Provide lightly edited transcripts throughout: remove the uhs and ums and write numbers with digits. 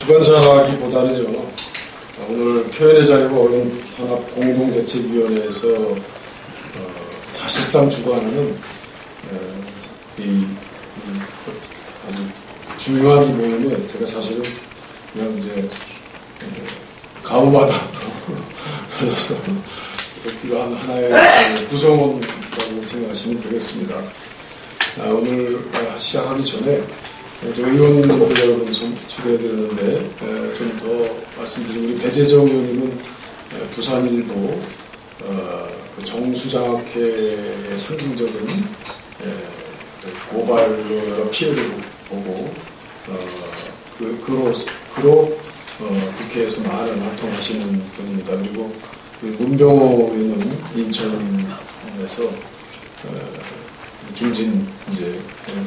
주관사라기보다는요, 오늘 표현의 자유와 언론탄압 공동대책위원회에서 사실상 주관하는 아주 중요한 이 모임에 제가 사실은 그냥 이제 가무마다 가져서 필요한 하나의 구성원이라고 생각하시면 되겠습니다. 오늘 시작하기 전에 저 의원님들 여러분 초대해드렸는데 좀 더 말씀드리면 우리 배재정 의원님은 부산일보 정수장학회의 상징적인 고발로 여러 피해를 보고 그로 국회에서 많은 활동하시는 분입니다. 그리고 문병호 의원은 인천에서 중진 이제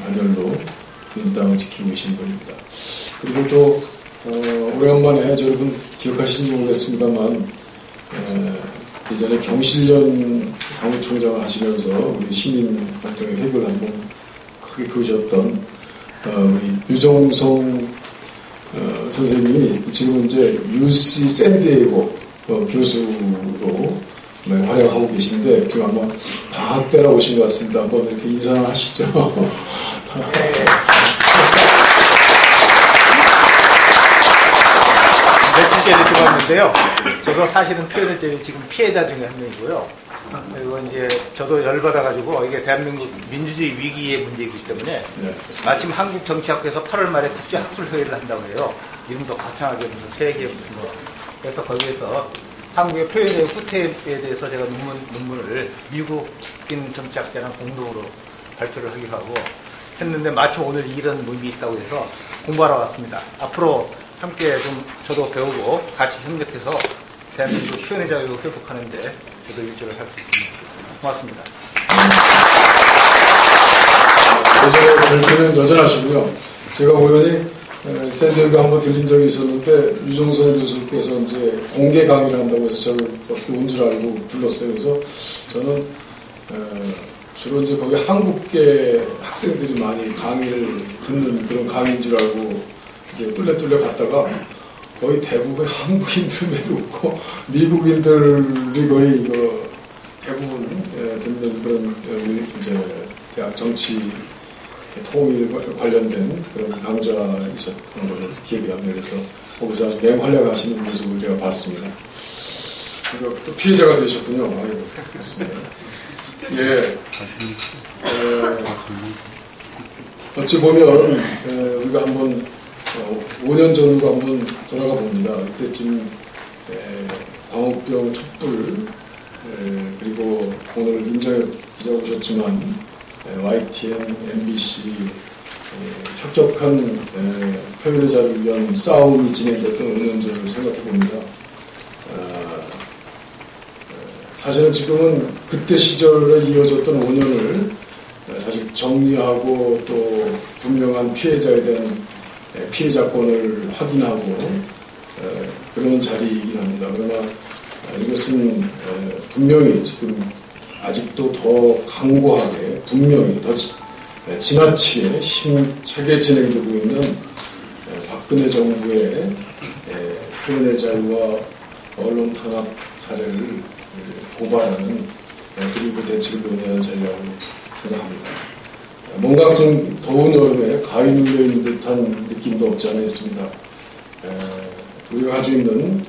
반열로 민주당을 지키고 계신 분입니다. 그리고 또 오래간만에 여러분 기억하시는지 모르겠습니다만 예전에 경실련 사무총장을 하시면서 우리 시민 활동의 획을 한번 크게 그으셨던 우리 유정성 선생님이 지금 이제 UC 샌디에이고 교수로 활약하고 계신데 지금 아마 방학 때라 오신 것 같습니다. 한번 이렇게 인사를 하시죠. 며칠째를 들어왔는데요. 저도 사실은 표현의 자유 지금 피해자 중에 한 명이고요. 그리고 이제 저도 열받아가지고 이게 대한민국 민주주의 위기의 문제이기 때문에 마침 한국정치학회에서 8월 말에 국제학술회의를 한다고 해요. 이름도 거창하게 무슨 세계 무슨 뭐. 그래서 거기에서 한국의 표현의 후퇴에 대해서 제가 논문을 미국인 정치학자랑 공동으로 발표를 하기로 하고 했는데 마침 오늘 이런 모임이 있다고 해서 공부하러 왔습니다. 앞으로 함께 좀 저도 배우고 같이 협력해서 대한민국 표현의 자유를 회복하는데 저도 일조를 할 수 있습니다. 고맙습니다. 예전에 발표는 여전하시고요. 제가 우연히 샌디에이고 한번 들린 적이 있었는데 유정성 교수께서 이제 공개 강의를 한다고 해서 저를 어떻게 온 줄 알고 불렀어요. 그래서 저는 주로 이제 거기 한국계 학생들이 많이 강의를 듣는 그런 강의인 줄 알고 이제 뚫레 갔다가 거의 대부분 한국인들에도 없고 미국인들이 거의 대부분 듣는 그런 이제 대학 정치 통일 관련된 그런 강좌이셨던 걸로 기억이 납니다. 그래서 거기서 아주 맹활약하시는 모습을 제가 봤습니다. 그리고 또 피해자가 되셨군요. 아이고, 그렇습니다. 예. 어찌 보면 우리가 한번 5년 전으로 한번 돌아가 봅니다. 그때쯤 광우병 촛불 그리고 오늘 임정혁 기자 오셨지만 YTN, MBC 혁혁한 표현의 자유를 위한 싸움이 진행됐던 5년 전을 생각해 봅니다. 사실은 지금은 그때 시절에 이어졌던 5년을 사실 정리하고 또 분명한 피해자에 대한 피해자권을 확인하고 그런 자리이긴 합니다. 그러나 이것은 분명히 지금 아직도 더 강고하게 분명히 더 지나치게 힘차게 진행되고 있는 박근혜 정부의 표현의 자유와 언론 탄압 사례를 고발하는 그리고 대책을 논의하는 자리라고 생각합니다. 뭔가 좀 더운 여름에 가위 눌려있는 듯한 느낌도 없지 않아 있습니다. 우리가 가지고 있는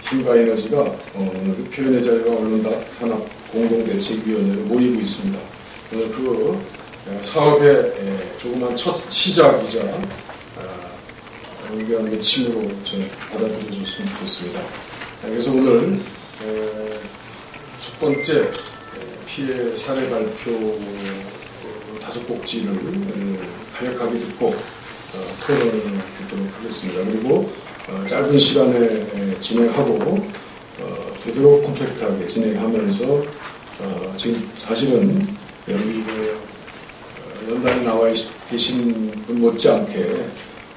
힘과 에너지가 오늘 표현의 자유와 언론 탄압 공동대책위원회를 모이고 있습니다. 오늘 그 사업의 조그만 첫 시작이자 의견 외침으로 받아들여줬으면 좋겠습니다. 그래서 오늘 첫 번째 피해 사례 발표 5곡지를 간략하게 듣고 토론을 듣도록 하겠습니다. 그리고 짧은 시간에 진행하고 되도록 컴팩트하게 진행하면서 지금 사실은 여기 연단에 나와 계신 분 못지않게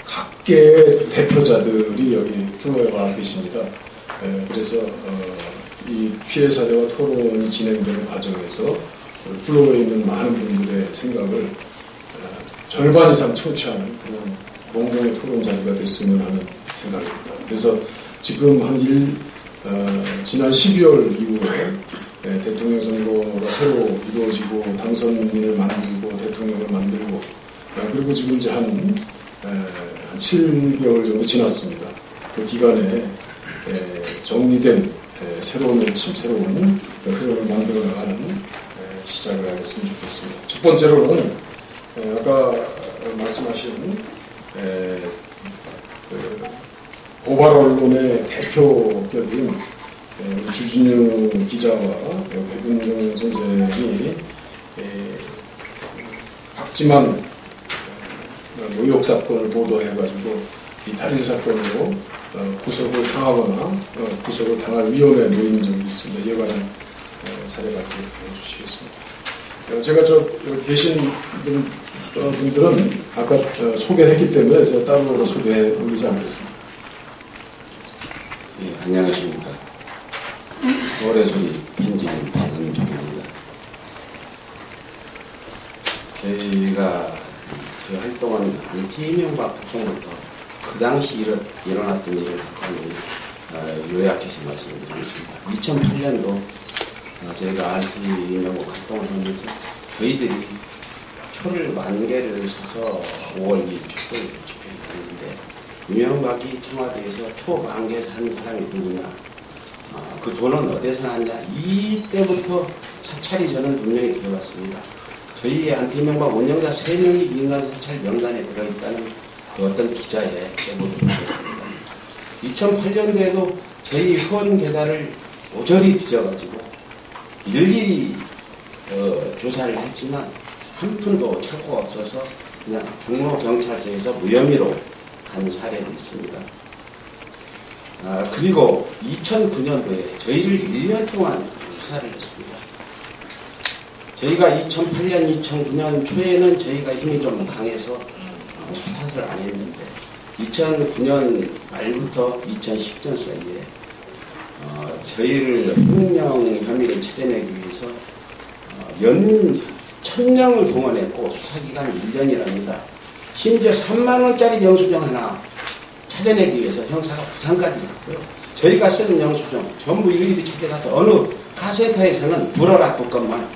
각계의 대표자들이 여기 플로어에 와 계십니다. 그래서 이 피해 사례와 토론이 진행되는 과정에서 플로어에 있는 많은 분들의 생각을 절반 이상 청취하는 그런 공동의 토론 자리가 됐으면 하는 생각입니다. 그래서 지금 지난 12월 이후에 대통령 선거가 새로 이루어지고 당선인을 만들고 대통령을 만들고 그리고 지금 이제 한 7개월 정도 지났습니다. 그 기간에 정리된 새로운 흐름을 만들어 나가는 시작을 하겠으면 좋겠습니다. 첫 번째로는 아까 말씀하신 고발 언론의 대표격인 주진우 기자와 백운종 선생이 박지만 의혹 사건을 보도해가지고 이 살인 사건으로 구속을 당하거나 구속을 당할 위험에 놓인 적이 있습니다. 이에 관한 사례가 해 주시겠습니다. 제가 여기 계신 분들은 아까 소개했기 때문에 제가 따로 소개해 드리지 않겠습니다. 예, 안녕하십니까. 노래소리 편집인 박은종입니다. 저희가 제 활동은 안티이명박 활동부터 그 당시 일어났던 일을 요약해서 말씀드리겠습니다. 2008년도 저희가 안티이명박 활동을 하면서 저희들이 초를 10,000개를 사서 5월 2일 촛불 집회를 했는데 이명박이 청와대에서 초 10,000개를 한 사람이 누구냐, 그 돈은 어디서 났냐, 이때부터 사찰이 저는 분명히 들어갔습니다. 저희 안티명박 운영자 3명이 민간 사찰 명단에 들어있다는 그 어떤 기자의 제보를 받았습니다. 2008년도에도 저희 후원 계좌를 모조리 뒤져가지고 일일이 조사를 했지만 한 푼도 찾고 없어서 그냥 종로경찰서에서 무혐의로 간 사례도 있습니다. 그리고 2009년도에 저희를 1년 동안 수사를 했습니다. 저희가 2008년, 2009년 초에는 저희가 힘이 좀 강해서 수사를 안 했는데 2009년 말부터 2010년 사이에 저희를 횡령 혐의를 찾아내기 위해서 연 1,000명을 동원했고 수사기간 1년이랍니다. 심지어 3만 원짜리 영수증 하나 찾아내기 위해서 형사가 부산까지 갔고요. 저희가 쓰는 영수증 전부 일일이 찾아가서 어느 카센터에서는 불어라 국건만,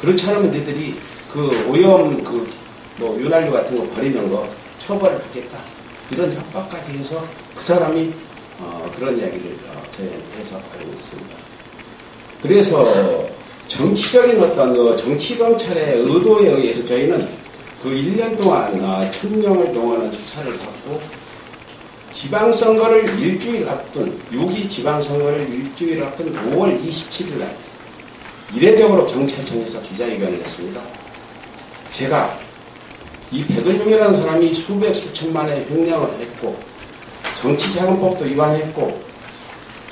그렇지 않으면 너희들이 그 오염 윤활유 같은 거 버리는 거 처벌을 하겠다, 이런 협박까지 해서 그 사람이 그런 이야기를 저희한테 해서 알고 있습니다. 그래서 정치적인 어떤 정치 검찰의 의도에 의해서 저희는 그 1년 동안 1,000명을 동원한 수사를 받고 지방선거를 일주일 앞둔 6.2 지방선거를 일주일 앞둔 5월 27일 날 이례적으로 경찰청에서 기자회견을 했습니다. 제가 이 백은종이라는 사람이 수백 수천만의 횡령을 했고 정치자금법도 위반했고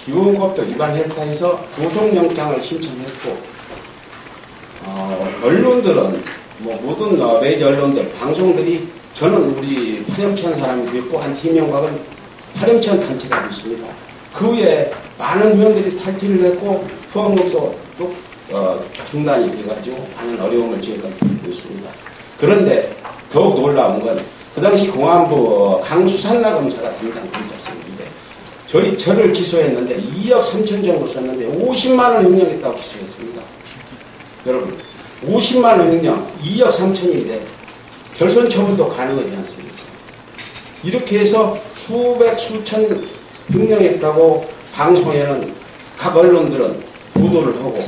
기본법도 위반했다 해서 구속영장을 신청했고 언론들은 모든 메이저 언론들, 방송들이 저는 우리 파렴치한 사람이 됐고 안티명박은 파렴치한 단체가 있습니다. 그 후에 많은 회원들이 탈퇴를 했고 후원금도 또 중단이 돼가지고 많은 어려움을 지금까지 겪고 있습니다. 그런데 더욱 놀라운 건 그 당시 공안부 강수산나 검사가 담당 검사였는데 저를 기소했는데 2억 3천 정도 썼는데 50만 원 횡령했다고 기소했습니다. 여러분 50만 원 횡령 2억 3천인데 결선 처분도 가능하지 않습니까? 이렇게 해서 수백 수천 횡령했다고 방송에는 각 언론들은 보도를 하고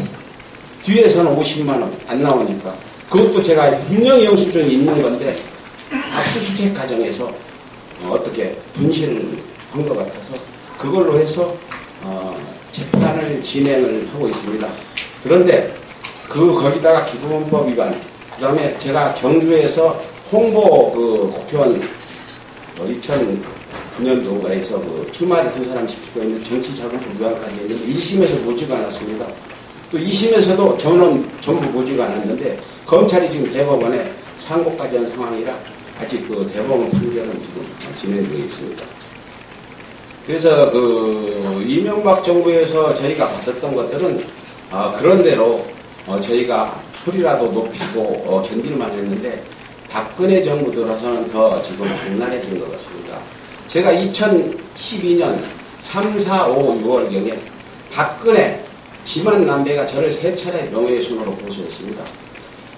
뒤에서는 50만 원 안 나오니까 그것도 제가 분명히 영수증이 있는 건데 압수수색 과정에서 어떻게 분실을 한 것 같아서 그걸로 해서 재판을 진행을 하고 있습니다. 그런데 거기다가 기본법 위반, 그 다음에 제가 경주에서 홍보 국회의원 2009년도가에서 출마를 한 사람 시키고 있는 정치자금법 위반까지 했는데 1심에서 보지가 않았습니다. 또 2심에서도 저는 전부 보지가 않았는데 검찰이 지금 대법원에 상고까지 한 상황이라 아직 대법원 판결은 지금 진행되고 있습니다. 그래서 이명박 정부에서 저희가 받았던 것들은 그런 대로 저희가 소리라도 높이고 견딜만 했는데 박근혜 정부 들어서는 더 지금 악랄해진 것 같습니다. 제가 2012년 3, 4, 5, 6월경에 박근혜, 김한 남배가 저를 3차례 명예훼손으로 고소했습니다.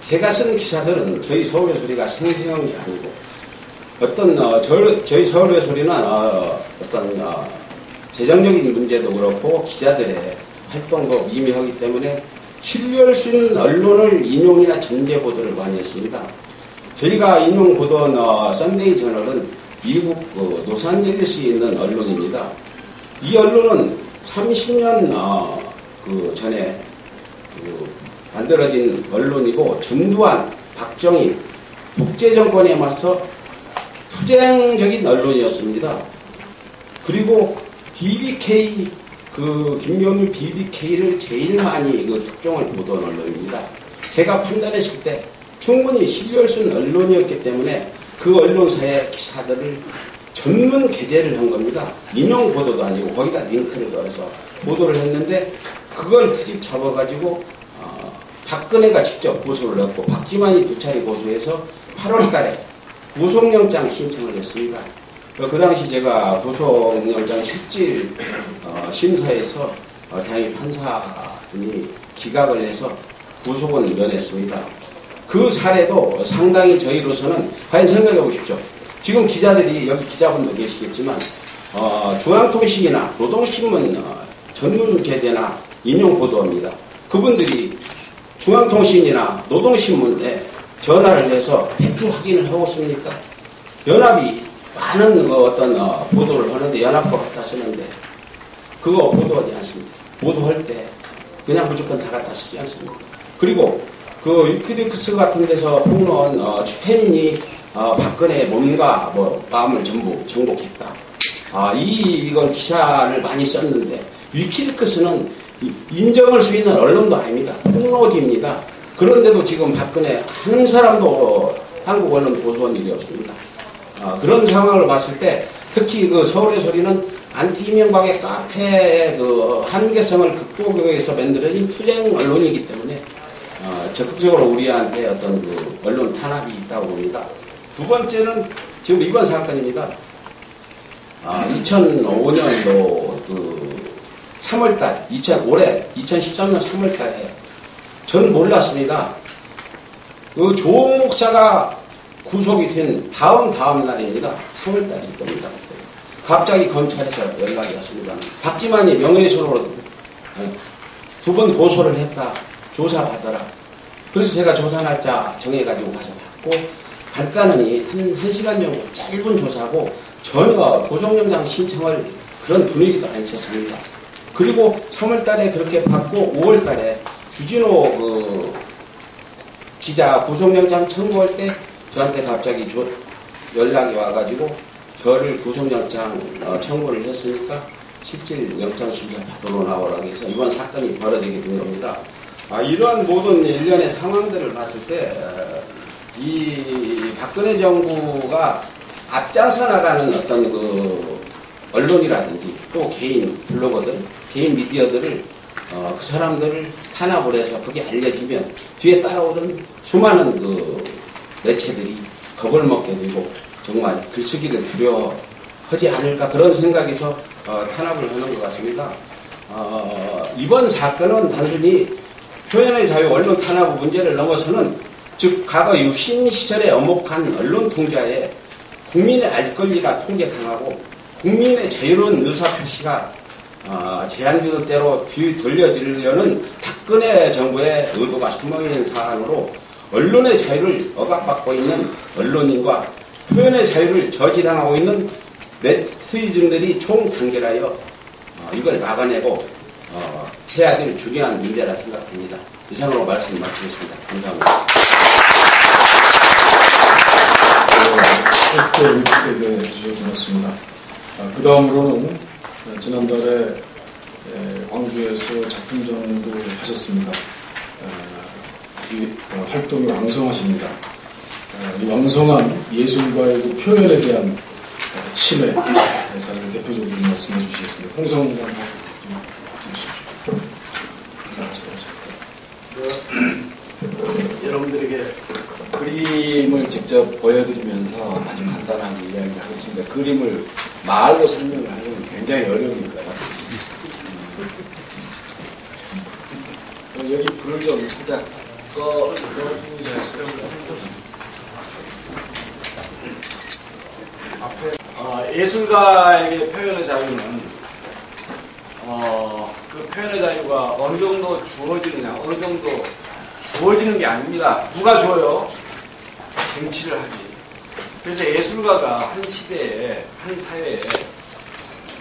제가 쓴 기사들은 저희 서울의 소리가 생생한 게 아니고 저희 서울의 소리는 어떤 재정적인 문제도 그렇고 기자들의 활동도 미미하기 때문에 신뢰할 수 있는 언론을 인용이나 전제 보도를 많이 했습니다. 저희가 인용 보도한 썬데이 저널은 미국 로스앤젤레스에 있는 언론입니다. 이 언론은 30년 전에 만들어진 언론이고 전두환, 박정희, 독재 정권에 맞서 투쟁적인 언론이었습니다. 그리고 BBK 김경률 BBK를 제일 많이 특종을 보도한 언론입니다. 제가 판단했을 때 충분히 신뢰할 수 있는 언론이었기 때문에 그 언론사의 기사들을 전문 게재를 한 겁니다. 인용 보도도 아니고 거기다 링크를 넣어서 보도를 했는데 그걸 트집 잡아가지고 박근혜가 직접 고소를 했고 박지만이 2차례 고소해서 8월 달에 구속영장 신청을 했습니다. 그 당시 제가 구속영장 실질 심사에서 다행히 판사분이 기각을 해서 구속은 면했습니다. 그 사례도 상당히 저희로서는 과연 생각해 보십시오. 지금 기자들이 여기 기자분도 계시겠지만 중앙통신이나 노동신문 전문 게재나 인용 보도입니다. 그분들이 중앙통신이나 노동신문에 전화를 해서 팩트 확인을 하고 있습니까? 연합이 많은 보도를 하는데 연합과 갖다 쓰는데 그거 보도하지 않습니다. 보도할 때 그냥 무조건 다 갖다 쓰지 않습니다. 그리고 위키리크스 같은 데서 폭로한 추태민이 박근혜의 몸과 마음을 전부 정복했다. 이걸 기사를 많이 썼는데 위키리크스는 인정할 수 있는 언론도 아닙니다. 폭로지입니다. 그런데도 지금 박근혜 한 사람도 한국 언론 보도한 일이 없습니다. 그런 상황을 봤을 때 특히 서울의 소리는 안티 이명박의 카페의 한계성을 극복하기 위해서 만들어진 투쟁 언론이기 때문에 적극적으로 우리한테 어떤 언론 탄압이 있다고 봅니다. 두 번째는 지금 이번 사건입니다. 2005년도 3월달, 올해 2013년 3월달에 전 몰랐습니다. 조홍 목사가 구속이 된 다음 날입니다. 3월달일 겁니다. 갑자기 검찰에서 연락이 왔습니다. 박지만이 명예훼손으로 2번 고소를 했다. 조사받아라. 그래서 제가 조사날짜 정해가지고 가서 받고 간단히 한 1시간 정도 짧은 조사고 전혀 고소영장 신청할 그런 분위기도 안 있었습니다. 그리고 3월달에 그렇게 받고 5월달에 주진호 기자 구속영장 청구할 때 저한테 갑자기 연락이 와가지고 저를 구속영장 청구를 했으니까 실질 영장심사 받으러 나오라고 해서 이번 사건이 벌어지게 된 겁니다. 이러한 모든 일련의 상황들을 봤을 때 이 박근혜 정부가 앞장서 나가는 어떤 언론이라든지 또 개인 블로거들, 개인 미디어들을 그 사람들을 탄압을 해서 그게 알려지면 뒤에 따라오던 수많은 매체들이 겁을 먹게 되고 정말 글쓰기를 두려워하지 않을까 그런 생각에서 탄압을 하는 것 같습니다. 이번 사건은 단순히 표현의 자유, 언론 탄압 문제를 넘어서는 즉 과거 유신 시절에 엄혹한 언론 통제하에 국민의 알 권리가 통제당하고 국민의 자유로운 의사표시가 제한되는 대로 돌려드리려는 박근혜 정부의 의도가 숨어있는 사안으로 언론의 자유를 억압받고 있는 언론인과 표현의 자유를 저지당하고 있는 네티즌들이 총단결하여 이걸 막아내고 해야 될 중요한 문제라 생각합니다. 이상으로 말씀 마치겠습니다. 감사합니다. 네, 의견해 주셔서 고맙습니다. 그 다음으로는 지난달에 광주에서 작품전도 하셨습니다. 활동이 왕성하십니다. 이 왕성한 예술과의 그 표현에 대한 신의 대사를 대표적으로 말씀해 주시겠습니다. 홍성훈 의원 여러분들에게 그림을 직접 보여드리면서 아주 간단하게 이야기를 하겠습니다. 그림을 말로 설명을 하려면 굉장히 어려우니까요. 여기 불을 좀 살짝 예술가에게 표현의 자유는 그 표현의 자유가 어느 정도 주어지느냐, 어느 정도 주어지는 게 아닙니다. 누가 줘요? 쟁취를 하지. 그래서 예술가가 한 시대에, 한 사회에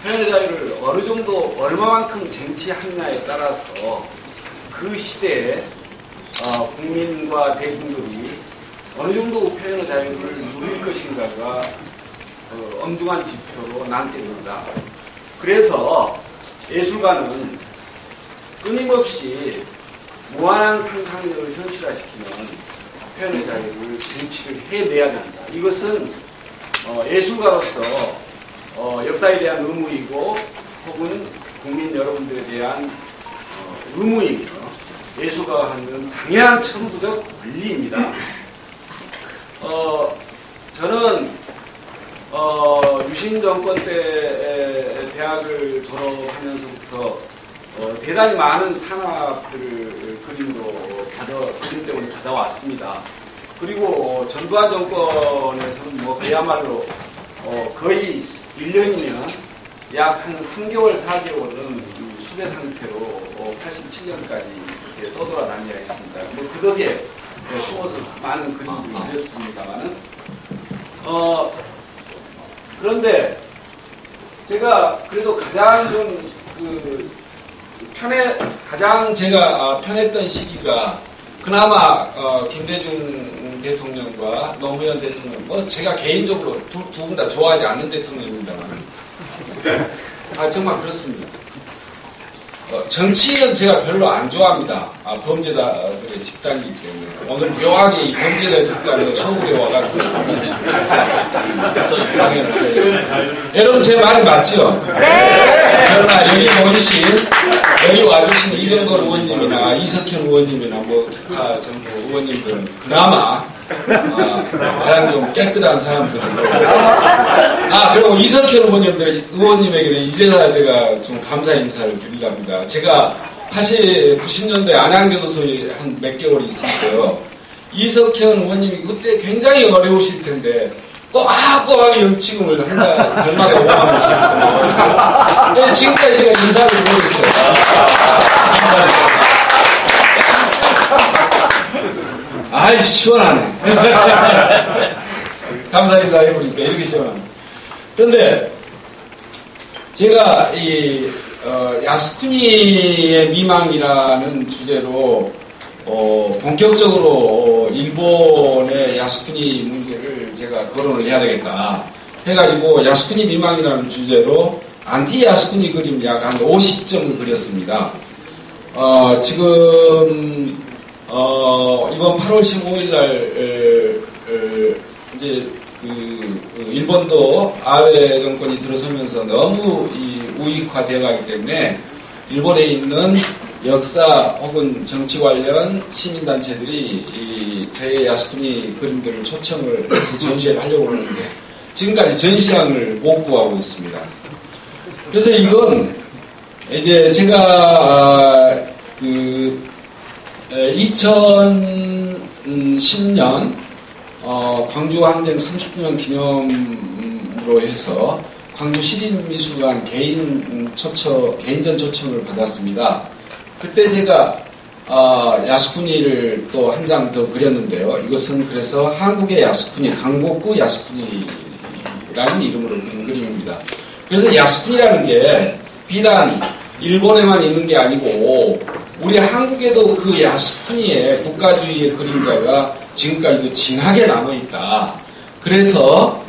표현의 자유를 어느 정도, 얼마만큼 쟁취하느냐에 따라서 그 시대에 국민과 대중들이 어느 정도 표현의 자유를 누릴 것인가가 엄중한 지표로 남게 됩니다. 그래서 예술가는 끊임없이 무한한 상상력을 현실화시키는 표현의 자유를 쟁취를 해내야 됩니다. 이것은 예술가로서 역사에 대한 의무이고 혹은 국민 여러분들에 대한 의무이며 예술가가 하는 당연한 천부적 권리입니다. 저는 유신 정권 때 대학을 졸업하면서부터 대단히 많은 탄압들을 그림 때문에 받아왔습니다. 그리고 전두환 정권에서는 뭐 그야말로 거의 1년이면 약 한 3개월, 4개월은 수배 상태로 87년까지 이렇게 떠돌아다녀야 했습니다. 뭐 그 덕에 숨어서 많은 그림들이 그렸습니다만은 그런데 제가 그래도 가장 가장 제가 편했던 시기가 그나마 김대중 대통령과 노무현 대통령, 뭐 제가 개인적으로 두 분 다 좋아하지 않는 대통령입니다만 정말 그렇습니다. 정치는 제가 별로 안 좋아합니다. 범죄자들의 집단이기 때문에 오늘 묘하게 이 범죄자 집단이 서울에 와가지고 여러분 제 말이 맞죠? 네. 그러나 여기 모이신 여기 와주신 이정걸 의원님이나 이석현 의원님이나 뭐 기타 정부 의원님들은 그나마 가장 좀 깨끗한 사람들이고 그리고 이석현 의원님에게는 이제야 제가 좀 감사 인사를 드리려 합니다. 제가 사실 90년대 안양교도소에 한 몇 개월 있을 때요. 이석현 의원님이 그때 굉장히 어려우실 텐데 꼬박꼬박 영치금을 달마다 5만 원씩 지금까지 제가 인사를 드리고 있어요. 아이 시원하네. 감사 인사 해보니까 이렇게 시원하네. 그런데 제가 이 야스쿠니의 미망이라는 주제로 본격적으로 일본의 야스쿠니 문제를 제가 거론을 해야 되겠다 해가지고 야스쿠니 미망이라는 주제로 안티 야스쿠니 그림 약 한 50점을 그렸습니다. 지금 이번 8월 15일 날 이제 일본도 아베 정권이 들어서면서 너무 우익화되어 가기 때문에 일본에 있는 역사 혹은 정치 관련 시민단체들이 저의 야스쿠니 그림들을 초청을 해서 전시를 하려고 하는데 지금까지 전시장을 못 구하고 있습니다. 그래서 이건 이제 제가 2010년 광주 항쟁 30주년 기념으로 해서 광주 시립미술관 개인전 초청을 받았습니다. 그때 제가 야스쿠니를 또 한 장 더 그렸는데요. 이것은 그래서 한국의 야스쿠니, 강곡구 야스쿠니라는 이름으로 그린 그림입니다. 그래서 야스쿠니라는 게 비단 일본에만 있는 게 아니고 우리 한국에도 그 야스쿠니의 국가주의의 그림자가 지금까지도 진하게 남아있다. 그래서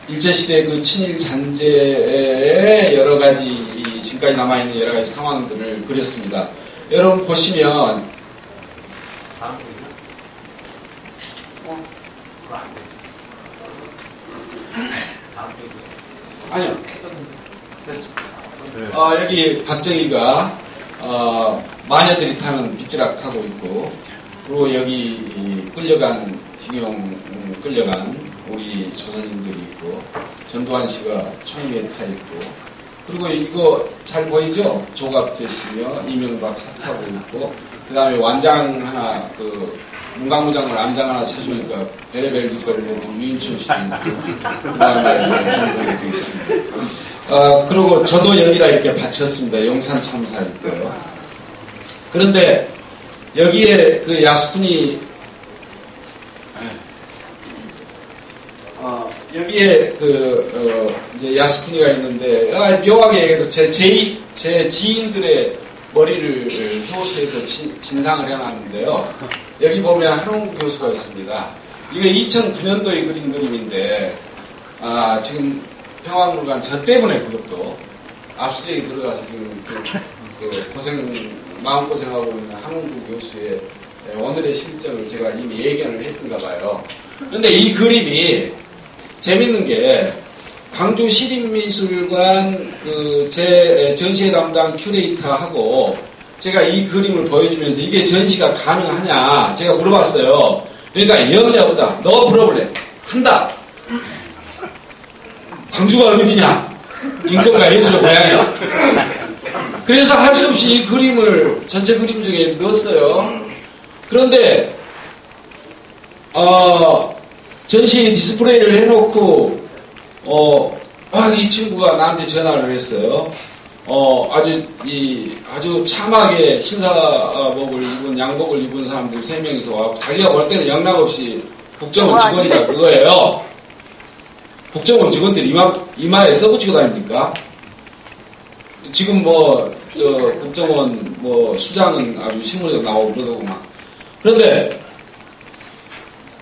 일제시대 그 친일 잔재의 여러 가지 지금까지 남아있는 여러 가지 상황들을 그렸습니다. 여러분 보시면 아니요 됐습니다. 여기 박정희가 마녀들이 타는 빗지락 타고 있고 그리고 여기 징용 끌려간 우리 조선인들이 있고, 전두환 씨가 총위에 타 있고, 그리고 이거 잘 보이죠? 조갑제시며 이명박 사타고 있고, 그 다음에 완장 하나, 문광무장을 안장 하나 쳐주니까 베레벨 짓거리는 유인춘 씨도 있고, 그 다음에 전부 이렇게 있습니다. 그리고 저도 여기다 이렇게 바쳤습니다. 용산 참사 있고요. 그런데 여기에 그 야스쿠니, 여기에 이제 야스쿠니가 있는데, 묘하게 얘기해서 제 지인들의 머리를 효수해서 진상을 해놨는데요. 여기 보면 한홍구 교수가 있습니다. 이게 2009년도에 그린 그림인데, 지금 평화물관 저 때문에 그것도 압수수색이 들어가서 지금 마음고생하고 있는 한홍구 교수의 오늘의 실정을 제가 이미 예견을 했던가 봐요. 그런데 이 그림이 재밌는 게, 광주 시립미술관 제 전시회 담당 큐레이터하고 제가 이 그림을 보여주면서 이게 전시가 가능하냐 제가 물어봤어요. 그러니까 염려 없다. 너 프로블렘 한다. 광주가 어디냐? 인권과 예술의 고향이다. 그래서 할 수 없이 이 그림을 전체 그림 중에 넣었어요. 그런데 전시 디스플레이를 해놓고 이 친구가 나한테 전화를 했어요. 아주 참하게 신사복을 입은 양복을 입은 사람들 3명이서 와 자기가 볼 때는 영락없이 국정원 직원이다 그거예요. 국정원 직원들이 이마에 써붙이고 다닙니까? 지금 국정원 수장은 아주 신문에도 나오고 그러더구만. 그런데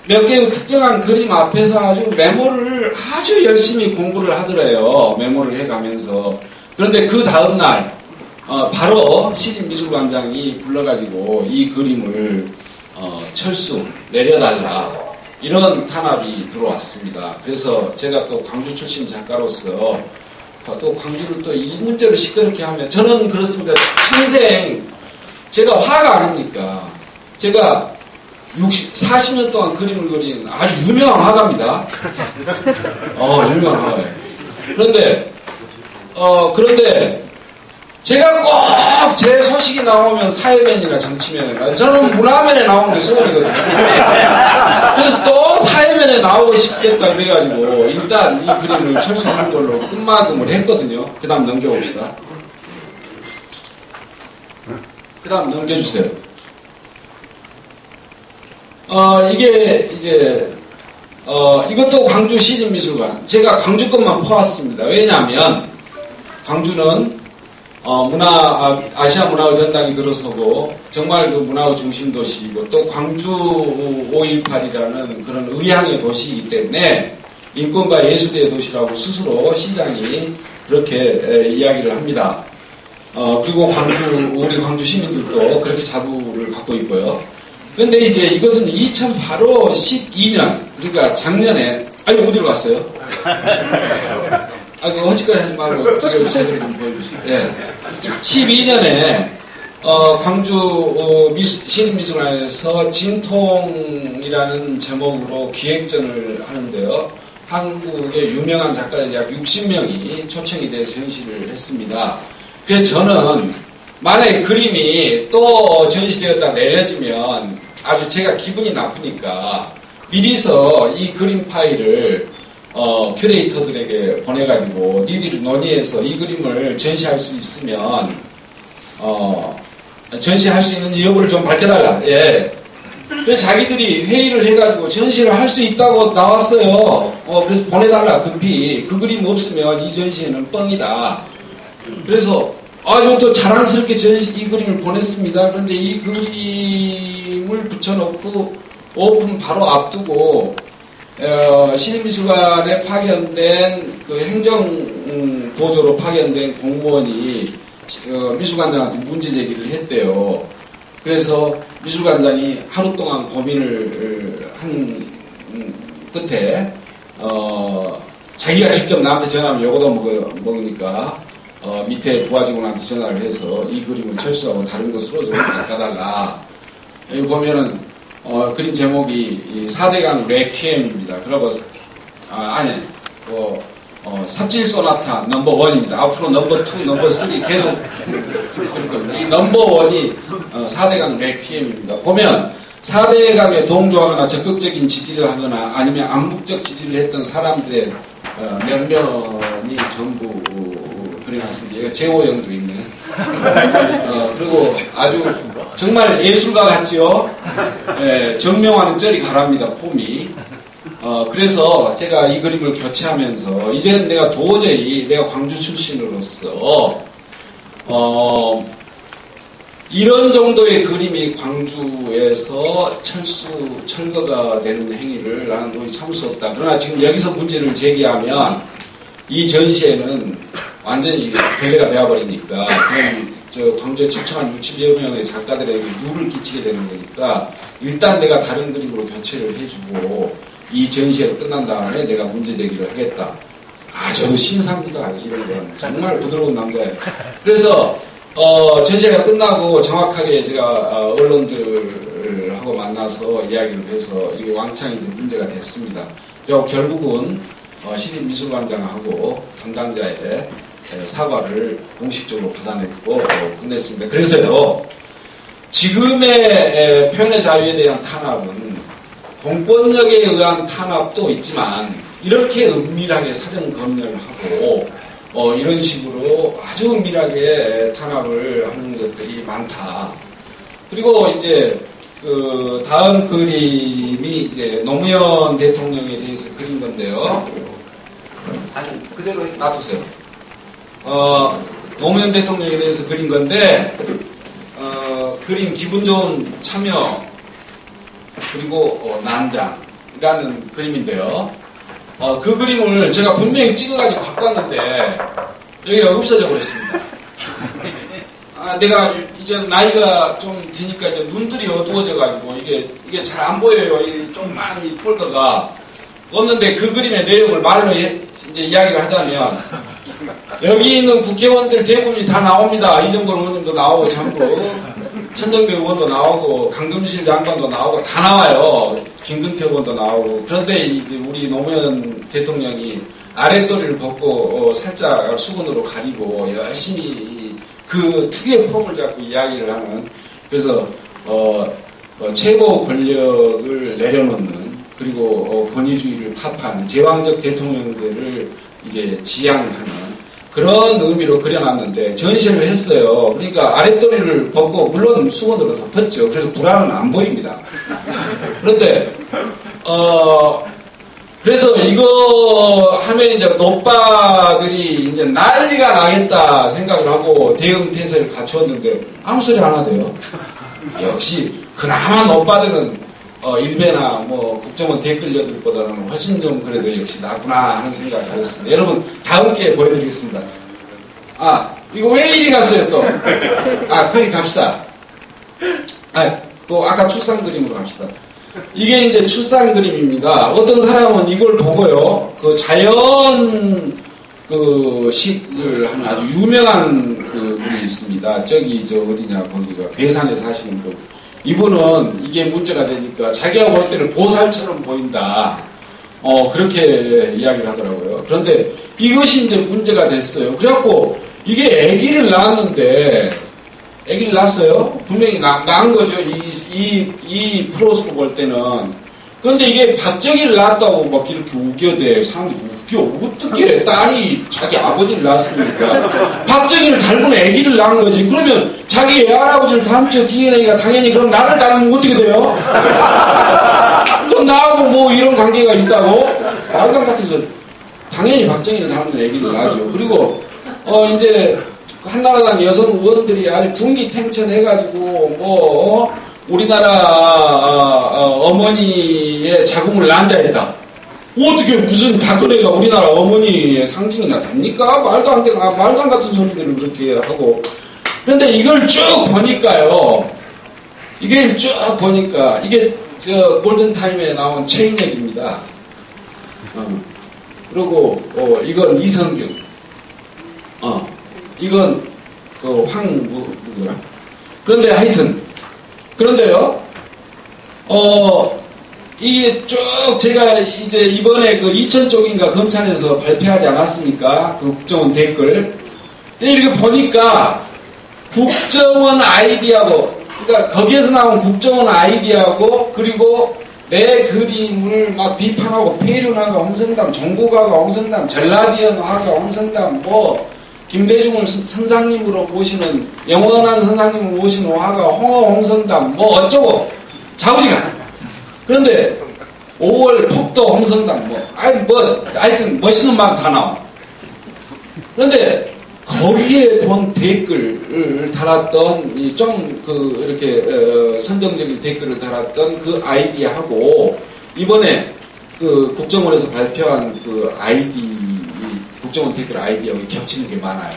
몇 개의 특정한 그림 앞에서 아주 메모를 아주 열심히 공부를 하더래요. 메모를 해가면서. 그런데 그 다음날 바로 시립미술관장이 불러가지고 이 그림을 철수 내려달라 이런 탄압이 들어왔습니다. 그래서 제가 또 광주 출신 작가로서 또 광주를 또 이 문제로 시끄럽게 하면 저는 그렇습니다. 평생 제가 화가 아닙니까? 제가 40년 동안 그림을 그린 아주 유명한 화가입니다. 유명한 화가예요. 그런데 제가 꼭 제 소식이 나오면 사회면이나 정치면에 저는 문화면에 나오는 게 소원이거든요. 그래서 또 사회면에 나오고 싶겠다 그래가지고 일단 이 그림을 철수하는 걸로 끝마금을 했거든요. 그 다음 넘겨봅시다. 그 다음 넘겨주세요. 이게 이제 이것도 광주 시립미술관. 제가 광주 것만 퍼왔습니다. 왜냐하면 광주는 아시아 문화의 전당이 들어서고 정말 그 문화의 중심 도시이고 또 광주 5.18이라는 그런 의향의 도시이기 때문에 인권과 예술의 도시라고 스스로 시장이 그렇게 이야기를 합니다. 그리고 우리 광주 시민들도 그렇게 자부를 갖고 있고요. 근데 이제 이것은 2008호 12년, 그러니까 작년에, 어디로 갔어요? 헛짓거리 하지 말고, 제대로 좀 보여주세요. 예. 12년에, 광주 시립미술관에서 진통이라는 제목으로 기획전을 하는데요. 한국의 유명한 작가들 약 60명이 초청이 돼서 전시를 했습니다. 그래서 저는 만약에 그림이 또 전시되었다 내려지면 아주 제가 기분이 나쁘니까 미리서 이 그림 파일을 큐레이터들에게 보내가지고 니들이 논의해서 이 그림을 전시할 수 있으면 전시할 수 있는지 여부를 좀 밝혀달라. 예. 그래서 자기들이 회의를 해가지고 전시를 할 수 있다고 나왔어요. 그래서 보내달라 급히. 그 그림 없으면 이 전시회는 뻥이다. 그래서 또 자랑스럽게 이 그림을 보냈습니다. 그런데 이 그림을 붙여놓고 오픈 바로 앞두고 시립미술관에 파견된 그 행정보조로 파견된 공무원이 미술관장한테 문제 제기를 했대요. 그래서 미술관장이 하루 동안 고민을 한 끝에 자기가 직접 나한테 전화하면 요거도 먹으니까 밑에 부하직원한테 전화를 해서 이 그림을 철수하고 다른 것으로 좀 바꿔달라. 여기 보면은 그림 제목이 이 4대강 레퀴엠입니다. 그리고 삽질 소나타 넘버 1입니다. 앞으로 넘버 2, 넘버 3 계속 그럴 겁니다. 이 넘버 1이 4대강 레퀴엠입니다. 보면 4대강에 동조하거나 적극적인 지지를 하거나 아니면 암묵적 지지를 했던 사람들의 몇 명이 전부 그려놨습니다. 이거 제호영도 있네. 그리고 아주 정말 예술가 같지요? 예, 정명화는 쩔이 가랍니다, 폼이. 그래서 제가 이 그림을 교체하면서 이제는 내가 도저히 내가 광주 출신으로서 이런 정도의 그림이 광주에서 철거가 되는 행위를 나는 도저히 참을 수 없다. 그러나 지금 여기서 문제를 제기하면 이 전시회는 완전히 결례가 되어버리니까 그럼 저 광주에 초청한 60여 명의 작가들에게 누를 끼치게 되는 거니까 일단 내가 다른 그림으로 교체를 해주고 이 전시회가 끝난 다음에 내가 문제 제기를 하겠다. 저도 신사입니다. 이런 건 정말 부드러운 남자예요. 그래서 전시회가 끝나고 정확하게 제가 언론들하고 만나서 이야기를 해서 이게 왕창 이제 문제가 됐습니다. 그리고 결국은 시립미술관장하고 담당자의 사과를 공식적으로 받아냈고 끝냈습니다. 그래서요, 지금의 표현의 자유에 대한 탄압은 공권력에 의한 탄압도 있지만 이렇게 은밀하게 사전 검열하고 이런 식으로 아주 은밀하게 탄압을 하는 것들이 많다. 그리고 이제 그 다음 그림이 이제 노무현 대통령에 대해서 그린 건데요. 아니 그대로 놔두세요. 노무현 대통령에 대해서 그린 건데 그림 기분 좋은 참여 그리고 난장이라는 그림인데요. 그 그림을 제가 분명히 찍어가지고 갖고 왔는데 여기가 없어져 버렸습니다. 내가 이제 나이가 좀 드니까 이제 눈들이 어두워져가지고 이게 잘 안 보여요. 이 조그만 이 폴더가 없는데 그 그림의 내용을 말로 이제 이야기를 하자면 여기 있는 국회의원들 대부분이 다 나옵니다. 이정걸 의원님도 나오고 전부 천정배 의원도 나오고 강금실 장관도 나오고 다 나와요. 김근태 의원도 나오고. 그런데 이제 우리 노무현 대통령이 아랫도리를 벗고 살짝 수건으로 가리고 열심히 그 특유의 폼을 잡고 이야기를 하는, 그래서 최고 권력을 내려놓는, 그리고 권위주의를 타파하는 제왕적 대통령들을 이제 지향하는 그런 의미로 그려놨는데 전시를 했어요. 그러니까 아랫도리를 벗고 물론 수건으로 덮었죠. 그래서 불안은 안 보입니다. 그런데 그래서 이거 하면 이제 노빠들이 이제 난리가 나겠다 생각을 하고 대응 태세를 갖추었는데 아무 소리 안 하대요. 역시 그나마 노빠들은 일베나 뭐 국정원 댓글녀들보다는 훨씬 좀 그래도 역시 낫구나 하는 생각을 하겠습니다. 여러분 다음 기회에 보여드리겠습니다. 이거 왜 이리 갔어요 또? 그리 갑시다. 또 아까 출산 그림으로 갑시다. 이게 이제 출산 그림입니다. 어떤 사람은 이걸 보고요, 그 자연 그 식을 하는 아주 유명한 그 분이 있습니다. 저기 어디냐 거기가 괴산에 사시는 분. 이분은 이게 문제가 되니까 자기가 볼 때는 보살처럼 보인다. 그렇게 이야기를 하더라고요. 그런데 이것이 이제 문제가 됐어요. 그래갖고 이게 아기를 낳았는데, 아기를 낳았어요? 분명히 낳은 거죠. 이 프로스로 볼 때는. 그런데 이게 박정희를 낳았다고 막 이렇게 우겨대. 사람들이 웃겨. 어떻게 딸이 자기 아버지를 낳았습니까? 박정희를 닮은 아기를 낳은 거지. 그러면 자기 외할아버지를 닮죠. DNA가 당연히. 그럼 나를 닮으면 어떻게 돼요? 그럼 나하고 뭐 이런 관계가 있다고? 말감 같아서 당연히 박정희를 닮은 아기를 낳죠. 그리고 이제 한나라당 여성 의원들이 아주 분기탱천해가지고 우리나라 어머니의 자궁을 난자했다. 어떻게 무슨 박근혜가 우리나라 어머니의 상징이나 됩니까? 말도 안 되는, 말도 안 같은 소리들을 그렇게 하고. 그런데 이걸 쭉 보니까요, 이게 저 골든타임에 나온 최인혁입니다. 그리고 이건 이성균. 이건 누구더라? 그런데 하여튼, 그런데요, 이게 쭉 제가 이제 이번에 그 이천 쪽인가 검찰에서 발표하지 않았습니까? 그 국정원 댓글. 근데 이렇게 보니까 국정원 아이디하고, 그러니까 거기에서 나온 국정원 아이디하고, 그리고 내 그림을 막 비판하고, 폐륜화가 홍성담, 정보가가 홍성담, 전라디언화가 홍성담, 뭐, 김대중을 선상님으로 모시는, 영원한 선상님을 모시는 화가 홍성담, 뭐 어쩌고, 좌우지간. 그런데 5월 폭도 홍성담 하여튼 멋있는 말 다 나와. 그런데 거기에 본 댓글을 달았던 좀 이렇게 선정적인 댓글을 달았던 그 아이디하고 이번에 그 국정원에서 발표한 그 아이디 국정원 댓글 아이디하고 겹치는 게 많아요.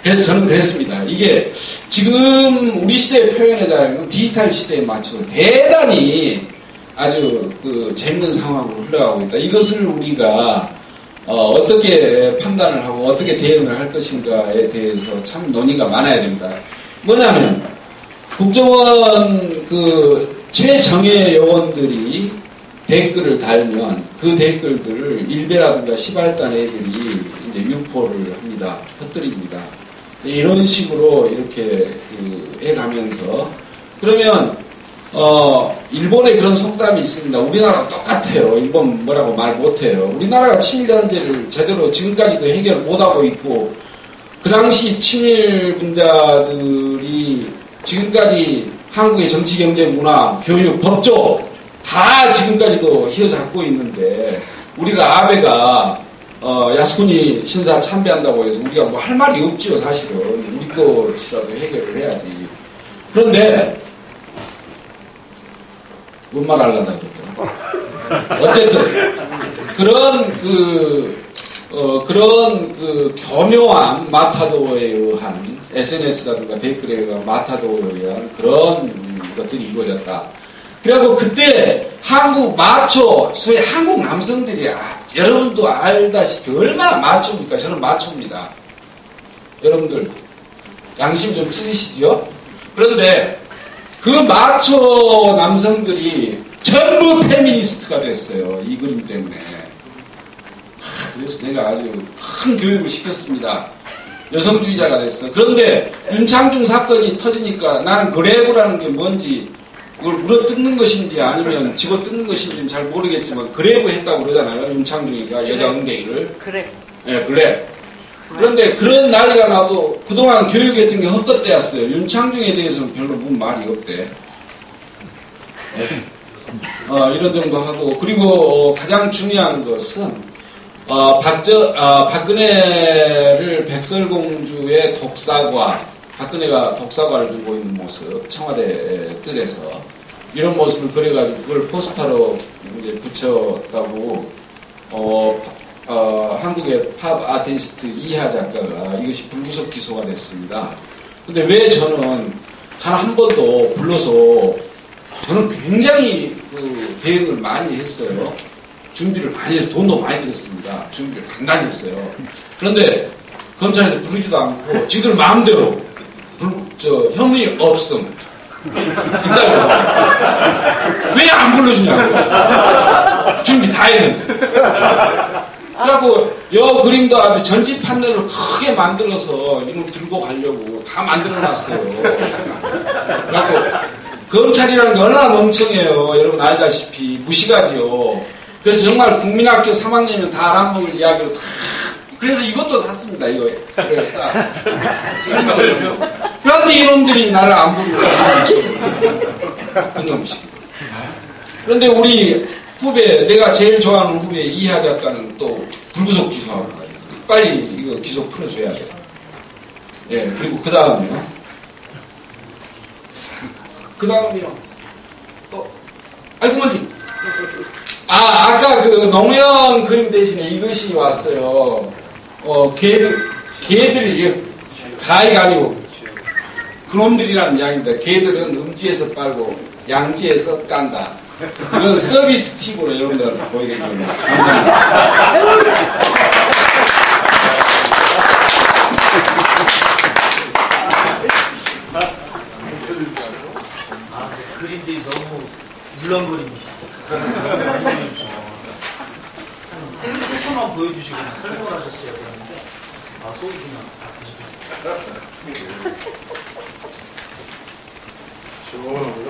그래서 저는 그랬습니다. 이게 지금 우리 시대의 표현에 따르면 디지털 시대에 맞춰서 대단히 아주 그 재밌는 상황으로 흘러가고 있다. 이것을 우리가 어떻게 판단을 하고 어떻게 대응을 할 것인가에 대해서 참 논의가 많아야 됩니다. 뭐냐면 국정원 그 최정예 요원들이 댓글을 달면 그 댓글들을 일베라든가 시발단 애들이 이제 유포를 합니다. 헛들입니다. 이런 식으로 이렇게 해가면서 그러면 일본에 그런 속담이 있습니다. 우리나라랑 똑같아요. 일본 뭐라고 말 못해요. 우리나라가 친일전쟁을 제대로 지금까지도 해결 못하고 있고 그 당시 친일분자들이 지금까지 한국의 정치, 경제, 문화, 교육, 법조 다 지금까지도 휘어잡고 있는데 우리가 아베가 야스쿠니 신사 참배한다고 해서 우리가 뭐 할 말이 없지요. 사실은 우리 것이라도 해결을 해야지. 그런데 뭔 말 하려다 그랬더라. 어쨌든 그런 교묘한 마타도에 의한 SNS라든가 댓글에 의한 마타도에 의한 그런 것들이 이루어졌다. 그리고 그때 한국 마초, 소위 한국 남성들이 여러분도 알다시피 얼마나 마초입니까? 저는 마초입니다. 여러분들 양심 좀 찌르시죠? 그런데 그 마초 남성들이 전부 페미니스트가 됐어요. 이 그림 때문에. 그래서 내가 아주 큰 교육을 시켰습니다. 여성주의자가 됐어. 그런데 윤창중 사건이 터지니까 나는 그래브라는 게 뭔지 그걸 물어뜯는 것인지 아니면 집어뜯는 것인지는 잘 모르겠지만 그래브 했다고 그러잖아요. 윤창중이가 여자 응대기를. 그래. 네, 그래. 그런데 그런 난리가 나도 그동안 교육했던 게 헛것대였어요. 윤창중에 대해서는 별로 문 말이 없대. 네. 이런 정도 하고 그리고 가장 중요한 것은 박근혜를 백설공주의 독사과 박근혜가 독사과를 들고 있는 모습 청와대 뜰에서 이런 모습을 그려가지고 그걸 포스터로 이제 붙였다고 한국의 팝 아티스트 이하 작가가 이것이 불구속 기소가 됐습니다. 근데 왜 저는 단 한 번도 불러서 저는 굉장히 그 대응을 많이 했어요. 준비를 많이 해서 돈도 많이 들였습니다. 준비를 단단히 했어요. 그런데 검찰에서 부르지도 않고 지들 마음대로 혐의 없음. 왜 안 불러주냐고. 준비 다 했는데. 그래갖고 여 그림도 아주 전지 판넬로 크게 만들어서 이걸 들고 가려고 다 만들어놨어요. 그래갖고 검찰이라는 게 얼마나 멍청해요. 여러분 알다시피 무시가지요. 그래서 정말 국민학교 3학년이면 다 알아먹을 이야기로 다 그래서 이것도 샀습니다. 이거 그래서 설명을 그런데 이놈들이 나를 안 부르고 그놈식. 그런데 우리 후배 내가 제일 좋아하는 후배 이하 작가는 또 불구속 기소하고 가요. 빨리 이거 기소 풀어줘야 돼. 예, 그리고 그 다음이요. 아이고 뭔지. 아까 그 노무현 그림 대신에 이것이 왔어요. 개들이 가위가 아니고 그놈들이라는 이야기입니다. 개들은 음지에서 빨고 양지에서 깐다. 이건 서비스 팁으로 여러분들한테 보여드립니다. 감사합니다. 그림들이 너무 물렁거립니다. 1초만 보여주시고 설명을 하셨어야 되는데, 소리나 시원하고요.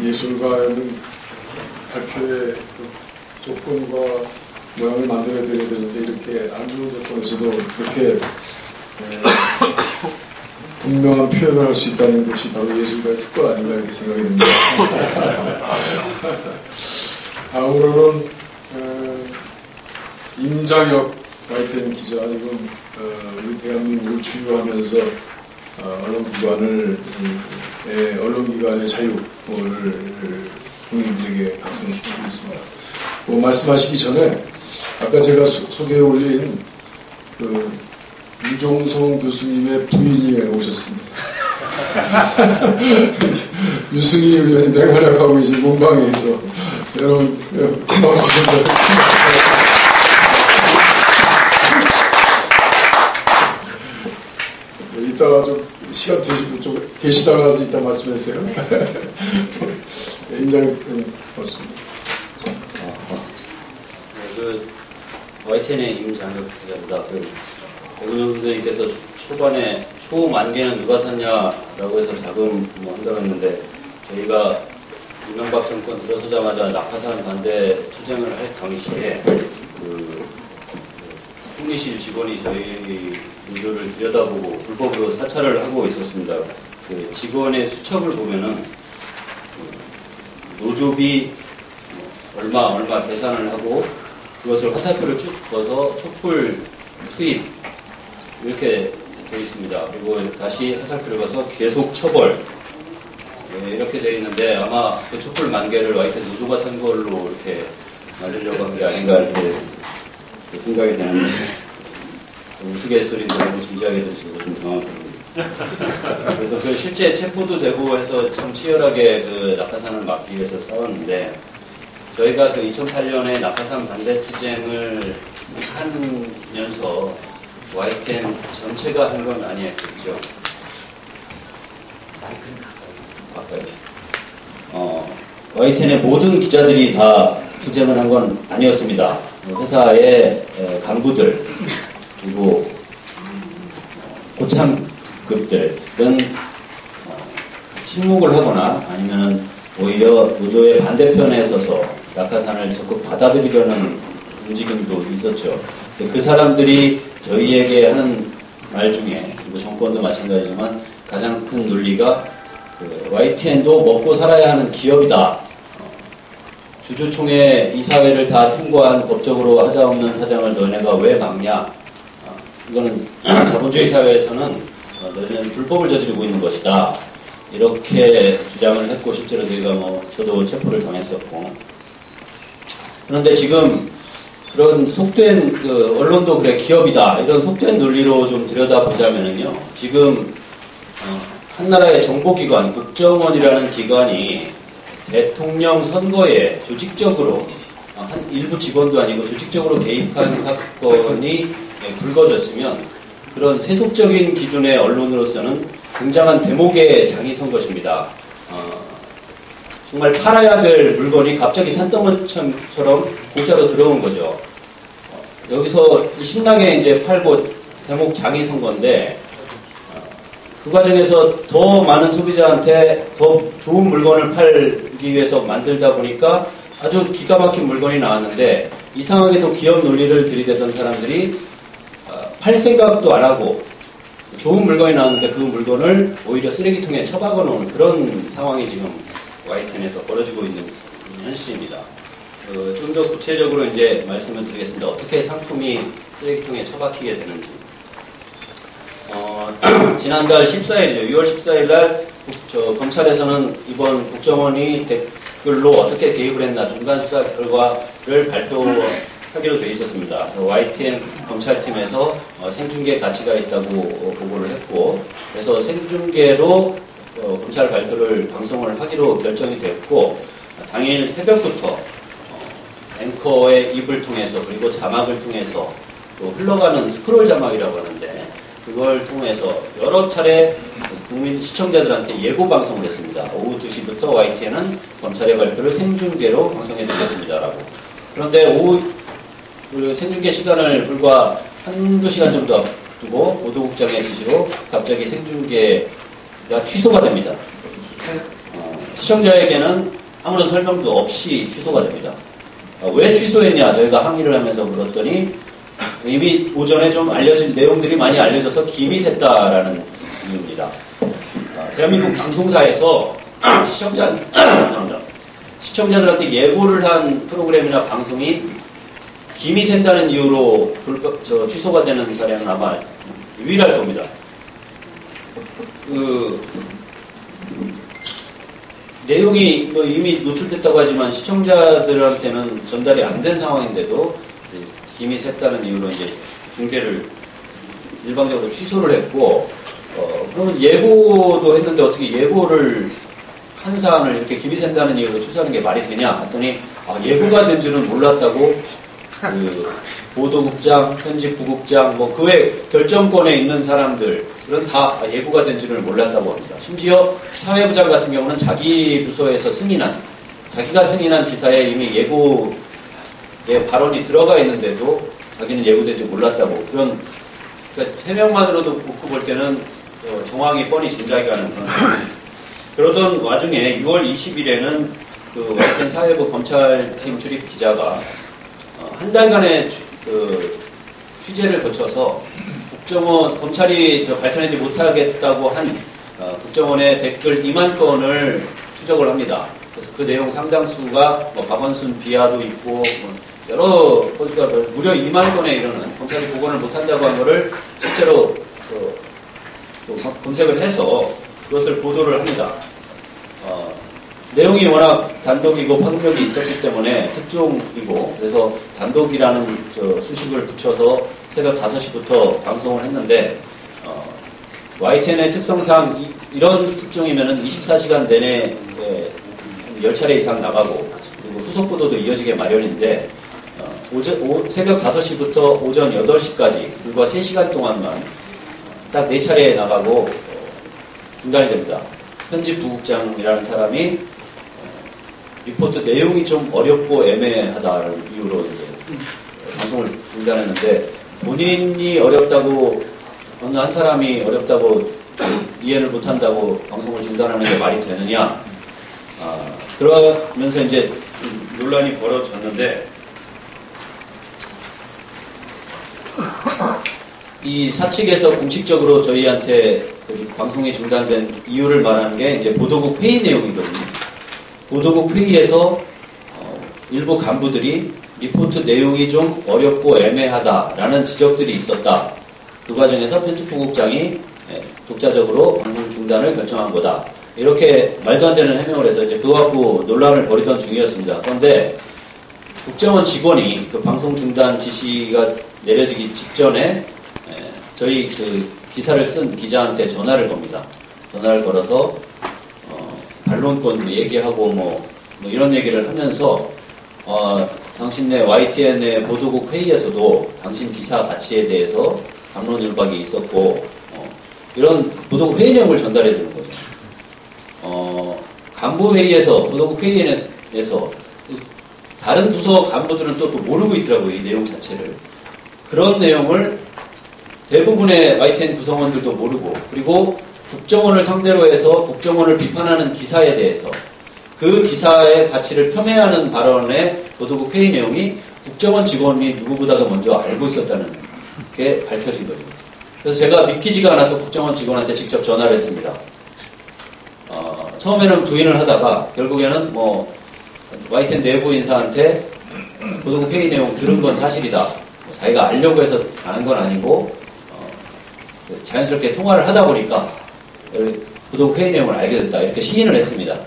예술가는 발표의 조건과 모양을 만들어야 되는데 이렇게 안 좋은 조건에서도 그렇게 분명한 표현을 할 수 있다는 것이 바로 예술가의 특권 아닌가 이렇게 생각이 듭니다. 다음으로는 임장혁 YTN 기자, 지금 우리 대한민국을 주유하면서 언론기관의 자유를 국민들에게 각성시키고 있습니다. 말씀하시기 전에 아까 제가 소개해 올린 유종성 교수님의 부인이 오셨습니다. 유승희 의원이 맹활약하고 이제 문방위에서 여러분 박수 좀 이따가 좀 시간 되시고 좀 계시다가 이따 말씀하세요. 인장님 맞습니다. YTN의 임장혁 기자입니다. 오은영 선생님께서 초반에 초 10,000개는 누가 샀냐라고 해서 자금 한다고 했는데, 저희가 이명박 정권 들어서자마자 낙하산 반대 투쟁을 할 당시에 총리실 직원이 저희 일을 들여다보고 불법으로 사찰을 하고 있었습니다. 그 직원의 수첩을 보면은 노조비 얼마 계산을 하고 그것을 화살표를 쭉 그어서 촛불 투입 이렇게 되어 있습니다. 그리고 다시 화살표를 그어서 계속 처벌 이렇게 되어 있는데, 아마 그 촛불 10,000개를 YTN 노조가 산 걸로 이렇게 만들려고 한 게 아닌가 이렇게 생각이 되는데, 우스갯소리인데 너무 진지하게 들으셔서 좀 당황합니다. 그래서 그 실제 체포도 되고 해서 참 치열하게 그 낙하산을 막기 위해서 싸웠는데, 저희가 그 2008년에 낙하산 반대 투쟁을 하면서 YTN 전체가 한 건 아니었겠죠. YTN의 모든 기자들이 다 투쟁을 한 건 아니었습니다. 회사의 간부들 그리고 고참급들은 침묵을 하거나 아니면 오히려 노조의 반대편에 서서 낙하산을 적극 받아들이려는 움직임도 있었죠. 그 사람들이 저희에게 하는 말 중에, 그리고 정권도 마찬가지지만 가장 큰 논리가 YTN도 먹고 살아야 하는 기업이다. 주주총회 이사회를 다 통과한 법적으로 하자없는 사장을 너네가 왜 막냐. 이거는 자본주의 사회에서는 너희는 불법을 저지르고 있는 것이다. 이렇게 주장을 했고, 실제로 저희가 저도 체포를 당했었고. 그런데 지금 그런 속된 언론도 그래 기업이다 이런 속된 논리로 좀 들여다보자면은요, 지금 한나라의 정보기관 국정원이라는 기관이 대통령 선거에 조직적으로 일부 직원도 아니고 조직적으로 개입한 사건이 불거졌으면, 그런 세속적인 기준의 언론으로서는 굉장한 대목의 장이 선 것입니다. 정말 팔아야 될 물건이 갑자기 산더미처럼 공짜로 들어온 거죠. 여기서 신나게 이제 팔고 대목 장이 선 건데, 그 과정에서 더 많은 소비자한테 더 좋은 물건을 팔기 위해서 만들다 보니까 아주 기가 막힌 물건이 나왔는데, 이상하게도 기업 논리를 들이대던 사람들이 팔 생각도 안 하고 좋은 물건이 나왔는데 그 물건을 오히려 쓰레기통에 처박아 놓은 그런 상황이 지금 YTN에서 벌어지고 있는 현실입니다. 좀 더 구체적으로 이제 말씀을 드리겠습니다. 어떻게 상품이 쓰레기통에 처박히게 되는지. 지난달 14일이죠. 6월 14일 날 검찰에서는 이번 국정원이 댓글로 어떻게 개입을 했나 중간 수사 결과를 발표하기로 되어 있었습니다. YTN 검찰팀에서 생중계 가치가 있다고 보고를 했고, 그래서 생중계로 검찰 발표를 방송을 하기로 결정이 됐고, 당일 새벽부터 앵커의 입을 통해서 그리고 자막을 통해서 또 흘러가는 스크롤 자막이라고 하는데 그걸 통해서 여러 차례 국민 시청자들한테 예고 방송을 했습니다. 오후 2시부터 YTN은 검찰의 발표를 생중계로 방송해 드리겠습니다라고. 그런데 오후 그 생중계 시간을 불과 한두 시간 정도 앞두고 보도국장의 지시로 갑자기 생중계가 취소가 됩니다. 시청자에게는 아무런 설명도 없이 취소가 됩니다. 왜 취소했냐 저희가 항의를 하면서 물었더니 이미 오전에 좀 알려진 내용들이 많이 알려져서 김이 샜다라는 이유입니다. 대한민국 방송사에서 시청자들한테 예고를 한 프로그램이나 방송이 김이 샌다는 이유로 취소가 되는 사례는 아마 유일할 겁니다. 내용이 뭐 이미 노출됐다고 하지만 시청자들한테는 전달이 안 된 상황인데도 김이 샜다는 이유로 이제 중계를 일방적으로 취소를 했고, 그러면 예고도 했는데 어떻게 예고를 한 사안을 이렇게 김이 샌다는 이유로 취소하는 게 말이 되냐 했더니 예고가 된 줄은 몰랐다고 그 보도국장, 편집부국장, 뭐 그 외 결정권에 있는 사람들 그런 다 예고가 된 줄을 몰랐다고 합니다. 심지어 사회부장 같은 경우는 자기 부서에서 자기가 승인한 기사에 이미 예고의 발언이 들어가 있는데도 자기는 예고된 줄 몰랐다고 그러니까 해명만으로도 놓고 볼 때는 정황이 뻔히 짐작이 가는 그러던 와중에 6월 20일에는 그 YTN 사회부 검찰팀 출입 기자가 한 달간의 취재를 거쳐서 검찰이 밝혀내지 못하겠다고 한 국정원의 댓글 2만 건을 추적을 합니다. 그래서 그 내용 상당수가 박원순 비하도 있고 여러 건수가 무려 2만 건에 이르는 검찰이 복원을 못한다고 한 거를 실제로 검색을 해서 그것을 보도를 합니다. 내용이 워낙 단독이고 파급력이 있었기 때문에 특종이고 그래서 단독이라는 수식을 붙여서 새벽 5시부터 방송을 했는데 YTN의 특성상 이런 특종이면은 24시간 내내 10차례 이상 나가고 그리고 후속 보도도 이어지게 마련인데 새벽 5시부터 오전 8시까지 불과 3시간 동안만 딱 4차례 나가고 중단이 됩니다. 편집부국장이라는 사람이 리포트 내용이 좀 어렵고 애매하다는 이유로 이제 방송을 중단했는데 본인이 어렵다고 어느 한 사람이 어렵다고 이해를 못한다고 방송을 중단하는 게 말이 되느냐 그러면서 이제 논란이 벌어졌는데 이 사측에서 공식적으로 저희한테 방송이 중단된 이유를 말하는 게 이제 보도국 회의 내용이거든요. 보도국 회의에서 일부 간부들이 리포트 내용이 좀 어렵고 애매하다라는 지적들이 있었다. 그 과정에서 편집부국장이 독자적으로 방송 중단을 결정한 거다. 이렇게 말도 안 되는 해명을 해서 이제 그거 갖고 논란을 벌이던 중이었습니다. 그런데 국정원 직원이 그 방송 중단 지시가 내려지기 직전에 저희 그 기사를 쓴 기자한테 전화를 겁니다. 전화를 걸어서 반론권도 얘기하고 뭐 이런 얘기를 하면서 당신네 YTN의 보도국 회의에서도 당신 기사 가치에 대해서 반론율박이 있었고 이런 보도국 회의 내용을 전달해 주는 거죠. 간부 회의에서 보도국 회의에서 다른 부서 간부들은 또 모르고 있더라고요. 이 내용 자체를. 그런 내용을 대부분의 YTN 구성원들도 모르고 그리고 국정원을 상대로 해서 국정원을 비판하는 기사에 대해서 그 기사의 가치를 폄훼하는 발언의 보도국 회의 내용이 국정원 직원이 누구보다도 먼저 알고 있었다는 게 밝혀진 거죠. 그래서 제가 믿기지가 않아서 국정원 직원한테 직접 전화를 했습니다. 처음에는 부인을 하다가 결국에는 YTN 내부 인사한테 보도국 회의 내용 들은 건 사실이다. 자기가 알려고 해서 아는 건 아니고 자연스럽게 통화를 하다 보니까 보도국 회의 내용을 알게 됐다. 이렇게 시인을 했습니다.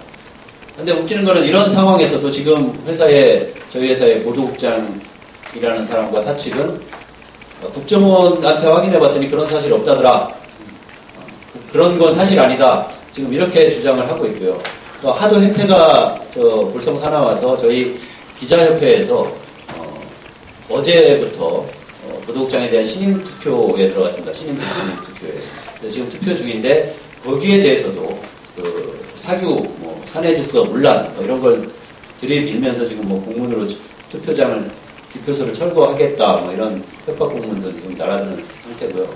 근데 웃기는 거는 이런 상황에서도 지금 저희 회사의 보도국장이라는 사람과 사측은 국정원한테 확인해 봤더니 그런 사실이 없다더라. 그런 건 사실 아니다. 지금 이렇게 주장을 하고 있고요. 하도 행태가 볼성 사나워서 저희 기자협회에서 어제부터 보도국장에 대한 신임 투표에 들어갔습니다. 신임 투표에. 그래서 지금 투표 중인데 거기에 대해서도 그 사규, 뭐 사내질서 문란 뭐 이런 걸 들이밀면서 지금 뭐 공문으로 투표장을 기표소를 철거하겠다 뭐 이런 협박 공문도 지금 날아드는 상태고요.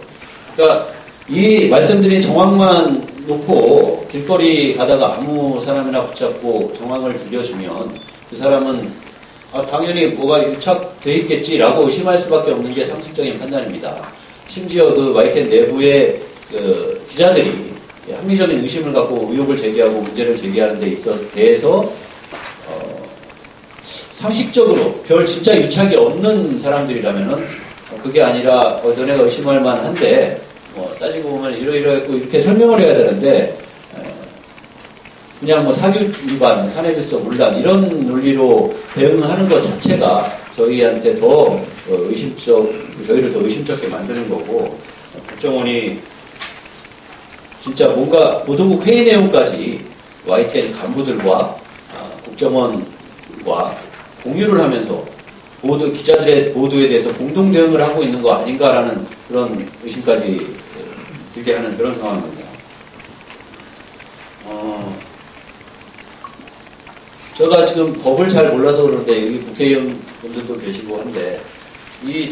그러니까 이 말씀드린 정황만 놓고 길거리 가다가 아무 사람이나 붙잡고 정황을 들려주면 그 사람은 당연히 뭐가 유착돼 있겠지라고 의심할 수밖에 없는 게 상식적인 판단입니다. 심지어 그 YTN 내부의 그 기자들이 합리적인 의심을 갖고 의혹을 제기하고 문제를 제기하는 데 대해서 상식적으로 별 진짜 유착이 없는 사람들이라면은 그게 아니라 너네가 의심할 만한데 따지고 보면 이러이러했고 이렇게 설명을 해야 되는데 그냥 뭐 사규 위반, 사내질서 문란 이런 논리로 대응하는 것 자체가 저희한테 더 저희를 더 의심쩍게 만드는 거고 국정원이 진짜 뭔가 보도국 회의 내용까지 YTN 간부들과 국정원과 공유를 하면서 기자들의 보도에 대해서 공동 대응을 하고 있는 거 아닌가라는 그런 의심까지 들게 하는 그런 상황입니다. 제가 지금 법을 잘 몰라서 그러는데 여기 국회의원분들도 계시고 한데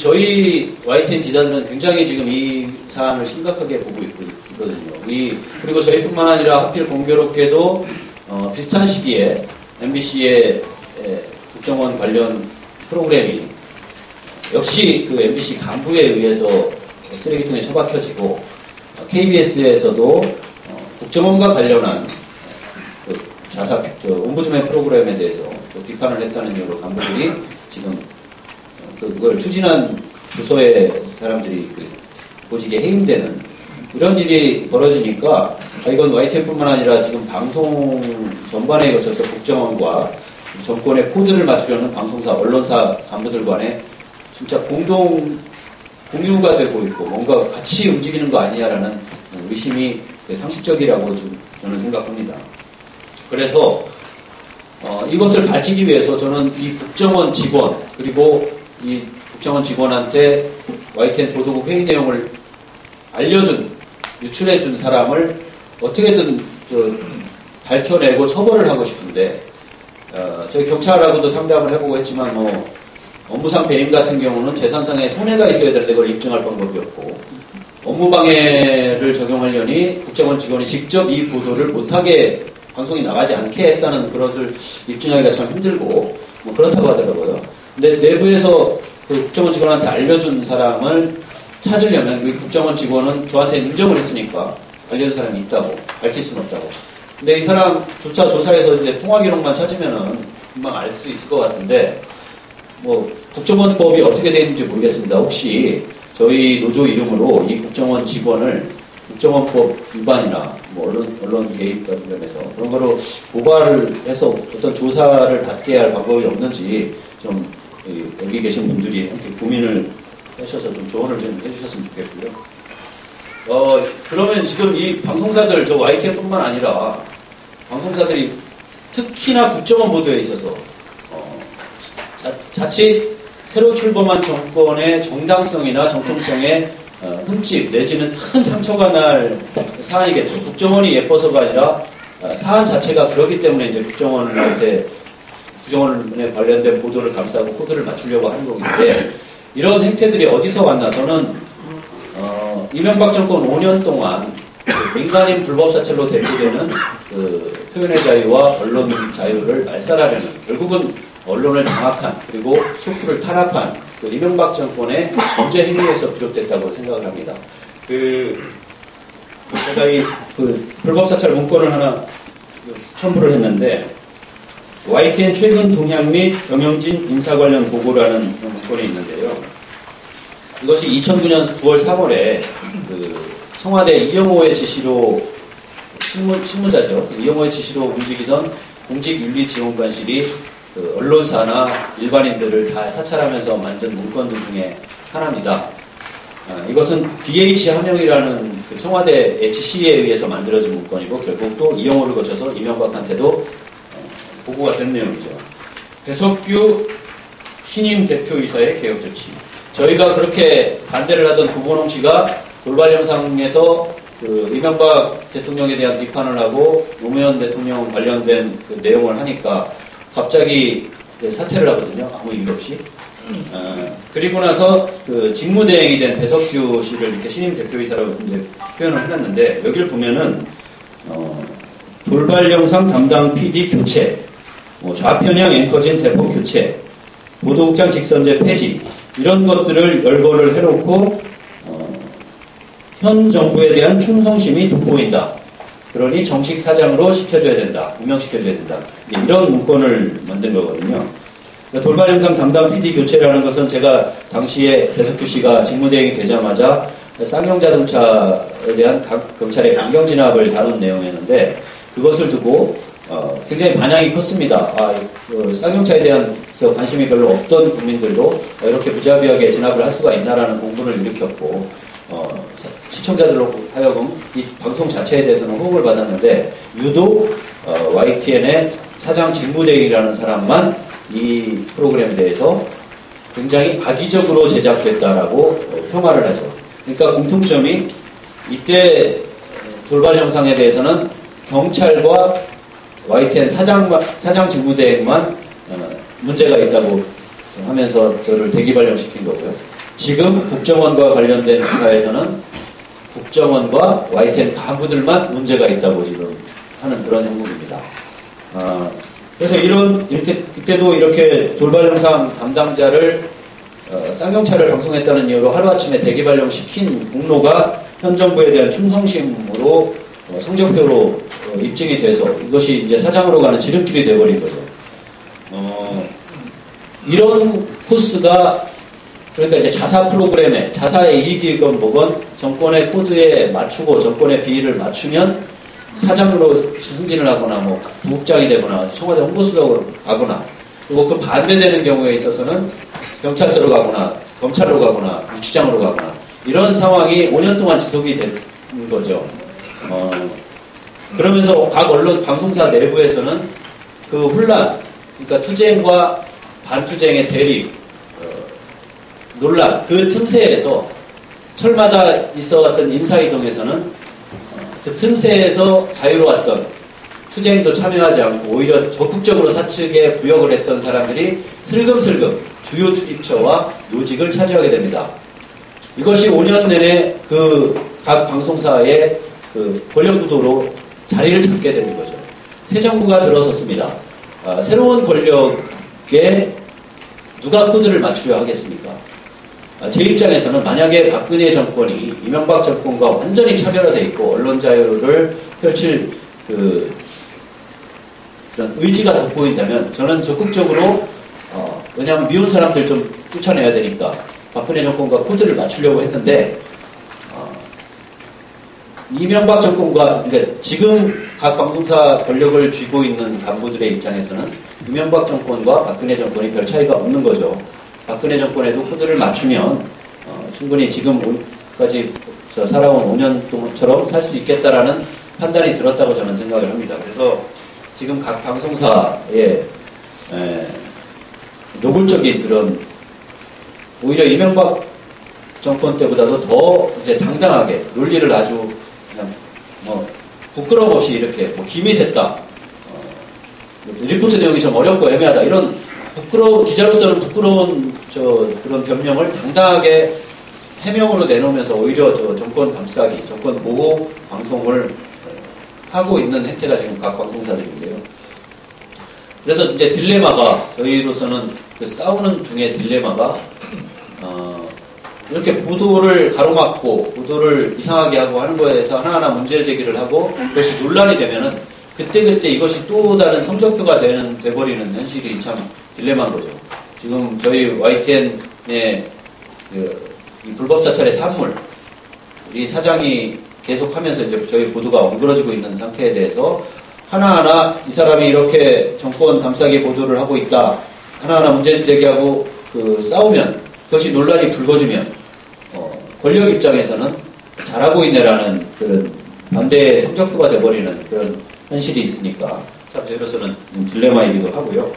저희 YTN 기자들은 굉장히 지금 이 사안을 심각하게 보고 있거든요. 그리고 저희뿐만 아니라 하필 공교롭게도 비슷한 시기에 MBC의 국정원 관련 프로그램이 역시 그 MBC 간부에 의해서 쓰레기통에 처박혀지고 KBS에서도 국정원과 관련한 옴부즈맨 프로그램에 대해서 비판을 했다는 이유로 간부들이 지금 그걸 추진한 부서의 사람들이 보직에 해임되는 이런 일이 벌어지니까 이건 YTN뿐만 아니라 지금 방송 전반에 거쳐서 국정원과 정권의 코드를 맞추려는 방송사, 언론사 간부들 간에 진짜 공유가 되고 있고 뭔가 같이 움직이는 거 아니냐라는 의심이 상식적이라고 저는 생각합니다. 그래서 이것을 밝히기 위해서 저는 이 국정원 직원 그리고 이 국정원 직원한테 YTN 보도국 회의 내용을 유출해준 사람을 어떻게든 밝혀내고 처벌을 하고 싶은데 저희 경찰하고도 상담을 해보고 했지만 업무상 배임 같은 경우는 재산상의 손해가 있어야 되는데 그걸 입증할 방법이 없고 업무방해를 적용하려니 국정원 직원이 직접 이 보도를 못하게 방송이 나가지 않게 했다는 그것을 입증하기가 참 힘들고 그렇다고 하더라고요. 근데 내부에서 그 국정원 직원한테 알려준 사람을 찾으려면 그 국정원 직원은 저한테 인정을 했으니까 알려준 사람이 있다고 밝힐 수는 없다고. 근데 이 사람조차 조사해서 이제 통화 기록만 찾으면은 금방 알 수 있을 것 같은데 국정원법이 어떻게 되어 있는지 모르겠습니다. 혹시 저희 노조 이름으로 이 국정원 직원을 국정원법 위반이나 언론 개입 같은 면에서 그런 거로 고발을 해서 어떤 조사를 받게 할 방법이 없는지 좀 여기 계신 분들이 함께 고민을 하셔서 좀 조언을 좀 해주셨으면 좋겠고요. 그러면 지금 이 방송사들, 저 YTN뿐만 아니라 방송사들이 특히나 국정원 보도에 있어서 자칫 새로 출범한 정권의 정당성이나 정통성에 흠집 내지는 큰 상처가 날 사안이겠죠. 국정원이 예뻐서가 아니라 사안 자체가 그렇기 때문에 이제 국정원에 관련된 보도를 감싸고 코드를 맞추려고 하는 거기 때문에 이런 행태들이 어디서 왔나. 저는 이명박 정권 5년 동안 민간인 불법 사찰로 대표되는 표현의 자유와 언론 자유를 말살하려는 결국은 언론을 장악한 그리고 소프를 탄압한 이명박 정권의 범죄 행위에서 비롯됐다고 생각을 합니다. 제가 이 불법 사찰 문건을 하나 첨부를 했는데 YTN 최근 동향 및 경영진 인사 관련 보고라는 문건이 있는데요. 이것이 2009년 9월 3월에 청와대 이영호의 지시로 실무자죠. 이영호의 지시로 움직이던 공직윤리지원관실이 언론사나 일반인들을 다 사찰하면서 만든 문건들 중에 하나입니다. 이것은 BH 함영이라는 청와대 지시에 의해서 만들어진 문건이고 결국 또 이영호를 거쳐서 이명박한테도 보고가 된 내용이죠. 배석규 신임 대표이사의 개혁 조치. 저희가 그렇게 반대를 하던 구본홍 씨가 돌발 영상에서 그 이명박 대통령에 대한 비판을 하고 노무현 대통령 관련된 그 내용을 하니까 갑자기 사퇴를 하거든요. 아무 이유 없이. 그리고 나서 그 직무대행이 된 배석규 씨를 이렇게 신임 대표이사라고 이제 표현을 해놨는데 여기를 보면은 돌발 영상 담당 PD 교체, 좌편향 앵커진 대폭 교체, 보도국장 직선제 폐지 이런 것들을 열거를 해놓고 현 정부에 대한 충성심이 돋보인다. 그러니 정식 사장으로 시켜줘야 된다. 임명시켜줘야 된다. 이런 문건을 만든 거거든요. 돌발 영상 담당 PD 교체라는 것은 제가 당시에 배석규 씨가 직무대행이 되자마자 쌍용자동차에 대한 경찰의 강경 진압을 다룬 내용이었는데 그것을 두고 굉장히 반향이 컸습니다. 쌍용차에 대한 관심이 별로 없던 국민들도 이렇게 무자비하게 진압을 할 수가 있나라는 공분을 일으켰고 시청자들로 하여금 이 방송 자체에 대해서는 호응을 받았는데 유독 YTN의 사장 직무대행이라는 사람만 이 프로그램에 대해서 굉장히 악의적으로 제작됐다라고 폄하를 하죠. 그러니까 공통점이 이때 돌발 영상에 대해서는 경찰과 YTN 사장 직무대행만 문제가 있다고 하면서 저를 대기발령시킨 거고요. 지금 국정원과 관련된 기사에서는 국정원과 YTN 간부들만 문제가 있다고 지금 하는 그런 형국입니다. 그래서 그때도 이렇게 돌발 영상 담당자를 쌍용차를 방송했다는 이유로 하루아침에 대기발령시킨 공로가 현 정부에 대한 충성심으로 성적표로 입증이 돼서 이것이 이제 사장으로 가는 지름길이 되어버린 거죠. 이런 코스가 그러니까 이제 자사 프로그램에 자사의 이익이건 뭐건 정권의 코드에 맞추고 정권의 비위를 맞추면 사장으로 승진을 하거나 뭐 부국장이 되거나 청와대 홍보수석으로 가거나 그리고 그 반대되는 경우에 있어서는 경찰서로 가거나 검찰로 가거나 육지장으로 가거나 이런 상황이 5년 동안 지속이 된 거죠. 그러면서 각 언론 방송사 내부에서는 그 혼란, 그러니까 투쟁과 반투쟁의 대립, 논란, 그 틈새에서 철마다 있어왔던 인사이동에서는 그 틈새에서 자유로웠던 투쟁도 참여하지 않고 오히려 적극적으로 사측에 부역을 했던 사람들이 슬금슬금 주요 출입처와 요직을 차지하게 됩니다. 이것이 5년 내내 그 각 방송사의 그 권력구도로 자리를 잡게 되는 거죠. 새 정부가 들어섰습니다. 새로운 권력에 누가 코드를 맞추려 하겠습니까? 제 입장에서는 만약에 박근혜 정권이 이명박 정권과 완전히 차별화되어 있고 언론 자유를 펼칠 그런 의지가 돋보인다면 저는 적극적으로 왜냐하면 미운 사람들 좀 쫓아내야 되니까 박근혜 정권과 코드를 맞추려고 했는데 이명박 정권과 그러니까 지금 각 방송사 권력을 쥐고 있는 간부들의 입장에서는 이명박 정권과 박근혜 정권이 별 차이가 없는 거죠. 박근혜 정권에도 코드를 맞추면 충분히 지금까지 살아온 5년 동안처럼 살 수 있겠다라는 판단이 들었다고 저는 생각을 합니다. 그래서 지금 각 방송사의 노골적인 그런 오히려 이명박 정권 때보다도 더 이제 당당하게 논리를 아주 그냥 부끄러움 없이 이렇게 김이 샜다. 리포트 내용이 좀 어렵고 애매하다. 이런 기자로서는 부끄러운 그런 변명을 당당하게 해명으로 내놓으면서 오히려 정권 감싸기, 정권 보호 방송을 하고 있는 행태가 지금 각 방송사들인데요. 그래서 이제 딜레마가 저희로서는 그 싸우는 중에 딜레마가 이렇게 보도를 가로막고 보도를 이상하게 하고 하는 거에 대해서 하나하나 문제 제기를 하고 그것이 논란이 되면은 그때 이것이 또 다른 성적표가 돼버리는 현실이 참 딜레마인 거죠. 지금 저희 YTN의 이 불법 사찰의 산물, 이 사장이 계속하면서 이제 저희 보도가 엉그러지고 있는 상태에 대해서 하나하나 이 사람이 이렇게 정권 감싸기 보도를 하고 있다. 하나하나 문제 제기하고 싸우면 그것이 논란이 불거지면 권력 입장에서는 잘하고 있네라는 그런 반대의 성적표가 돼버리는 그런 현실이 있으니까 참 저희로서는 딜레마이기도 하고요.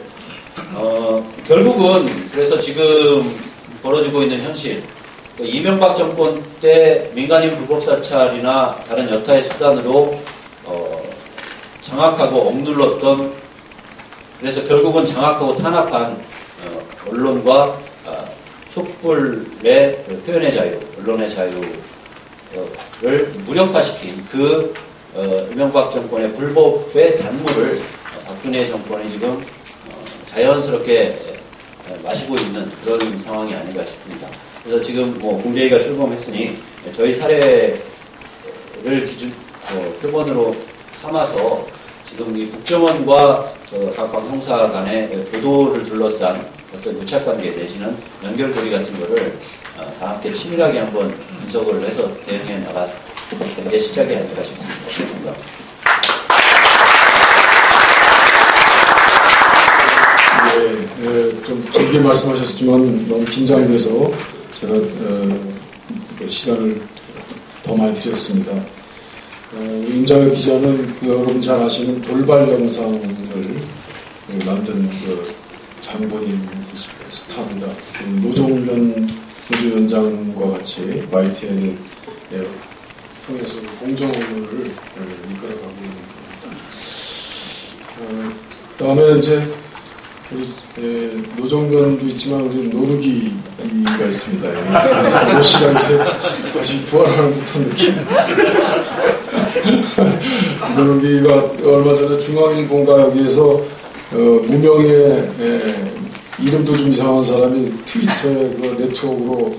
결국은 그래서 지금 벌어지고 있는 현실, 이명박 정권 때 민간인 불법 사찰이나 다른 여타의 수단으로 장악하고 억눌렀던, 그래서 결국은 장악하고 탄압한 언론과 촛불의 표현의 자유, 언론의 자유를 무력화시킨 그 이명박 정권의 불법의 단물을 박근혜 정권이 지금 자연스럽게 마시고 있는 그런 상황이 아닌가 싶습니다. 그래서 지금 공제위가 출범했으니 저희 사례를 기준 표본으로 삼아서 지금 이 국정원과 각 방송사 간의 보도를 둘러싼 어떤 유착관계 내지는 연결고리 같은 거를 다 함께 치밀하게 한번 분석을 해서 대응해 나가는 게 시작이 아닐까 싶습니다. 좀 길게 말씀하셨지만 너무 긴장돼서 제가 시간을 더 많이 드렸습니다. 임장혁 기자는 여러분 잘 아시는 돌발 영상을 만든 장본인 스타입니다. 노종면 노조위원장과 같이 YTN을 통해서 공정을 이끌어가고 있는 겁니다. 다음에는 이제 노정면도 있지만 우리 노르기가 있습니다. 노씨가 이제 다시 부활하는 듯한 느낌. 노르기가 얼마 전에 중앙일보인가 여기에서 무명의 이름도 좀 이상한 사람이 트위터에 그 네트워크로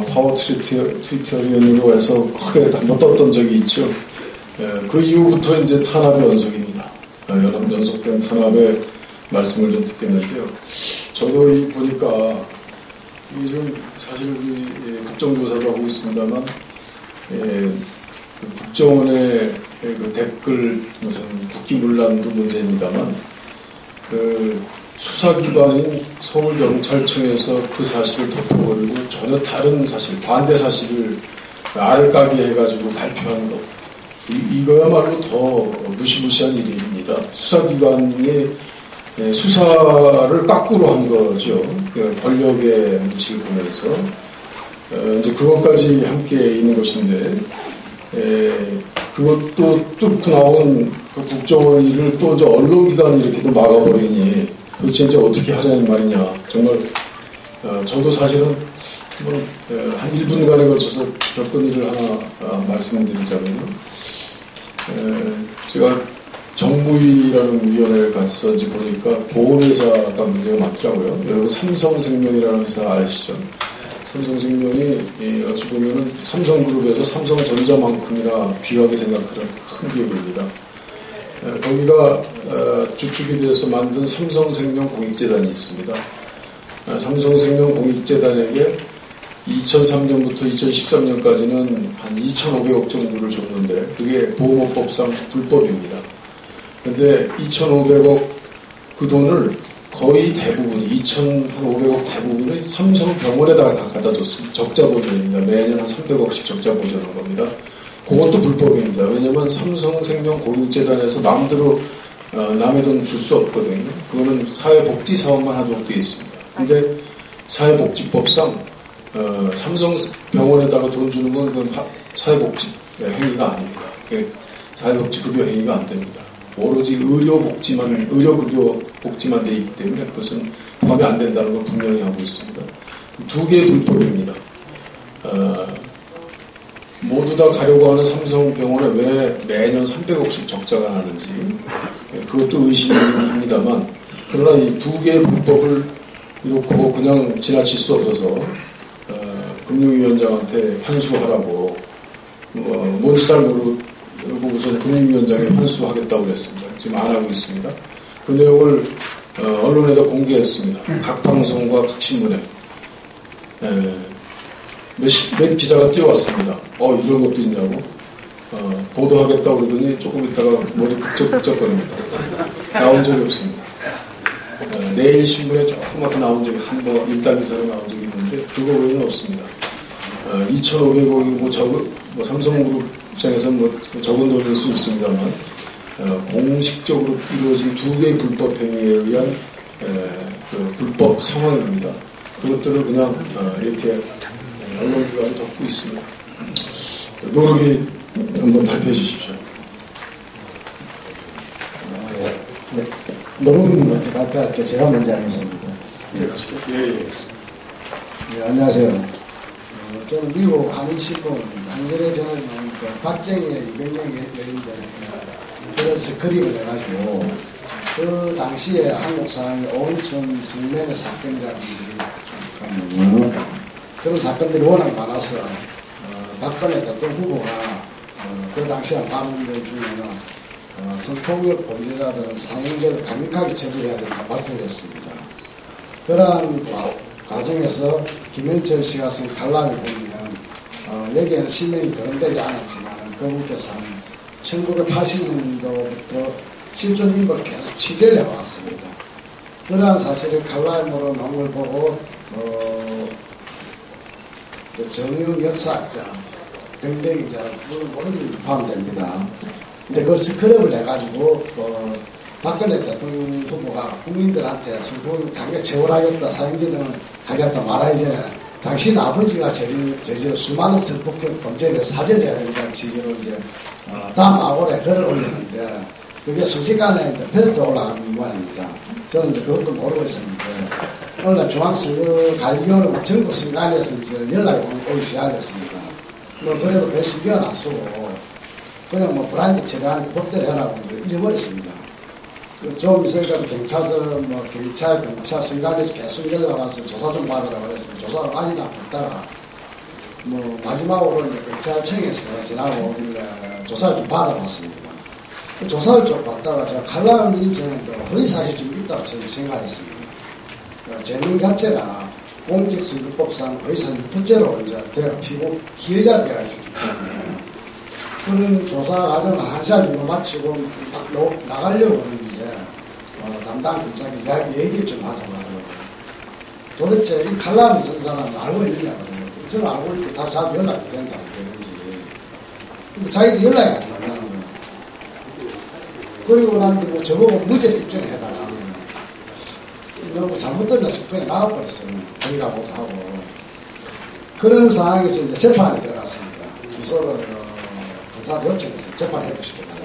파워 트위터리언으로 해서 크게 한번 떴던 적이 있죠. 그 이후부터 이제 탄압의 연속입니다. 연속된 탄압의 말씀을 좀 듣겠는데요. 저도 보니까 지금 사실 우리 국정조사도 하고 있습니다만 국정원의 그 댓글 무슨 국기문란도 문제입니다만 수사기관인 서울경찰청에서 그 사실을 덮어버리고 전혀 다른 사실, 반대 사실을 알까기 해가지고 발표한 것, 이거야말로 더 무시무시한 일입니다. 수사기관이 수사를 까꾸로 한 거죠. 권력의 묻히를 보면서 이제 그것까지 함께 있는 것인데 그것도 뚫고 나온 그 국정원 일을 또 이제 언론기관이 이렇게도 막아버리니 도대체 이제 어떻게 하자는 말이냐. 정말 저도 사실은 한 1분간에 걸쳐서 겪은 일을 하나 말씀드리자면요. 제가 정무위라는 위원회를 가서 이제 보니까 보험회사가 문제가 많더라고요. 여러분 삼성생명이라는 회사 아시죠? 삼성생명이 어찌 보면은 삼성그룹에서 삼성전자만큼이나 귀하게 생각하는 큰 기업입니다. 거기가 주축이 돼서 만든 삼성생명 공익재단이 있습니다. 삼성생명 공익재단에게 2003년부터 2013년까지는 한 2,500억 정도를 줬는데 그게 보험업법상 불법입니다. 근데 2,500억 그 돈을 거의 대부분이 2,500억 대부분을 삼성병원에다가 다 갖다 줬습니다. 적자 보전입니다. 매년 한 300억씩 적자 보전한 겁니다. 그것도 불법입니다. 왜냐하면 삼성생명 공익재단에서 마음대로 남의 돈 줄 수 없거든요. 그거는 사회복지 사업만 하도록 되어 있습니다. 근데 사회복지법상 삼성병원에다가 돈 주는 건 그건 사회복지 행위가 아닙니다. 사회복지급여 행위가 안 됩니다. 오로지 의료급여 복지만 되어 있기 때문에 그것은 포함이 안 된다는 걸 분명히 하고 있습니다. 두 개의 불법입니다. 모두 다 가려고 하는 삼성병원에 왜 매년 300억씩 적자가 나는지 그것도 의심입니다만 그러나 이 두 개의 불법을 놓고 그냥 지나칠 수 없어서 금융위원장한테 환수하라고 뭔지 잘 모르고 우선 금융위원장에 환수하겠다고 그랬습니다. 지금 안 하고 있습니다. 그 내용을 언론에다 공개했습니다. 각 방송과 각 신문에 몇 기자가 뛰어왔습니다. 이런 것도 있냐고 보도하겠다고 그러더니 조금 있다가 머리 북적북적거립니다. 나온 적이 없습니다. 내일 신문에 조그맣게 나온 적이 한 번 일단 기사로 나온 적이 있는데 그거 외에는 없습니다. 2,500억이 삼성그룹 입장에서 적은 돈일 수 있습니다만 공식적으로 이루어진 두 개의 불법 행위에 의한 그 불법 상황입니다. 그것들을 그냥 이렇게 언론기관이 덮고 있습니다. 노름이 한번 발표해 주십시오. 네. 노름이 먼저 발표할게요. 제가 먼저 하겠습니다. 네, 안녕하세요. 저는 미국 한인신문 한겨레 전에 나온 박정희의 200명의 여인들 그래서 그림을 해가지고 그 당시에 한국 사람의 오은촌 성매매 사건이라는 그런 사건들이 워낙 많아서 박근혜 대통령 후보가 그 당시에 반응들 중에는 성폭력 범죄자들은 상행죄를 강력하게 처벌해야 된다 발표를 했습니다. 그러한 과정에서 김현철 씨가 쓴 칼럼을 보면 여기에는 실명이 거론되지 않았지만 그분께서는 1980년도부터 실존 인물을 계속 취재를 해왔습니다. 그러한 사실을 칼럼으로 나온 걸 보고 정의용 역사학자, 병대기자 모든 포함됩니다. 근데 그걸 스크랩을 해가지고 박근혜 대통령 후보가 국민들한테 성폭력을 강하게 처벌하겠다, 사형제 등을 하겠다 말하기 전에 당신 아버지가 저지른 수많은 성폭력 범죄에 대해서 사죄를 해야 된다는 취지로 이제 다음 아고라에 글을 올렸는데 그게 순식간에 패스트 올라가는 모양입니다. 저는 이제 그것도 모르고 있었는데 오늘 중앙선거관리위원회 전국 선관위에서 이제 연락이 오기 시작했습니다. 그래도 별 신경 안 쓰고 그냥 브라인드 처리하는 법대로 해라고 잊어버렸습니다. 좀 있으니까 경찰서, 경찰, 선관위에서 계속 연락와서 조사 좀 받으라고 그랬어요. 조사가 많이 나왔다가, 마지막으로 이제 경찰청에서 전화가 조사를 좀 받아봤습니다. 그 조사를 좀 받다가 제가 칼럼이 저는 허위사실이 좀 있다고 저는 생각했습니다. 제명 자체가 공직선거법상 허위사실 6번째로 이제 내가 피해자를 내가 있었기 때문에 그런 조사 과정을 1시간 정도 마치고 나가려고 하는데 담당 검사님이 얘기를 좀 하자고 하더라고요. 도대체 이 칼럼이 쓴 사람은 알고 있느냐고 하더라고요. 저는 알고 있고 다 자꾸 연락이 된다고 되는지. 근데 자기도 연락이 안 된다는 거예요. 그리고 난 저보고 무죄 입증해달라는 거예요. 너무 잘못됐나 싶어요. 나가버렸어요. 거기가 못하고. 그런 상황에서 이제 재판에 들어갔습니다. 기소를 검사도 요청해서 재판을 해주시겠다고.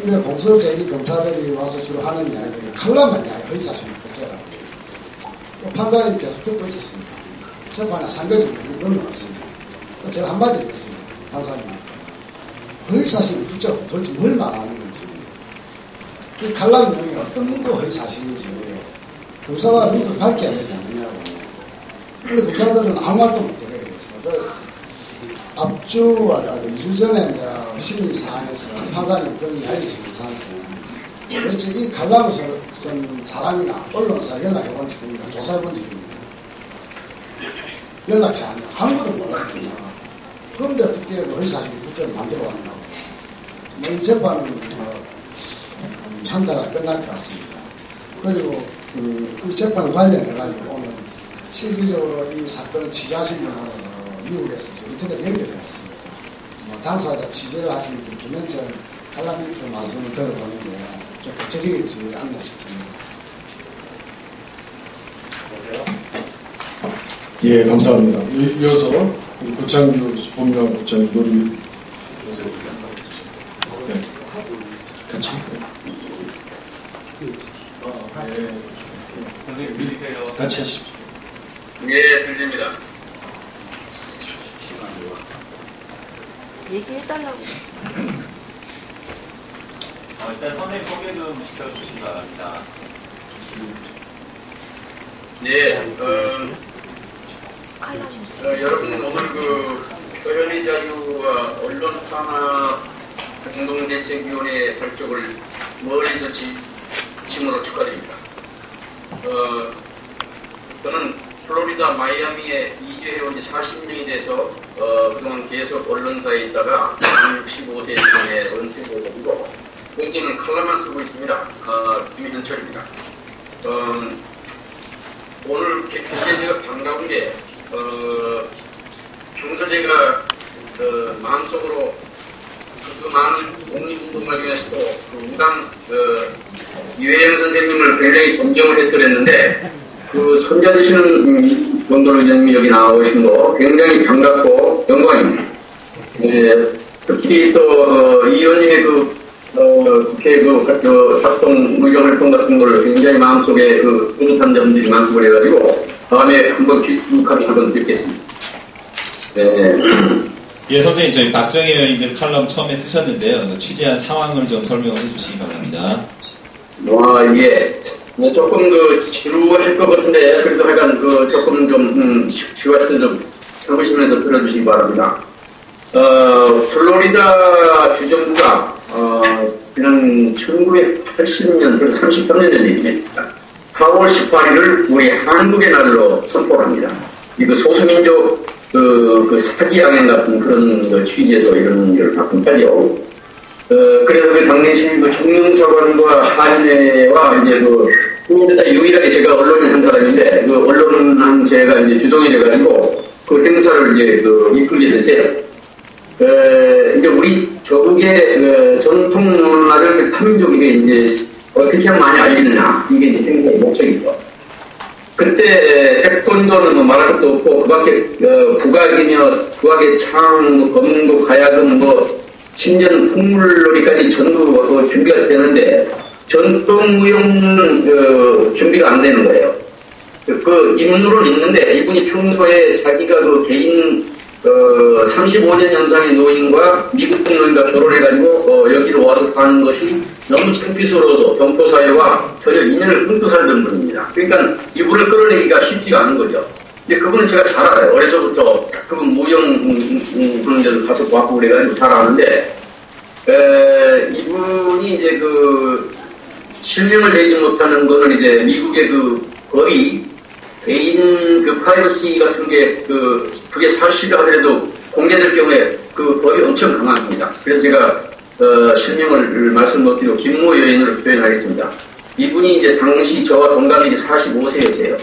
근데 공소제기 검사들이 와서 주로 하는 이야기가 칼럼만 이야기 허위사실을 붙여라고. 판사님께서 듣고 있었습니다. 재판에 3개월 정도 넘어갔습니다. 제가 한마디 했습니다. 판사님한테. 허위사실을 붙여서 도대체 뭘 말하는 건지. 그 칼럼 내용이 어떤 문구 허위사실인지 검사가 눈을 밝혀야 되지 않느냐고. 근데 검사들은 아무 말도 못하게 됐어. 앞주와 2주 전에 이제 심리 사항에서 판사님 그런 이야기 지금 사한테 도대체 이 칼럼을 쓴 사람이나 언론사 연락해본 적입니다. 조사해본 적입니다. 연락처 아무것도 몰라요. 그런데 어떻게 허위사실 붙여서 만들어 왔냐고. 이 재판은 한 달 안에 끝날 것 같습니다. 그리고 그 재판 관련해가지고 오늘 실질적으로 이 사건을 취재하신 분은 미국에서 인터넷에 연결되었습니다. 당사자 취재를 하신 김현철 칼럼니스트 말씀을 들어보는데 좀 구체적이지 않나 싶습니다. 예, 감사합니다. 이어서 고창규 본명 국장님 노리 네. 같이. 같이 하십시오. 예, 들립니다. 얘기해달라고. 일단 선생님 소개 좀 시켜주시기 바랍니다. 네, 여러분 오늘 표현의 자유와 언론 탄압 공동대책위원회 발족을 멀리서 진심으로 축하드립니다. 저는 플로리다 마이애미에 이주해온 지 40년이 돼서 그동안 계속 언론사에 있다가 65세 이전에 은퇴를 가지고 굉장히 칼럼만 쓰고 있습니다. 김현철입니다. 오늘 굉장히 제가 반가운 게 평소 제가 마음속으로 그 많은 독립운동가 중에서도 우당 이회영 선생님을 굉장히 존경을 했더랬는데 그 손자되시는 원도로 의원님이 여기 나오신 거 굉장히 반갑고 영광입니다. 예, 특히 또 이 의원님의 국회 활동, 의정활동 같은 걸 굉장히 마음속에 뿌듯한 점들이 많고 그래가지고 다음에 한번 귀국하게 한번 뵙겠습니다. 네. 예, 선생님, 저희 박정희 의원님들 칼럼 처음에 쓰셨는데요. 취재한 상황을 좀 설명해 주시기 바랍니다. 예. 조금 지루할 것 같은데, 그래도 하여간 조금 좀, 지루할 때 좀 참으시면서 들어주시기 바랍니다. 플로리다 주정부가, 지난 1980년, 33년 전입니다. 4월 18일을 우리 한국의 날로 선포를 합니다. 이거 소수민족 사기 항행 같은 그런 취지에서 이런 일을 바꾼까지요. 그래서 당시 중앙사관과 한인회와 이제 유일하게 제가 언론인 한 사람인데, 언론한 제가 이제 주동이 돼가지고, 행사를 이제 이끌게 됐어요. 이제 우리 조국의 전통 문화를 타민족에게 이제 어떻게 하면 많이 알리느냐, 이게 이제 행사의 목적이죠. 그때 태권도는 말할 것도 없고, 그 밖에 국악이며, 국악의 창, 검도, 가야금, 심지어는 풍물놀이까지 전부 준비가 되는데, 전통무용은 준비가 안 되는 거예요. 인물은 있는데, 이분이 평소에 자기가 개인 35년 연상의 노인과 미국 노인과 결혼해가지고 여기로 와서 사는 것이 너무 창피스러워서 경포사회와 전혀 인연을 끊고 살던 분입니다. 그러니까 이분을 끌어내기가 쉽지가 않은 거죠. 근데 그분은 제가 잘 알아요. 어려서부터 그분 무용 그런 데도 가서 보았고 그래가지고 잘 아는데, 이분이 이제 실명을 내지 못하는 거는 이제 미국의 거의 개인 프라이버시 같은 게 그게 사실이 하더라도 공개될 경우에 법이 엄청 강합니다. 그래서 제가 실명을 말씀 못 드리고 김모 여인으로 표현하겠습니다. 이분이 이제 당시 저와 동갑이 45세였어요.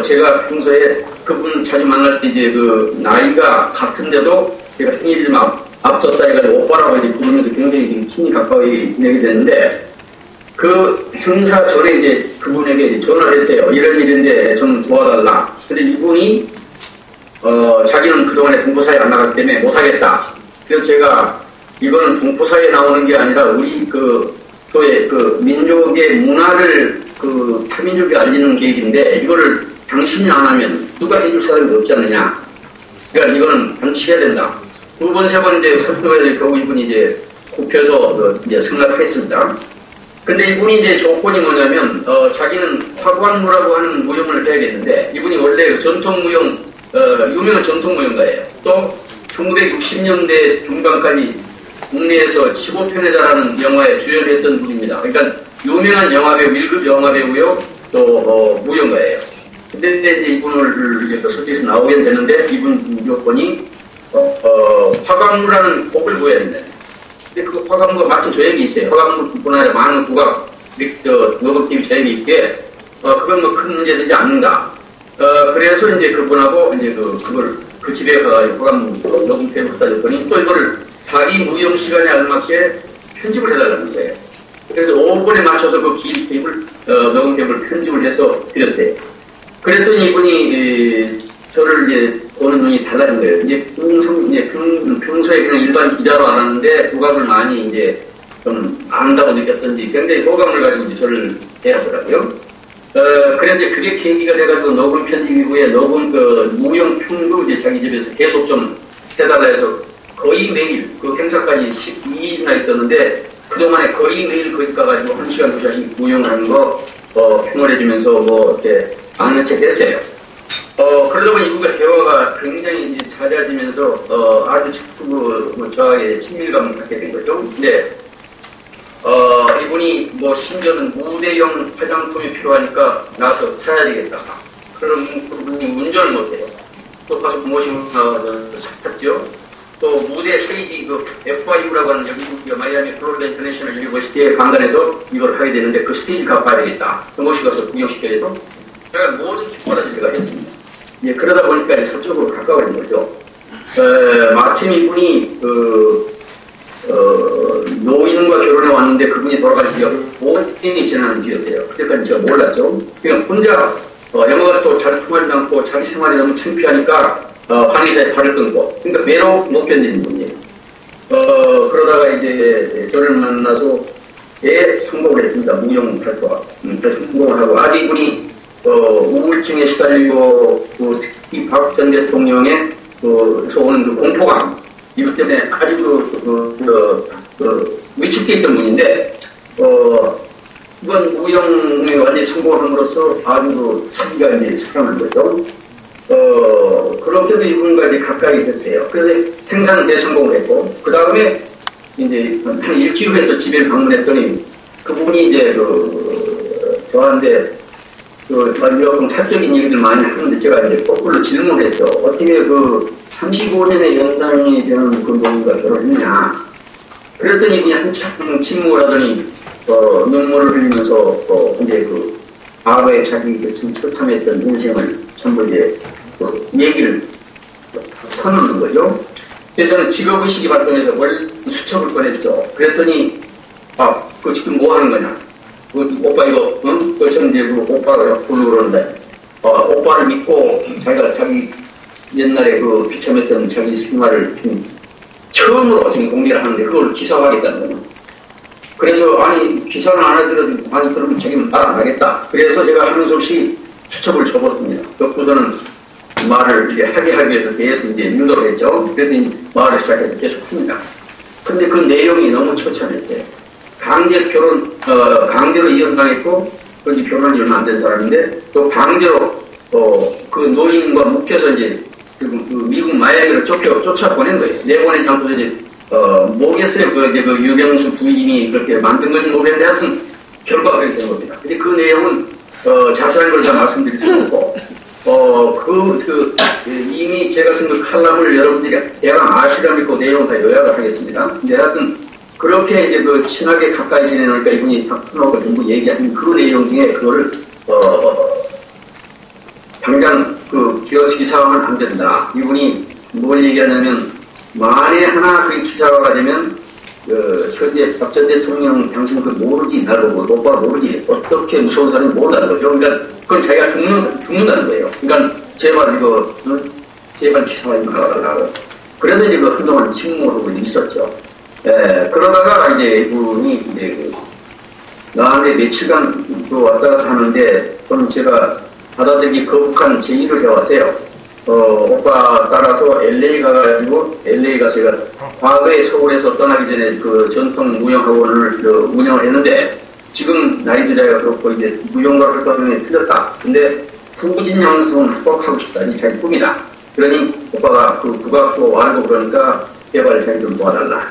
제가 평소에 그분 자주 만날 때 이제 나이가 같은데도 제가 생일이 좀 앞섰다 해가지고 오빠라고 이제 부르면서 굉장히 친히 가까이 지내게 됐는데, 그 행사 전에 이제 그분에게 이제 전화를 했어요. 이런 일인데 좀 도와달라. 근데 이분이 자기는 그동안에 동포사에 안 나갔기 때문에 못하겠다. 그래서 제가 이거는 동포사에 나오는 게 아니라 우리 또의 민족의 문화를 타민족이 알리는 계획인데, 이거를 당신이 안 하면 누가 해줄 사람이 없지 않느냐. 그러니까 이거는 반드시 해야 된다. 두 번, 세 번 이제 설득을 겨우 이분이 이제 굽혀서 이제 승낙했습니다. 근데 이분이 이제 조건이 뭐냐면, 자기는 화관무라고 하는 무용을 해야겠는데, 이분이 원래 전통무용, 유명한 전통무용가예요. 또 1960년대 중반까지 국내에서 15편에 달하는 영화에 주연했던 분입니다. 그러니까 유명한 영화배우, 1급 영화배우요, 또 무용가예요. 근데 이제 이분을 이제 설계에서 나오게 되는데, 이분 요건이 화관무라는 곡을 보여야 된다. 근데 그 화관무가 마침 저에게 있어요. 화관무뿐 아니라 많은 국악, 녹음팀이 저에게 있게, 그건 큰 문제 되지 않는가. 그래서 이제 그분하고 이제 그 집에 가가지고 화관무 녹음팀을 써줬더니 또 이거를 자기 무용 시간에 알맞게 편집을 해달라는 거예요. 그래서 5분에 맞춰서 긴 테이블, 녹음팀을 편집을 해서 드렸어요. 그랬더니 이분이 저를 이제 보는 눈이 달라진 거예요. 이제 평소에 그냥 일반 기자로 알았는데 국악을 많이 이제 좀 안다고 느꼈던지 굉장히 호감을 가지고 이제 저를 대하더라고요. 그래서 이제 그게 계기가 돼가지고 녹음 편집 이후에 녹음 무용 편도 이제 자기 집에서 계속 좀 해달라 해서 거의 매일 행사까지 12일이나 있었는데, 그동안에 거의 매일 거기 가가지고 1시간, 2시간씩 무용하는 거 평을 해주면서 이렇게 아는 책 했어요. 그러다 보니 이분과 대화가 굉장히 이제 잦아지면서 아주 저하게 친밀감을 갖게 된 거죠. 근데 이분이 심지어는 무대용 화장품이 필요하니까 나와서 사야 되겠다. 그럼 그분이 운전을 못해요. 또 가서 모시고 샀죠. 또 무대 스테이지 FIU라고 하는 여기 마이애미 플로리다 인터내셔널 유니버시티에 강단에서 이걸 하게 되는데, 그 스테이지 가봐야 되겠다. 모시고 가서 구경시켜야 돼서 제가 모든 기뻐라지 제가 했습니다. 예, 그러다 보니까 이제 서쪽으로 가까워진 거죠. 마침 이분이 노인과 결혼해 왔는데 그분이 돌아가신 지가 5년이 지나는 뒤였어요. 그때까지 제가 몰랐죠. 그냥 혼자 영어가 또 잘 통하지 않고 자기 생활이 너무 창피하니까 환의사에 발을 끊고, 그러니까 매로 못 견디는 분이에요. 그러다가 이제 저를 만나서 성공을 했습니다. 무용 활동가. 그래서 성공을 하고, 아직 이분이 우울증에 시달리고, 특히 박 전 대통령의 오는 그 공포감, 이것 때문에 아주 위축되어 있던 분인데, 이번 무용에 완전히 성공함으로써 아주 사기가 이제 사랑한 거죠. 그렇게 해서 이분과 이제 가까이 됐어요. 그래서 행사는 대성공을 했고, 그 다음에 이제 한 일주일 후에 또 집에 방문했더니 그분이 이제 저한테 여러 사적인 얘기들 많이 하는데 제가 이제 거꾸로 질문했죠. 어떻게 35년의 연상이 되는 그 노인과 결혼했냐. 그랬더니 그냥 한참 침묵을 하더니 눈물을 흘리면서 이제 과거에 자기 참 처참했던 인생을 전부 이제 얘기를 터놓는 거죠. 그래서 저는 직업의식이 발동해서 수첩을 꺼냈죠. 그랬더니 그 지금 뭐 하는 거냐. 오빠 이거 저는 이제 오빠가 부르고 그러는데 오빠를 믿고 자기가 자기 옛날에 비참했던 자기 생활을 처음으로 지금 공개를 하는데 그걸 기사화하겠다는 거예요. 그래서 아니 기사는 안 하더라도 아니 그러면 자기는 말 안 하겠다. 그래서 제가 하는 수 없이 수첩을 접었습니다. 접고서는 말을 이제 하기 위해서 계속 이제 인도를 했죠. 그랬더니 말을 시작해서 계속 합니다. 근데 그 내용이 너무 처참했어요. 강제로 이혼당했고, 그런지 결혼이 얼마 안 된 사람인데, 또 강제로, 그 노인과 묶여서 이제, 미국 마야기를 쫓아보낸 거예요. 내보낸 장소에 이제, 모르겠어요. 그 유병수 부인이 그렇게 만든 건지 모르겠는데, 하여튼, 결과가 그렇게 된 겁니다. 근데 그 내용은, 자세한 걸 다 말씀드릴 수 없고, 이미 제가 쓴 그 칼럼을 여러분들이 대강 아시라면 그 내용 다 요약을 하겠습니다. 근데 하여튼, 그렇게 이제 친하게 가까이 지내니까 이분이 탁하고 전부 얘기하는 그 내용 중에 그거를, 당장 기사화는 안 된다. 이분이 뭘 얘기하냐면, 만에 하나 그 기사화가 되면, 현재 박 전 대통령 당신 모르지, 나를 오빠 모르지, 어떻게 무서운 사람이 모른다는 거죠. 그러니까, 그건 자기가 죽는다는 거예요. 그러니까, 제발 제발 기사화하지 말아달라고. 그래서 이제 한동안 침묵하고 있었죠. 그러다가 이제 이분이 이제 나한테 며칠간 왔다 갔다 하는데, 그럼 제가 받아들이기 거북한 제의를 해왔어요. 오빠 따라서 LA 가가지고, LA 가서 제가 과거에 서울에서 떠나기 전에 전통 무용학원을 운영을 했는데, 지금 나이 들어야 그렇고 이제 무용과 활동에 틀렸다. 근데 후진 양성을 꼭 하고 싶다. 이 자기 꿈이다. 그러니 오빠가 국악도 알고 그러니까 제발 자기 좀 도와달라.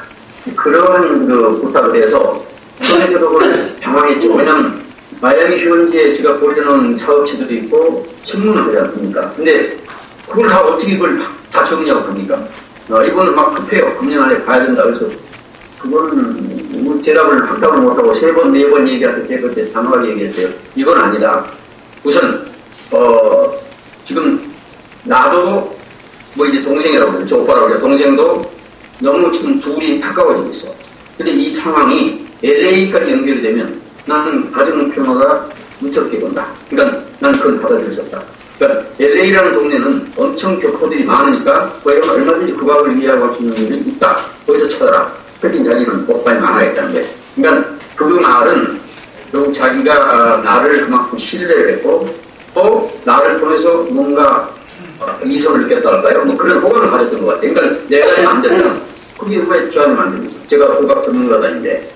그런 부탁을 해서 전체적으로 당황했죠. 왜냐면 마이애미 현지에 제가 보려놓은 사업체들도 있고 신문을 하지 않습니까? 근데 그걸 다 어떻게 그걸 다 정리하고 합니까? 이거는 막 급해요. 금년 안에 가야 된다. 그래서 그거는 대답을 확답을 못하고 3번, 4번 얘기할 때 그때 단호하게 얘기했어요. 이건 아니다. 우선 지금 나도 이제 동생이라고 그러죠. 오빠라고 그래요. 동생도 너무 지금 둘이 가까워지고 있어. 근데 이 상황이 LA까지 연결이 되면 나는 가정 평화가 무척게 본다. 그러니까 난 그건 받아들일 수 없다. 그러니까 LA라는 동네는 엄청 교포들이 많으니까 거기가 얼마든지 국악을 이해하고 할 수 있는 일이 있다. 거기서 찾아라. 그랬더니 자기는 오빠에 망하겠다는 거예요. 그러니까 그 말은 결국 자기가 나를 그만큼 신뢰를 했고 또 나를 통해서 뭔가 이성을 느꼈다랄까요? 뭐 그런 호감을 가졌던 것 같아요. 그러니까 내가 하면 안 된다. 그게 왜 저하면 안 됩니까? 제가 국악 전문가다인데.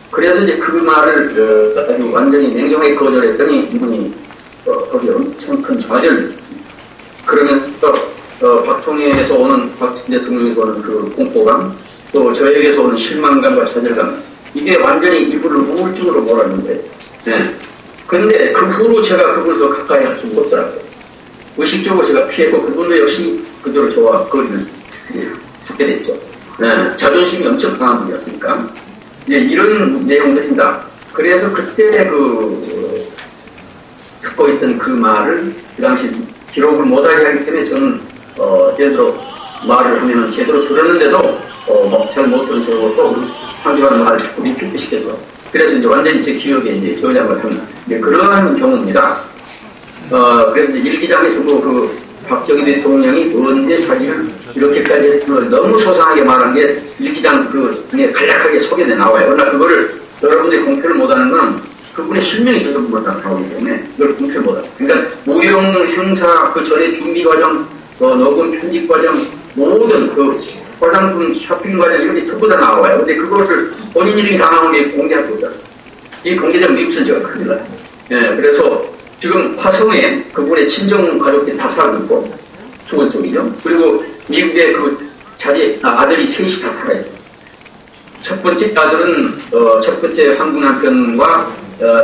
그래서 이제 그 말을 아주 완전히 냉정하게 거절했더니 이분이 거기에 엄청 큰 좌절. 그러면서 박통희에서 오는 박 대통령에서 오는 그 공포감, 또 저에게서 오는 실망감과 좌절감, 이게 완전히 이분을 우울증으로 몰았는데, 네. 근데 그 후로 제가 그분을 더 가까이 할 수 없더라고요. 의식적으로 제가 피했고, 그분도 역시 그대로 저와 거리를 두게 됐죠. 네. 자존심이 엄청 강한 분이었으니까. 이제 이런 내용들입니다. 그래서 그때 듣고 있던 그 말을 그 당시 기록을 못하게 하기 때문에 저는 제대로 말을 하면 제대로 들었는데도 잘 못 들은 척하고 또 상대방 말을 자꾸 리피트 시켜서 그래서 이제 완전히 제 기억에 이제 저장을 합니다. 그러한 경우입니다. 그래서 이제 일기장에서 그 박정희 대통령이 언제 자기를 이렇게까지 했던 너무 소상하게 말한 게 일기장 중에 간략하게 소개돼 나와요. 그러나 그거를 여러분들이 공표를 못하는 건 그분의 실명이 전부 다 나오기 때문에 그걸 공표를 못하는. 그러니까 무용 행사 그 전에 준비 과정, 녹음 편집 과정 모든 그 화장품 쇼핑 과정 이런 게 전부 다 나와요. 근데 그것을 본인 이름이 다 나오는 게 공개할 거죠. 이 공개되면 미국 선지가 큰일 나요. 예, 그래서 지금 화성에 그분의 친정 가족들이 다 살고 있고, 수원 쪽이죠. 그리고 미국의 그 자리에 아들이 셋이 다 살아요. 첫 번째 아들은, 첫 번째 한국 남편과,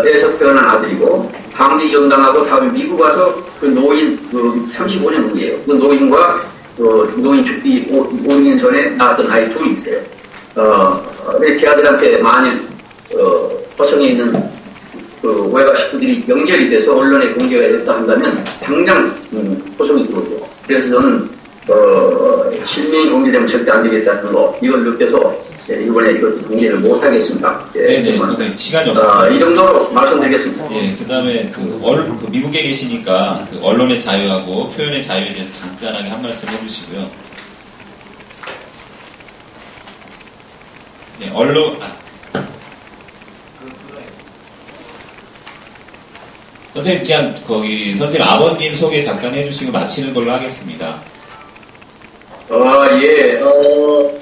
에서 태어난 아들이고, 다음에 연당하고 다음에 미국 와서 그 노인, 35년 후이에요. 그 노인과, 노인 죽기 5년 전에 낳았던 아이 둘이 있어요. 이렇게 아들한테 만일, 화성에 있는 그 외가 식구들이 연결이 돼서 언론에 공개가 됐다 한다면 당장 호송이 들어오죠. 그래서 저는 실명이 공개되면 절대 안 되겠다는 거 이걸 느껴서 이번에 이걸 공개를 못 하겠습니다. 네, 시간이 없습니다. 이 정도로 말씀드리겠습니다. 예, 그다음에 그 미국에 계시니까 그 언론의 자유하고 표현의 자유에 대해서 간단하게 한 말씀 해주시고요. 네, 선생님 그냥 거기 선생님 아버님 소개 잠깐 해주시고 마치는 걸로 하겠습니다. 예,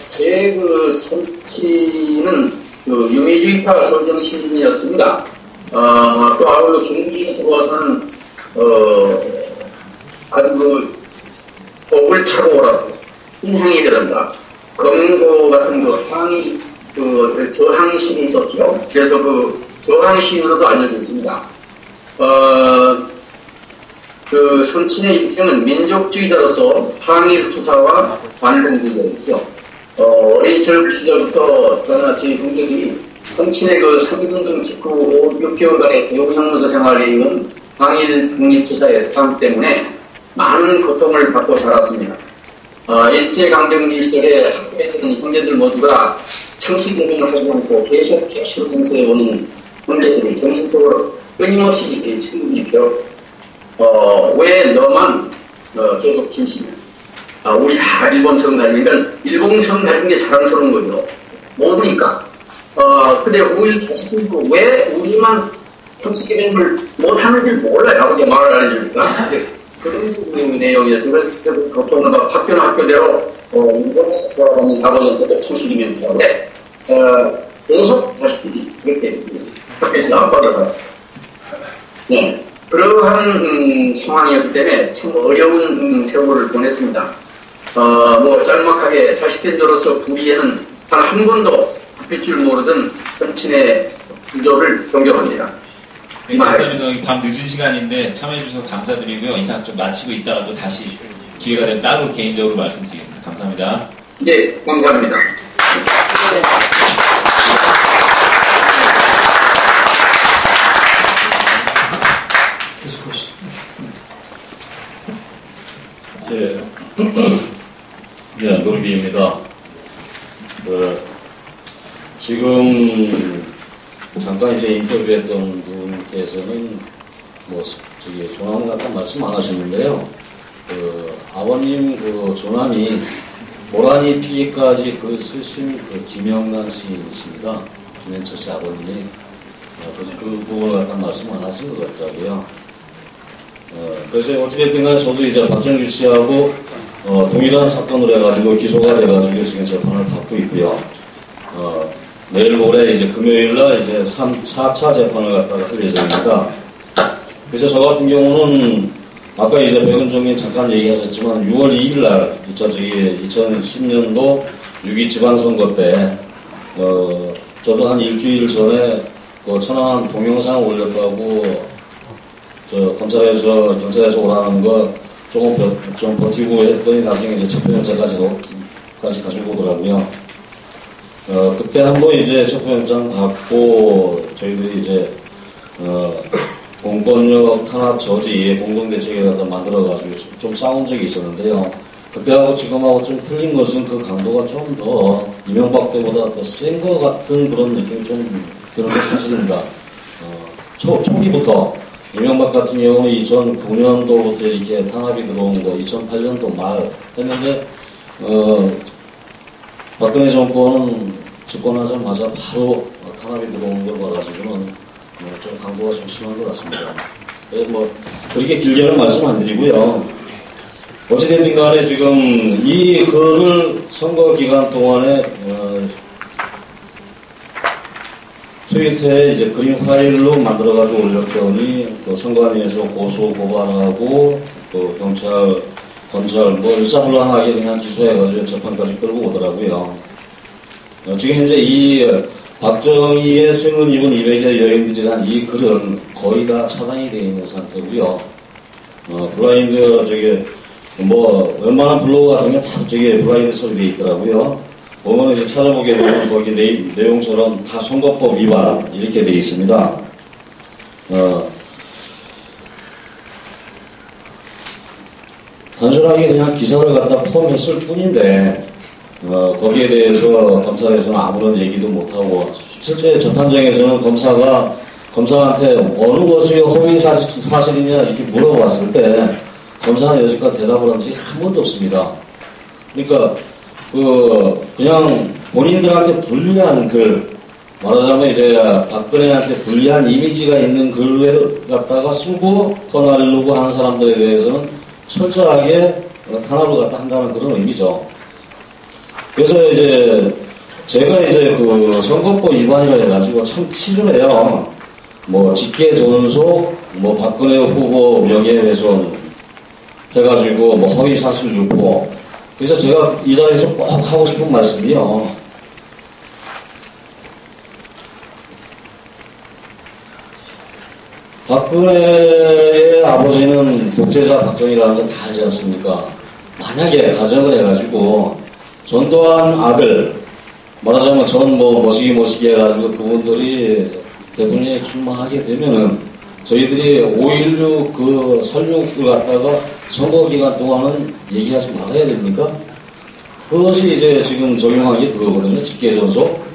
제 그 손치는 그 유미주의파 선정신이었습니다. 또 아울러 중국에 들어와서는 아주 그 법을 차고 오라고 인항이 들었다. 검거 같은 그 항의 그 저항신이 있었죠. 그래서 그 저항신으로도 알려져 있습니다. 그 선친의 일생은 민족주의자로서 항일 투사와 반공주의였죠. 어린 시절부터 저나 제 동료들이 선친의 그 3.1운동 직후 6개월간의 배우형무소 생활에 이은 항일 독립투사의 삶 때문에 많은 고통을 받고 살았습니다. 일제강점기 시절에 학교에서는 형제들 모두가 청시교육을 하지 않고 계속 캡슐 공세에 오는 형제들이 정신적으로 끊임없이 친구이죠. 왜 너만 계속 진심이야? 우리 다 일본 성가님, 그러니까 일본 성가진 게 자랑스러운 거죠. 모르니까. 근데 우리 자식들도 왜 우리만 청시교육을 못하는지 몰라요. 아버지 말을 안 해주니까. 그런 내용이었어요. 그래서 보통 학교는 학교대로 일본에 돌아가는 아버지한테도 청시교육을 하는데 계속 자식들이 그렇게 학교에서 나빠져서 네, 그러한 상황이었기 때문에 참 어려운 세월을 보냈습니다. 뭐 짤막하게 자식들로서 우리에는 단 한 번도 바뀔 줄 모르던 선친의 구조를 존경합니다. 네, 감사합니다. 밤 늦은 시간인데 참여해주셔서 감사드리고요. 이상 좀 마치고 있다가 또 다시 기회가 되면 따로 개인적으로 말씀드리겠습니다. 감사합니다. 네, 감사합니다. 네, 네, 노르비입니다. 지금 잠깐 이제 인터뷰했던 분께서는 조남 같은 말씀 안 하셨는데요. 아버님 조남이 모란이 피기까지 쓰신 김영란 시인이십니다. 김현철 씨 아버님이 그 부분을 갖다 말씀 안 하신 것 같더라고요. 그래서 어찌됐든 간에 저도 이제 박정규 씨하고 동일한 사건으로 해가지고 기소가 돼가지고 지금 재판을 받고 있고요. 내일 모레 이제 금요일날 이제 4차 재판을 갖다가 할 예정입니다. 그래서 저 같은 경우는 아까 이제 백은종님 잠깐 얘기하셨지만 6월 2일날 2010년도 6.2 지방선거 때 저도 한 일주일 전에 천안 동영상 올렸다고 경찰에서 오라는 거 조금 좀 버티고 했더니 나중에 이제 체포영장까지 가지고 오더라고요. 그때 한번 이제 체포영장 받고 저희들이 이제 공권력 탄압 저지 공동대책을 갖다 만들어가지고 좀 싸운 적이 있었는데요. 그때하고 지금하고 좀 틀린 것은 그 강도가 좀 더 이명박 때보다 더 센 것 같은 그런 느낌이 좀 드는 게 사실입니다. 초기부터 이명박 같은 경우는 2009년도부터 이렇게 탄압이 들어온 거 2008년도 말 했는데 박근혜 정권은 집권하자마자 바로 탄압이 들어온 걸 봐가지고는 좀 강도가 좀 심한 것 같습니다. 뭐 그렇게 길게는 말씀 안 드리고요. 어찌됐든 간에 지금 이 글을 선거 기간 동안에 트위터에 이제 그림 파일로 만들어가지고 올렸더니 또 선관위에서 고소 고발하고 또 경찰, 검찰 뭐 일사불란하게 그냥 기소해가지고 재판까지 끌고 오더라고요. 지금 현재 이 박정희의 승은 입은 200여 여인들이란 이 글은 거의 다 차단이 되어 있는 상태고요. 블라인드 뭐 웬만한 블로그 같은 게 다 블라인드 처리되어 있더라고요. 보면 이제 찾아보게 되면 거기 내용처럼 다 선거법 위반 이렇게 되어 있습니다. 단순하게 그냥 기사를 갖다 포함했을 뿐인데 거기에 대해서 검찰에서는 아무런 얘기도 못하고 실제 재판장에서는 검사한테 어느 것이 허위 사실이냐 이렇게 물어봤을 때 검사는 여지까지 대답을 한 적이 한 번도 없습니다. 그러니까 그냥 본인들한테 불리한 글, 말하자면 이제 박근혜한테 불리한 이미지가 있는 글을 갖다가 승부 퍼나르려고 하는 사람들에 대해서는 철저하게 탄압을 갖다 한다는 그런 의미죠. 그래서 이제 제가 이제 선거법 위반이라 해가지고 참 치졸해요. 뭐 직계 존속, 뭐 박근혜 후보 명예훼손 해가지고 뭐 허위 사실 유포. 그래서 제가 이 자리에서 꼭 하고 싶은 말씀이요. 박근혜의 아버지는 독재자 박정희라는 거 다 알지 않습니까? 만약에 가정을 해가지고 전두환 아들, 말하자면 전 모시기 해가지고 그분들이 대통령에 출마하게 되면은 저희들이 5.16 설육을 갖다가 선거 기간 동안은 얘기하지 말아야 됩니까? 그것이 이제 지금 적용한 게 그거거든요. 직계존속.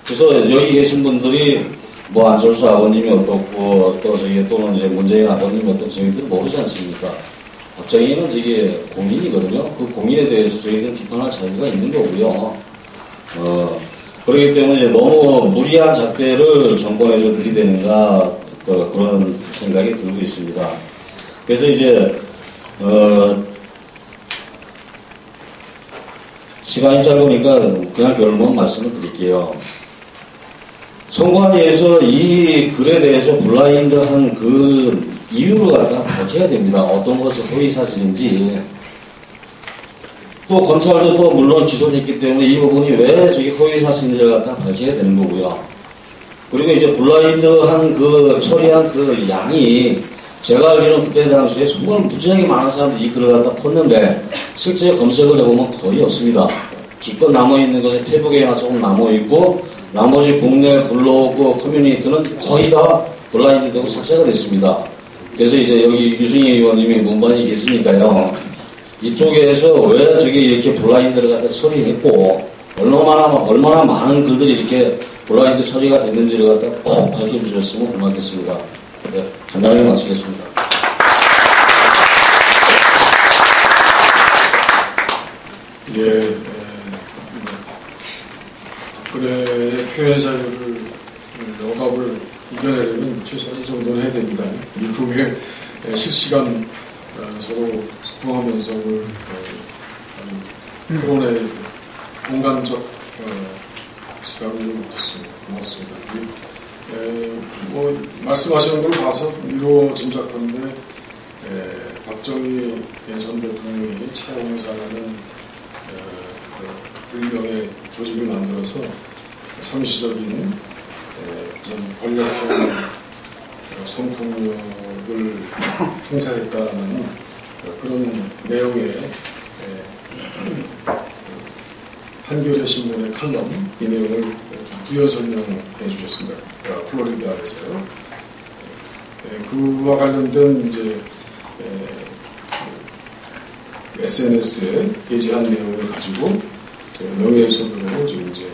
그래서 여기 계신 분들이 뭐 안철수 아버님이 어떻고 또 또는 이제 문재인 아버님이 어떻고 저희들 모르지 않습니까? 박정희는 저게 공인이거든요. 그 공인에 대해서 저희들은 비판할 자유가 있는 거고요. 그렇기 때문에 이제 너무 무리한 잣대를 정권에서 들이대는가 그런 생각이 들고 있습니다. 그래서 이제 시간이 짧으니까 그냥 결론 말씀을 드릴게요. 선관위에서 이 글에 대해서 블라인드한 그 이유를 갖다가 밝혀야 됩니다. 어떤 것이 허위 사실인지. 또 검찰도 또 물론 기소됐기 때문에 이 부분이 왜 저기 허위 사실인지를 갖다가 밝혀야 되는 거고요. 그리고 이제 블라인드한 처리한 양이 제가 알기로는 그때 당시에 정말 무지하게 많은 사람들이 이 글을 갖다 폈는데 실제 검색을 해보면 거의 없습니다. 기껏 남아있는 것에 페이북에나 조금 남아있고 나머지 국내 블로그 커뮤니티는 거의 다 블라인드 되고 삭제가 됐습니다. 그래서 이제 여기 유승희 의원님이 문반이 계시니까요. 이쪽에서 왜 저게 이렇게 블라인드를 갖다 처리했고 얼마나 많은 글들이 이렇게 블라인드 처리가 됐는지를 갖다 꼭 밝혀주셨으면 고맙겠습니다. 네, 간단하게 마치겠습니다. 예, 박근혜의 표현 자유를 억압을 이겨내려면 최소한 이 정도는 해야 됩니다. 미국의 실시간 서로 소통하면서 토론의 공간적 시각을 얻었습니다. 고맙습니다. 말씀하시는 걸 봐서 미루어 짐작하는데 박정희 전 대통령이 차용사라는 불명의 조직을 만들어서 상시적인 권력형 성폭력을 행사했다는 그런 내용의 한겨레 신문의 칼럼 이 내용을 부여 전명해 주셨습니다. 플로리다에서요. 그와 관련된 이제 SNS에 게재한 내용을 가지고 명예훼손으로 지금 이제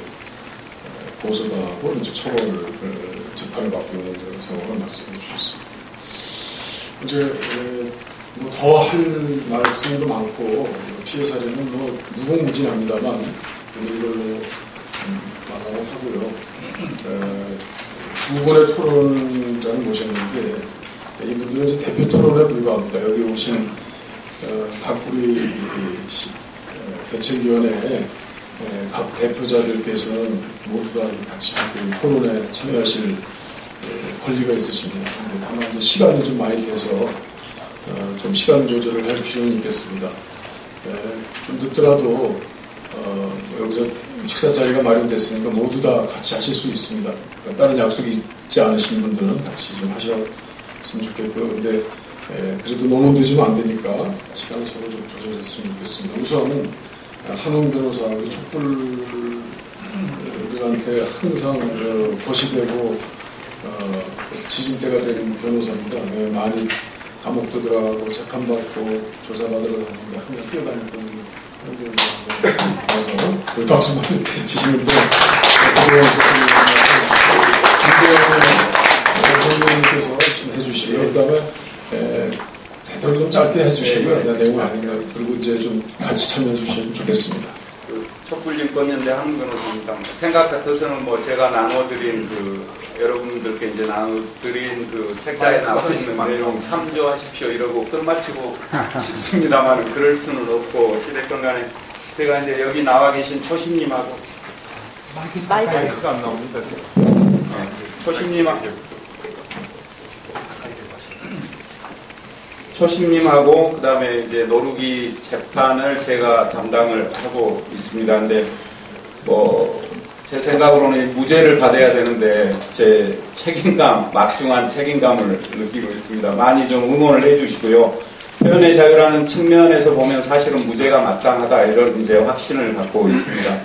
고소당하고 이제 처벌을 재판을 받고 있는 상황을 말씀해 주셨습니다. 이제 뭐 더 할 말씀도 많고 피해 사례는 뭐 무궁무진합니다만 이걸로 마감을 하고요. 두 분의 토론자를 모셨는데 이분들은 이제 대표 토론에 불과합니다. 여기 오신 각구리 대책위원회 각 대표자들께서는 모두 다 같이 토론에 참여하실 권리가 있으십니다. 다만 이제 시간이 좀 많이 돼서 좀 시간 조절을 할 필요는 있겠습니다. 좀 늦더라도 여기서 식사 자리가 마련됐으니까 모두 다 같이 하실 수 있습니다. 그러니까 다른 약속이 있지 않으신 분들은 같이 좀 하셨으면 좋겠고요. 근데 그래도 너무 늦으면 안 되니까 시간을 서로 좀 조절했으면 좋겠습니다. 우선은 한웅 변호사하고 촛불들한테 항상 거시되고 지진대가 된 변호사입니다. 많이 감옥도 들어가고 재판받고 조사받으러 다니는데 항상 뛰어다녔던 그런 와서 박수만 치시는데 김대영님께서 좀 해주시고요. 그 다음에 대답을 좀 짧게 해주시고요. 내용은 아닌가. 그리고 이제 좀 같이 참여해 주시면 좋겠습니다. 촛불인권연대 한웅 변호사입니다. 생각 같아서는 뭐 제가 나눠드린 여러분들께 이제 나눠드린 책자에 나와 있는 내용 참조하십시오 이러고 끝마치고 싶습니다만 그럴 수는 없고 어찌됐건 간에 제가 이제 여기 나와 계신 초심님하고 마이크가 안 나옵니다. 초심님하고 그 다음에 이제 노루기 재판을 제가 담당을 하고 있습니다. 근데 제 생각으로는 무죄를 받아야 되는데 제 책임감, 막중한 책임감을 느끼고 있습니다. 많이 좀 응원을 해주시고요. 표현의 자유라는 측면에서 보면 사실은 무죄가 마땅하다 이런 이제 확신을 갖고 있습니다.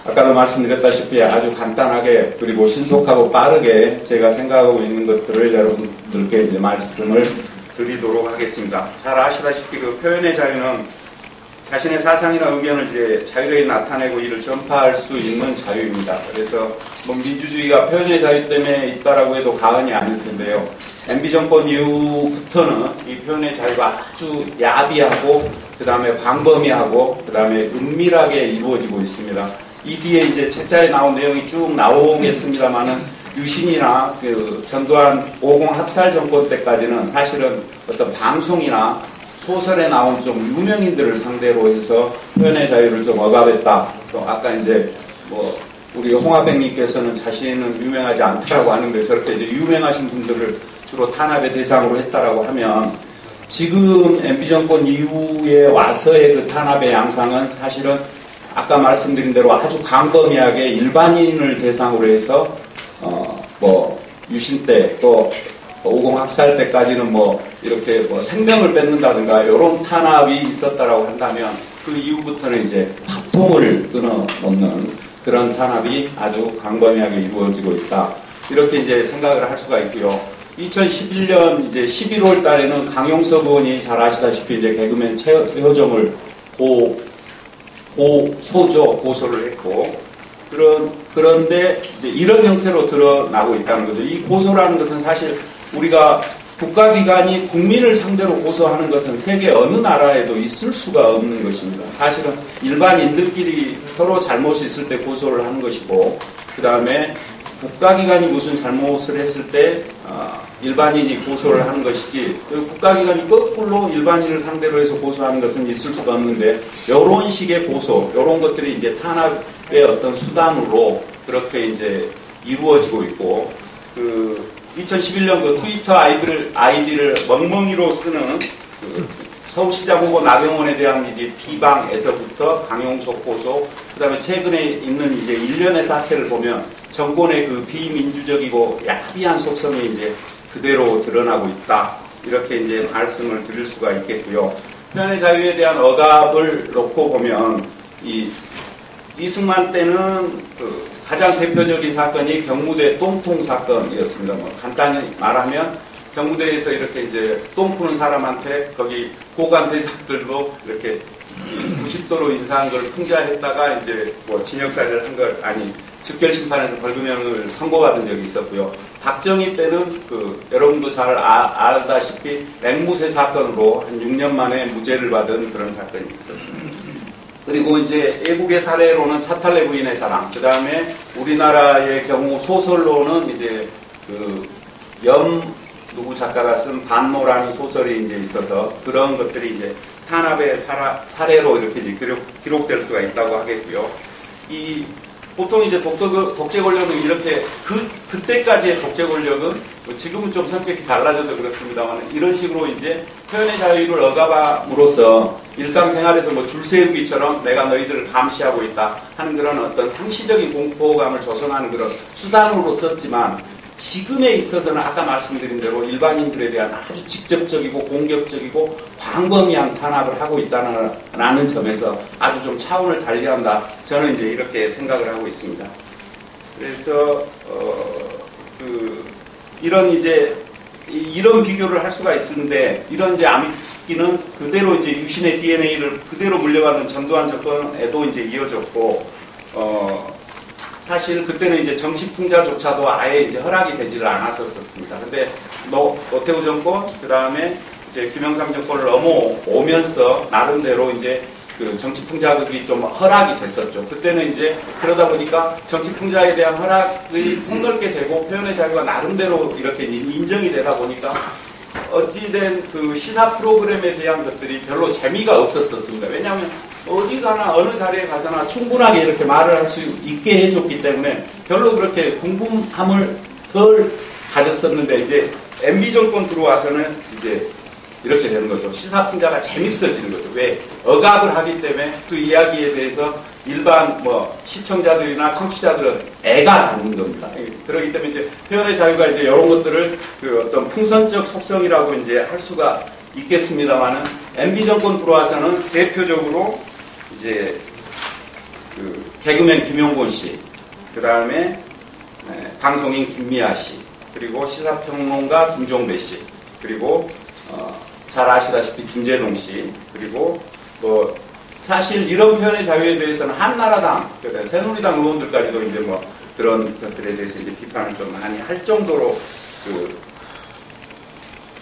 아까도 말씀드렸다시피 아주 간단하게 그리고 신속하고 빠르게 제가 생각하고 있는 것들을 여러분들께 이제 말씀을 드리도록 하겠습니다. 잘 아시다시피 그 표현의 자유는 자신의 사상이나 의견을 이제 자유롭게 나타내고 이를 전파할 수 있는 자유입니다. 그래서 뭐 민주주의가 표현의 자유 때문에 있다라고 해도 과언이 아닐 텐데요. MB 정권 이후부터는 이 표현의 자유가 아주 야비하고 그 다음에 광범위하고 그 다음에 은밀하게 이루어지고 있습니다. 이 뒤에 이제 책자에 나온 내용이 쭉 나오겠습니다만은 유신이나 전두환 50 학살 정권 때까지는 사실은 어떤 방송이나 소설에 나온 좀 유명인들을 상대로 해서 표현의 자유를 좀 억압했다. 또 아까 이제 우리 홍화백님께서는 자신은 유명하지 않다라고 하는데 저렇게 이제 유명하신 분들을 주로 탄압의 대상으로 했다라고 하면 지금 MB 정권 이후에 와서의 그 탄압의 양상은 사실은 아까 말씀드린 대로 아주 광범위하게 일반인을 대상으로 해서 유신 때 또 50 학살 때까지는 이렇게 생명을 뺏는다든가 이런 탄압이 있었다라고 한다면 그 이후부터는 이제 밥통을 끊어놓는 그런 탄압이 아주 광범위하게 이루어지고 있다. 이렇게 이제 생각을 할 수가 있고요. 2011년 이제 11월 달에는 강용석 의원이 잘 아시다시피 이제 개그맨 최효정을 고소를 했고 그런데 이제 이런 형태로 드러나고 있다는 거죠. 이 고소라는 것은 사실 우리가 국가기관이 국민을 상대로 고소하는 것은 세계 어느 나라에도 있을 수가 없는 것입니다. 사실은 일반인들끼리 서로 잘못이 있을 때 고소를 하는 것이고 그 다음에 국가기관이 무슨 잘못을 했을 때 일반인이 고소를 하는 것이지 국가기관이 거꾸로 일반인을 상대로 해서 고소하는 것은 있을 수가 없는데 이런 식의 고소, 이런 것들이 이제 탄압의 어떤 수단으로 그렇게 이제 이루어지고 있고 2011년 그 트위터 아이디를 멍멍이로 쓰는 서울시장 후보 나경원에 대한 이제 비방에서부터 강용석 고소, 그 다음에 최근에 있는 이제 일련의 사태를 보면 정권의 그 비민주적이고 야비한 속성이 이제 그대로 드러나고 있다. 이렇게 이제 말씀을 드릴 수가 있겠고요. 표현의 자유에 대한 억압을 놓고 보면 이승만 때는 가장 대표적인 사건이 경무대 똥통 사건이었습니다. 간단히 말하면 경무대에서 이렇게 이제 똥 푸는 사람한테 거기 고관 대장들도 이렇게 90도로 인사한 걸 풍자했다가 이제 징역살이를 한 걸 즉결심판에서 벌금형을 선고받은 적이 있었고요. 박정희 때는 여러분도 잘 알다시피 맹무새 사건으로 한 6년 만에 무죄를 받은 그런 사건이 있었습니다. 그리고 이제 애국의 사례로는 차탈레 부인의 사랑, 그 다음에 우리나라의 경우 소설로는 이제 누구 작가가 쓴 반모라는 소설이 이제 있어서 그런 것들이 이제 탄압의 사례로 이렇게 기록될 수가 있다고 하겠고요. 보통 이제 독재 권력은 이렇게 그때까지의 독재 권력은 지금은 좀 성격이 달라져서 그렇습니다만 이런 식으로 이제 표현의 자유를 억압함으로써 일상생활에서 뭐 줄 세우기처럼 내가 너희들을 감시하고 있다 하는 그런 어떤 상시적인 공포감을 조성하는 그런 수단으로 썼지만 지금에 있어서는 아까 말씀드린 대로 일반인들에 대한 아주 직접적이고 공격적이고 광범위한 탄압을 하고 있다는 점에서 아주 좀 차원을 달리한다. 저는 이제 이렇게 생각을 하고 있습니다. 그래서 이런 비교를 할 수가 있는데 이런 이제 암흑기는 그대로 이제 유신의 DNA를 그대로 물려받은 전두환 정권에도 이제 이어졌고 사실 그때는 이제 정치 풍자조차도 아예 이제 허락이 되지를 않았었습니다. 근데 노태우 정권, 그 다음에 이제 김영삼 정권을 넘어오면서 나름대로 이제 그 정치 풍자극이 좀 허락이 됐었죠. 그때는 이제 그러다 보니까 정치 풍자에 대한 허락이 폭넓게 되고 표현의 자유가 나름대로 이렇게 인정이 되다 보니까 어찌된 그 시사 프로그램에 대한 것들이 별로 재미가 없었습니다. 왜냐하면 어디 가나 어느 자리에 가서나 충분하게 이렇게 말을 할 수 있게 해줬기 때문에 별로 그렇게 궁금함을 덜 가졌었는데 이제 MB 정권 들어와서는 이제 이렇게 되는 거죠. 시사풍자가 재밌어지는 거죠. 왜? 억압을 하기 때문에 그 이야기에 대해서 일반 시청자들이나 청취자들은 애가 닿는 겁니다. 그렇기 때문에 이제 표현의 자유가 이제 이런 것들을 그 어떤 풍선적 속성이라고 이제 할 수가 있겠습니다만은 MB 정권 들어와서는 대표적으로 이제 그 개그맨 김용곤 씨, 그 다음에 방송인 김미아 씨, 그리고 시사평론가 김종배 씨, 그리고 잘 아시다시피 김재동 씨, 그리고 사실 이런 표현의 자유에 대해서는 한나라당, 새누리당 의원들까지도 이제 그런 것들에 대해서 이제 비판을 좀 많이 할 정도로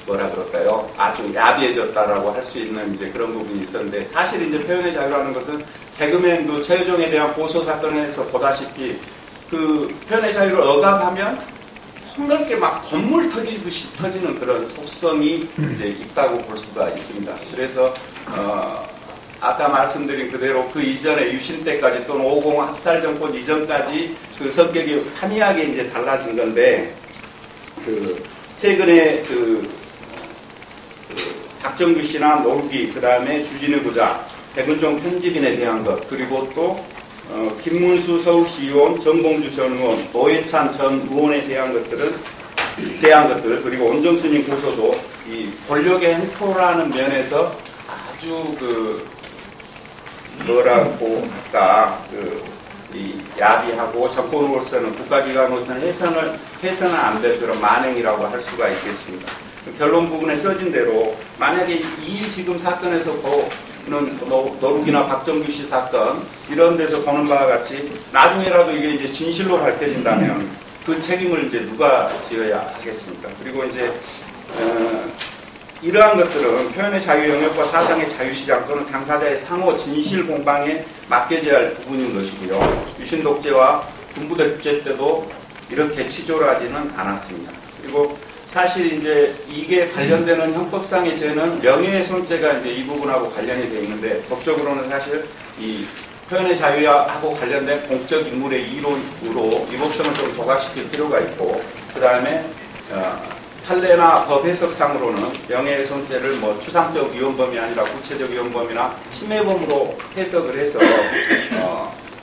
뭐라 그럴까요? 아주 야비해졌다라고 할 수 있는 이제 그런 부분이 있었는데 사실 이제 표현의 자유라는 것은 개그맨 최유정에 대한 고소 사건에서 보다시피 그 표현의 자유를 억압하면 폭넓게 막 건물 터지듯이 터지는 그런 속성이 이제 있다고 볼 수가 있습니다. 그래서 아까 말씀드린 그대로 그 이전에 유신 때까지 또는 50 학살 정권 이전까지 그 성격이 한이하게 이제 달라진 건데 최근에 박정규 씨나 노르기, 그 다음에 주진우 부자, 백은종 편집인에 대한 것, 그리고 또 김문수 서울시 의원, 정봉주 전 의원, 노회찬 전 의원에 대한 것들, 그리고 온정스님 고소도 이 권력의 행포라는 면에서 아주 뭐라고 할까, 이 야비하고 정권으로서는 국가기관으로서는 해서는 안 될 그런 만행이라고 할 수가 있겠습니다. 결론 부분에 써진 대로 만약에 이 지금 사건에서 보는 노룩이나 박정규 씨 사건 이런 데서 보는 바와 같이 나중에라도 이게 이제 진실로 밝혀진다면 그 책임을 이제 누가 지어야 하겠습니까? 그리고 이제 이러한 것들은 표현의 자유 영역과 사상의 자유시장 또는 당사자의 상호 진실 공방에 맡겨져야 할 부분인 것이고요. 유신 독재와 군부 독재 때도 이렇게 치졸하지는 않았습니다. 그리고 사실 이제 이게 관련되는 형법상의 죄는 명예훼손죄가 이제 이 부분하고 관련이 되어 있는데 법적으로는 사실 이 표현의 자유하고 관련된 공적 인물의 이론으로 위법성을 좀 조각시킬 필요가 있고 그 다음에 판례나 법 해석상으로는 명예훼손죄를 추상적 위헌범이 아니라 구체적 위헌범이나 침해범으로 해석을 해서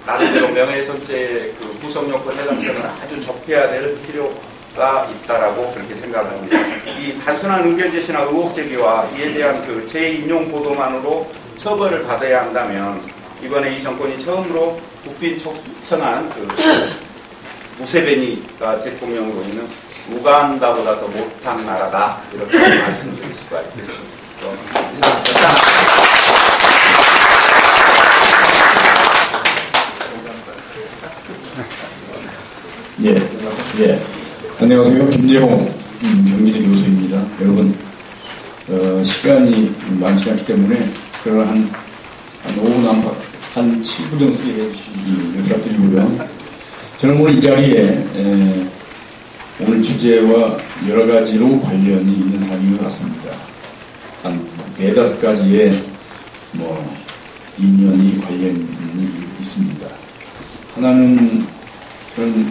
나름대로 명예훼손죄의 그 구성요건 해당성을 아주 좁혀야 될 필요가 있다라고 그렇게 생각을 합니다. 이 단순한 의견 제시나 의혹 제기와 이에 대한 그 재인용 보도만으로 처벌을 받아야 한다면 이번에 이 정권이 처음으로 국빈 초청한 그 무세베니가 대통령으로 있는 우간다보다 더 못한 나라다 이렇게 말씀드릴 수가 있겠습니다. 이상입니다. 예, 안녕하세요. 김재홍 경기대 교수입니다. 여러분 시간이 많지 않기 때문에 그런 한 오후 남파 한 7분 정도 해주시기 부탁드리고요. 저는 오늘 이 자리에 오늘 주제와 여러 가지로 관련이 있는 사람인 것 같습니다. 한 4-5가지의 인연이 관련이 있습니다. 하나는 저는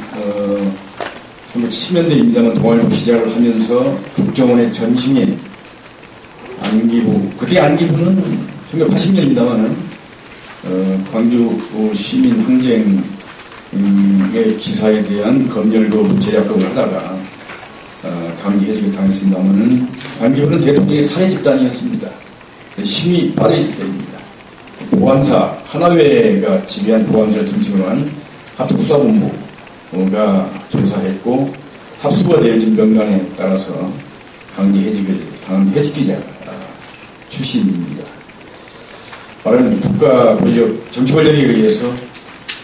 1970년대입니다만 동아일보 기자를 하면서 국정원의 전신인 안기부, 그때 안기부는 1980년입니다만은 광주 시민 항쟁의 기사에 대한 검열고 제작극을 하다가 강제 해직을 당했습니다만은 안기부는 대통령의 사회 집단이었습니다. 힘이 빠져있을 때입니다. 보안사, 하나회가 지배한 보안사를 중심으로 한 합동수사본부가 조사했고 합수가 되어진 명단에 따라서 강제 해직을 당한 해직기자 출신입니다. 말하는 국가 권력, 정치 권력에 의해서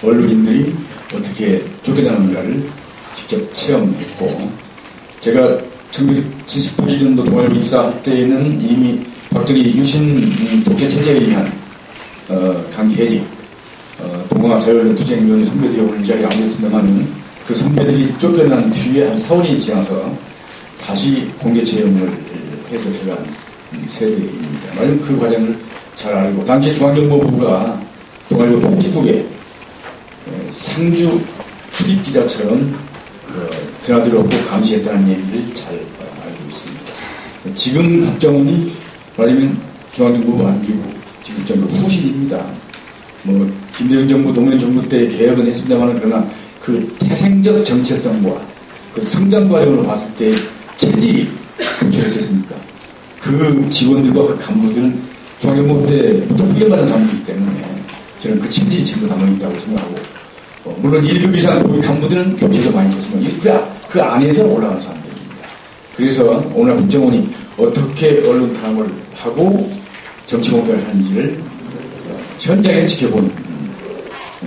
언론인들이 어떻게 쫓겨나는가를 직접 체험했고, 제가 1978년도 동아일보 입사할 때에는 이미 박정희 유신 독재 체제에 의한 강제 해직, 동아 자유언론 투쟁위원회 선배들이 오늘 이 자리에 앉았습니다만 그 선배들이 쫓겨난 뒤에 한 4월이 지나서 다시 공개 채용을 해서 들어간 세대입니다. 말하자면 그 과정을 잘 알고, 당시 중앙정보부가 동아일보 편집국에 상주 출입기자처럼 드나들었고 감시했다는 얘기를 잘 알고 있습니다. 지금 국정원이 말하자면 중앙정보부 안기부 국정원의 후신입니다. 김대중 정부, 노무현 정부 때 개혁은 했습니다만 그러나 그 태생적 정체성과 그 성장 과정으로 봤을 때 체질이 교체했겠습니까? 그 직원들과 그 간부들은 중앙정부 때부터 훈련받은 사람이기 때문에 저는 그 체질이 지금 남아있다고 생각하고, 물론 1급 이상 고위 간부들은 교체도 많이 했지만 그 안에서 올라간 사람들입니다. 그래서 오늘 국정원이 어떻게 언론 탄압을 하고 정치 공격을 하는지를 현장에서 지켜본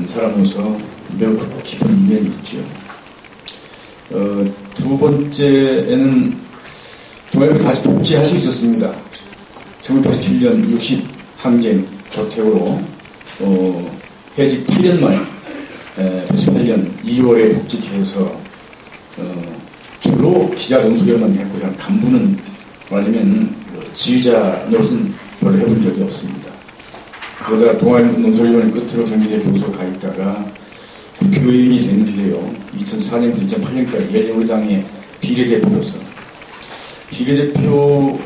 사람으로서 매우 깊은 인연이 있죠. 두 번째에는 동아일보 다시 복지할 수 있었습니다. 1987년 60 항쟁 교태우로 해직 8년 만에 88년 2월에 복직해서 주로 기자 논술위원만 했고 간부는 말하자면 지휘자 노릇은 별로 해본 적이 없습니다. 그러다가 동아일보 논술위원회 끝으로 경기대 교수가 있다가 국회의원이 됐는데요. 2004년부터 2008년까지 열린우리당의 비례대표로서 비례대표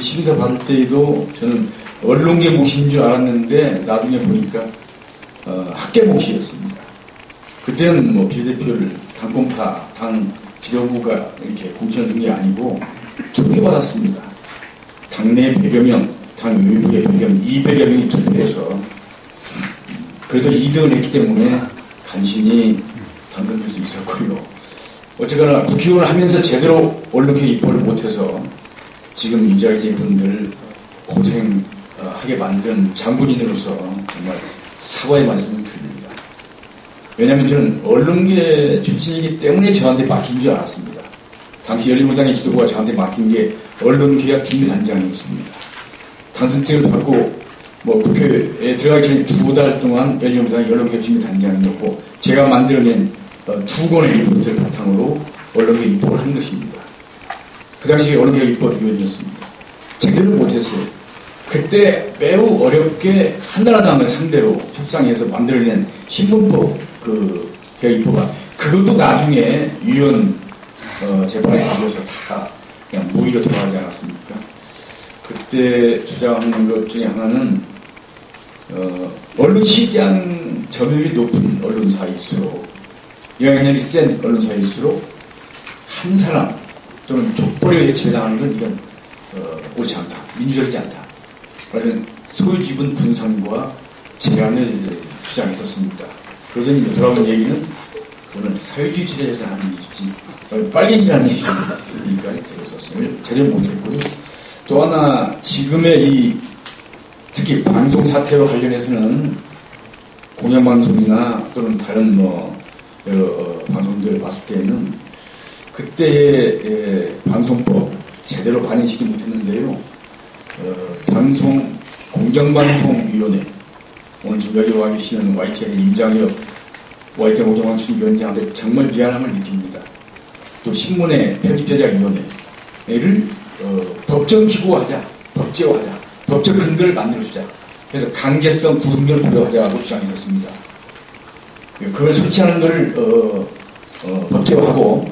심사 받을 때에도 저는 언론계 몫인 줄 알았는데 나중에 보니까 학계 몫이었습니다. 그때는 비례대표를 당권파, 당 지도부가 이렇게 공천을 준 게 아니고 투표받았습니다. 당내 100여 명, 당 외부의 100여 명, 200여 명이 투표해서 그래도 2등을 했기 때문에 간신히 당선될 수 있었고요. 어쨌거나 국회의원을 하면서 제대로 언론계 입법을 못해서 지금 이 자리에 분들 고생하게 만든 장군인으로서 정말 사과의 말씀을 드립니다. 왜냐하면 저는 언론계 출신이기 때문에 저한테 맡긴 줄 알았습니다. 당시 열린우리당의 지도부가 저한테 맡긴 게 언론개혁 준비단장이었습니다. 당선증을 받고 국회에 들어가기 전에 2달 동안 열린우리당의 언론개혁 준비단장이었고 제가 만들어낸 2권의 리포트를 바탕으로 언론개혁 입법을 한 것입니다. 그 당시에 언론개혁 입법위원이었습니다. 제대로 못했어요. 그때 매우 어렵게 한나라당을 상대로 협상해서 만들어낸 신문법 개혁 입법안, 그것도 나중에 위원 재판에 걸려서 다 그냥 무위로 돌아가지 않았습니까? 그때 주장하는 것 중에 하나는 언론 시장 점유율이 높은 언론사일수록, 영향력이 센 언론사일수록 한 사람 또는 족보력에 지배당하는 건 이건 옳지 않다, 민주적이지 않다. 그러면 소유지분 분산과 제한을 주장했었습니다. 그러더니 돌아온 얘기는 그거는 사회주의 체제에서 하는 얘기지 빨갱이라는 얘기까지 들었었음을 전혀 못했고요. 또 하나 지금의 특히 방송 사태와 관련해서는 공영방송이나 또는 다른 여러 방송들을 봤을 때는 그때의 방송법 제대로 반영시키지 못했는데요. 방송 공정방송위원회 오늘 지금 여기 와 계시는 YTN 임장혁 YTN 공정방송위원장한테 정말 미안함을 느낍니다. 또 신문의 편집제작위원회를 법정기구화하자, 법제화하자, 법적 근거를 만들어주자. 그래서 강제성 구속력을 부여하자고 주장했었습니다. 그걸 설치하는 것을 법제화하고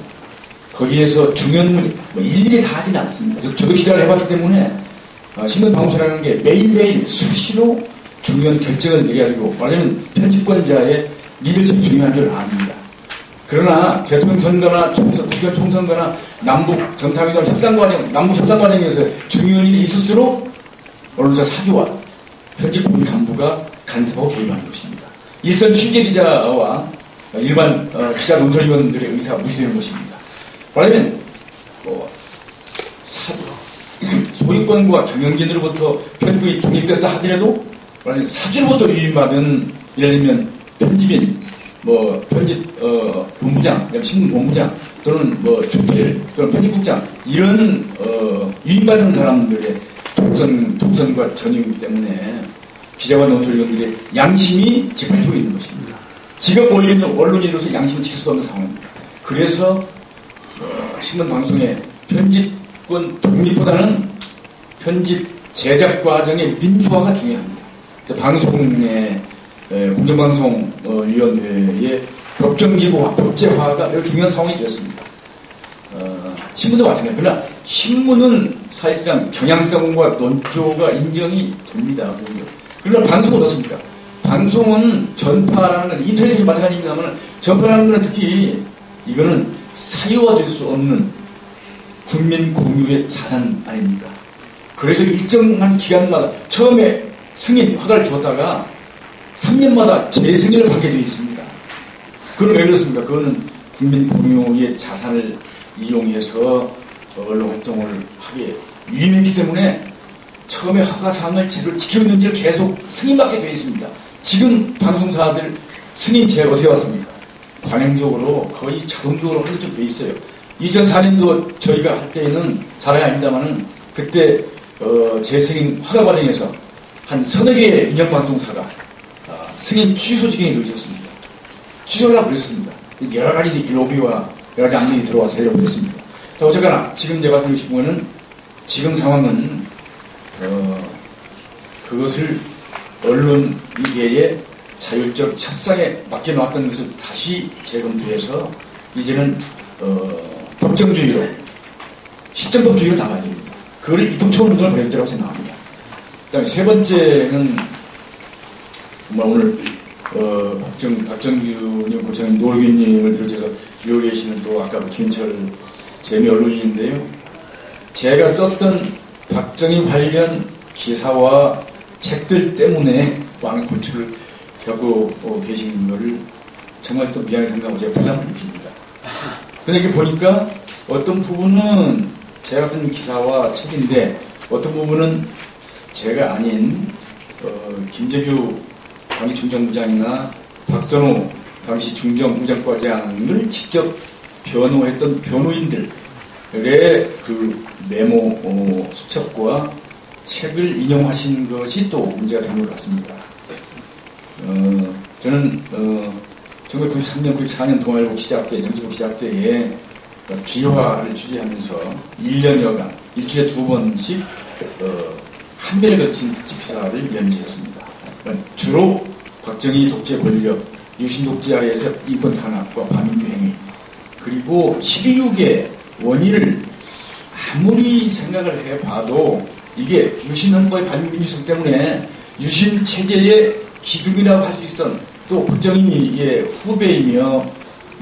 거기에서 중요한 문제, 일일이 다 하지는 않습니다. 저도 기자를 해봤기 때문에 신문 방송이라는 게 매일매일 수시로 중요한 결정을 내려야 되고 말하자면 편집권자의 리더십이 중요한 줄 압니다. 그러나 대통령 선거나 국회의원 총선거나 남북 정상회담 협상과정, 남북 협상과정에서 중요한 일이 있을수록 언론사 사주와 편집본 간부가 간섭하고 개입하는 것입니다. 일선 취재기자와 일반 기자 논설위원들의 의사가 무시되는 것입니다. 말하자면 소유권과 경영진으로부터 편집이 독립됐다 하더라도 말하자면 사주로부터 유인받은 예를 들면 편집인 편집 본부장, 신문 본부장 또는 주필 또는 편집국장 이런 유인받은 사람들의 독선과 전유이기 때문에 기자와 논설위원들의 양심이 짓밟히고 있는 것입니다. 직업 언론인으로서 양심을 지킬 수가 없는 상황입니다. 그래서 신문 방송의 편집권 독립보다는 편집 제작 과정의 민주화가 중요합니다. 방송의 공정방송위원회의 법정기구화, 법제화가 매우 중요한 상황이 되었습니다. 신문도 마찬가지입니다. 그러나 신문은 사실상 경향성과 논조가 인정이 됩니다. 그러나 방송은 어떻습니까? 방송은 전파라는 건 인터넷이 마찬가지입니다만 전파라는 것은 특히 이거는 사유화될 수 없는 국민 공유의 자산 아닙니까? 그래서 일정한 기간마다 처음에 승인 허가를 주었다가 3년마다 재승인을 받게 되어 있습니다. 그건 왜 그렇습니까? 그거는 국민 공유의 자산을 이용해서 언론 활동을 하게 유인했기 때문에 처음에 허가사항을 제대로 지키고 있는지를 계속 승인받게 되어 있습니다. 지금 방송사들 승인 제가 어떻게 왔습니까? 관행적으로 거의 자동적으로 하게 좀 되어 있어요. 2004년도 저희가 할 때는 자랑이 아닙니다만은 그때 재승인 허가 과정에서 한 서너 개의 인형방송사가 승인 취소 지경에 놓였습니다. 취소를 하고 그랬습니다. 여러 가지 로비와 여러 가지 안경이 들어와서 해려고 그랬습니다. 자, 어쨌거나 지금 제가 말씀드리고 싶은 거는 지금 상황은 그것을 언론계의 자율적 협상에 맡겨놓았던 것을 다시 재검토해서 이제는 법정주의로 시점법주의로 나가야 됩니다. 그걸 이통초원 운동을 벌여야 된다고 생각합니다. 그 다음에 세 번째는 정말 오늘 박정규님, 고창님, 노르기님을 비롯해서 여기 계시는 또 아까 김현철 재미 언론인인데요. 제가 썼던 박정희 관련 기사와 책들 때문에 많은 고초를 겪고 계신 것을 정말 또 미안하게 생각하고 제가 부담을 느낍니다. 근데 이렇게 보니까 어떤 부분은 제가 쓴 기사와 책인데 어떤 부분은 제가 아닌 김재규 당시 중정부장이나 박선호 당시 중정공장과장을 직접 변호했던 변호인들의 그 메모 수첩과 책을 인용하신 것이 또 문제가 된 것 같습니다. 저는 1993년, 94년 동아일보 기자학대, 정치부 기자학대에 비화를 취재하면서 1년여간 일주일에 2번씩 한 배에 걸친 특집 기사를 연재했습니다. 주로 박정희 독재 권력, 유신 독재 아래에서 인권 탄압과 반민주행위, 그리고 12.6의 원인을 아무리 생각을 해봐도 이게 유신 헌법의 반민주성 때문에 유신 체제의 기둥이라고 할 수 있었던 또 박정희의 후배이며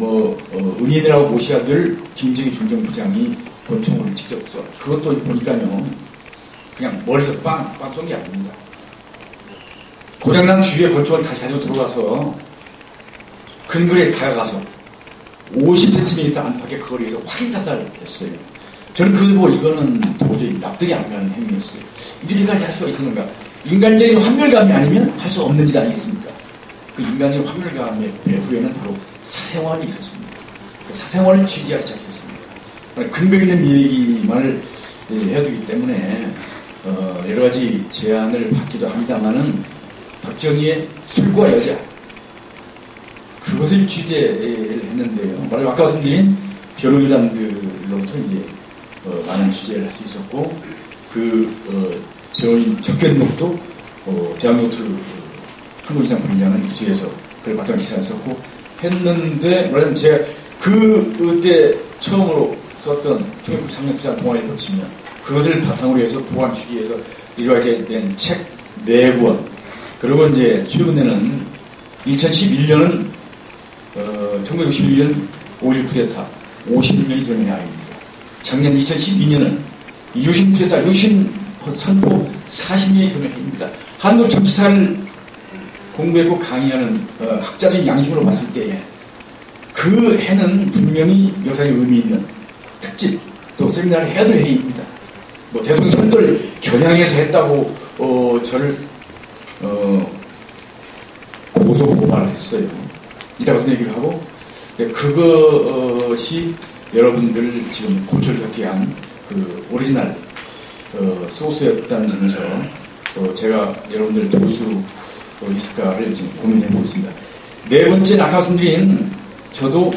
은인이라고 모셔야 될 김정희 중정부장이 권총을 직접 써. 그것도 보니까요, 그냥 머리에서 빵 쏜 게 아닙니다. 고장난 주위에 권총을 다시 가지고 들어가서 근거리에 다가가서 50cm 안팎의 거리에서 확인 사살을 했어요. 저는 그걸 보고 이거는 도저히 납득이 안 가는 행위였어요. 이렇게까지 할 수가 있었는가? 인간적인 환멸감이 아니면 할 수 없는 일 아니겠습니까? 그 인간적인 환멸감의 배후에는 바로 사생활이 있었습니다. 그 사생활을 취재하기 시작했습니다. 근거 있는 얘기만을 해야 되기 때문에 여러 가지 제안을 받기도 합니다만은 박정희의 술과 여자 그것을 취재를 했는데요. 말하자면 아까 말씀드린 변호인단들로부터 이제 많은 취재를 할 수 있었고 변호인 접견록도 대학노트 한국 이상 분량은 입수해서 그걸 바탕 기사했었고 했는데 말하자면 제가 그때 처음으로 썼던 1993년 동아리를 거치면 그것을 바탕으로 해서 보완 취재해서 이루어지게 된 책 4권 그리고 이제 최근에는 2011년은 1961년 5.1 쿠데타 50년이 되는 해입니다. 작년 2012년은 유신 쿠데타 유신 선포 40년이 되는 해입니다. 한국 정치사를 공부했고 강의하는 학자적인 양심으로 봤을 때에 그 해는 분명히 역사적 의미 있는 특집 또 세미나를 해야 될 해입니다. 뭐 대통령 선거를 겨냥해서 했다고 저를 고소 고발을 했어요. 이따 무슨 얘기를 하고 그것이 여러분들 지금 고초를 겪게 한 그 오리지널 소스였다는 점에서 제가 여러분들 도울 수 있을까를 지금 고민해보고 있습니다. 네 번째는 아까 말씀드린 저도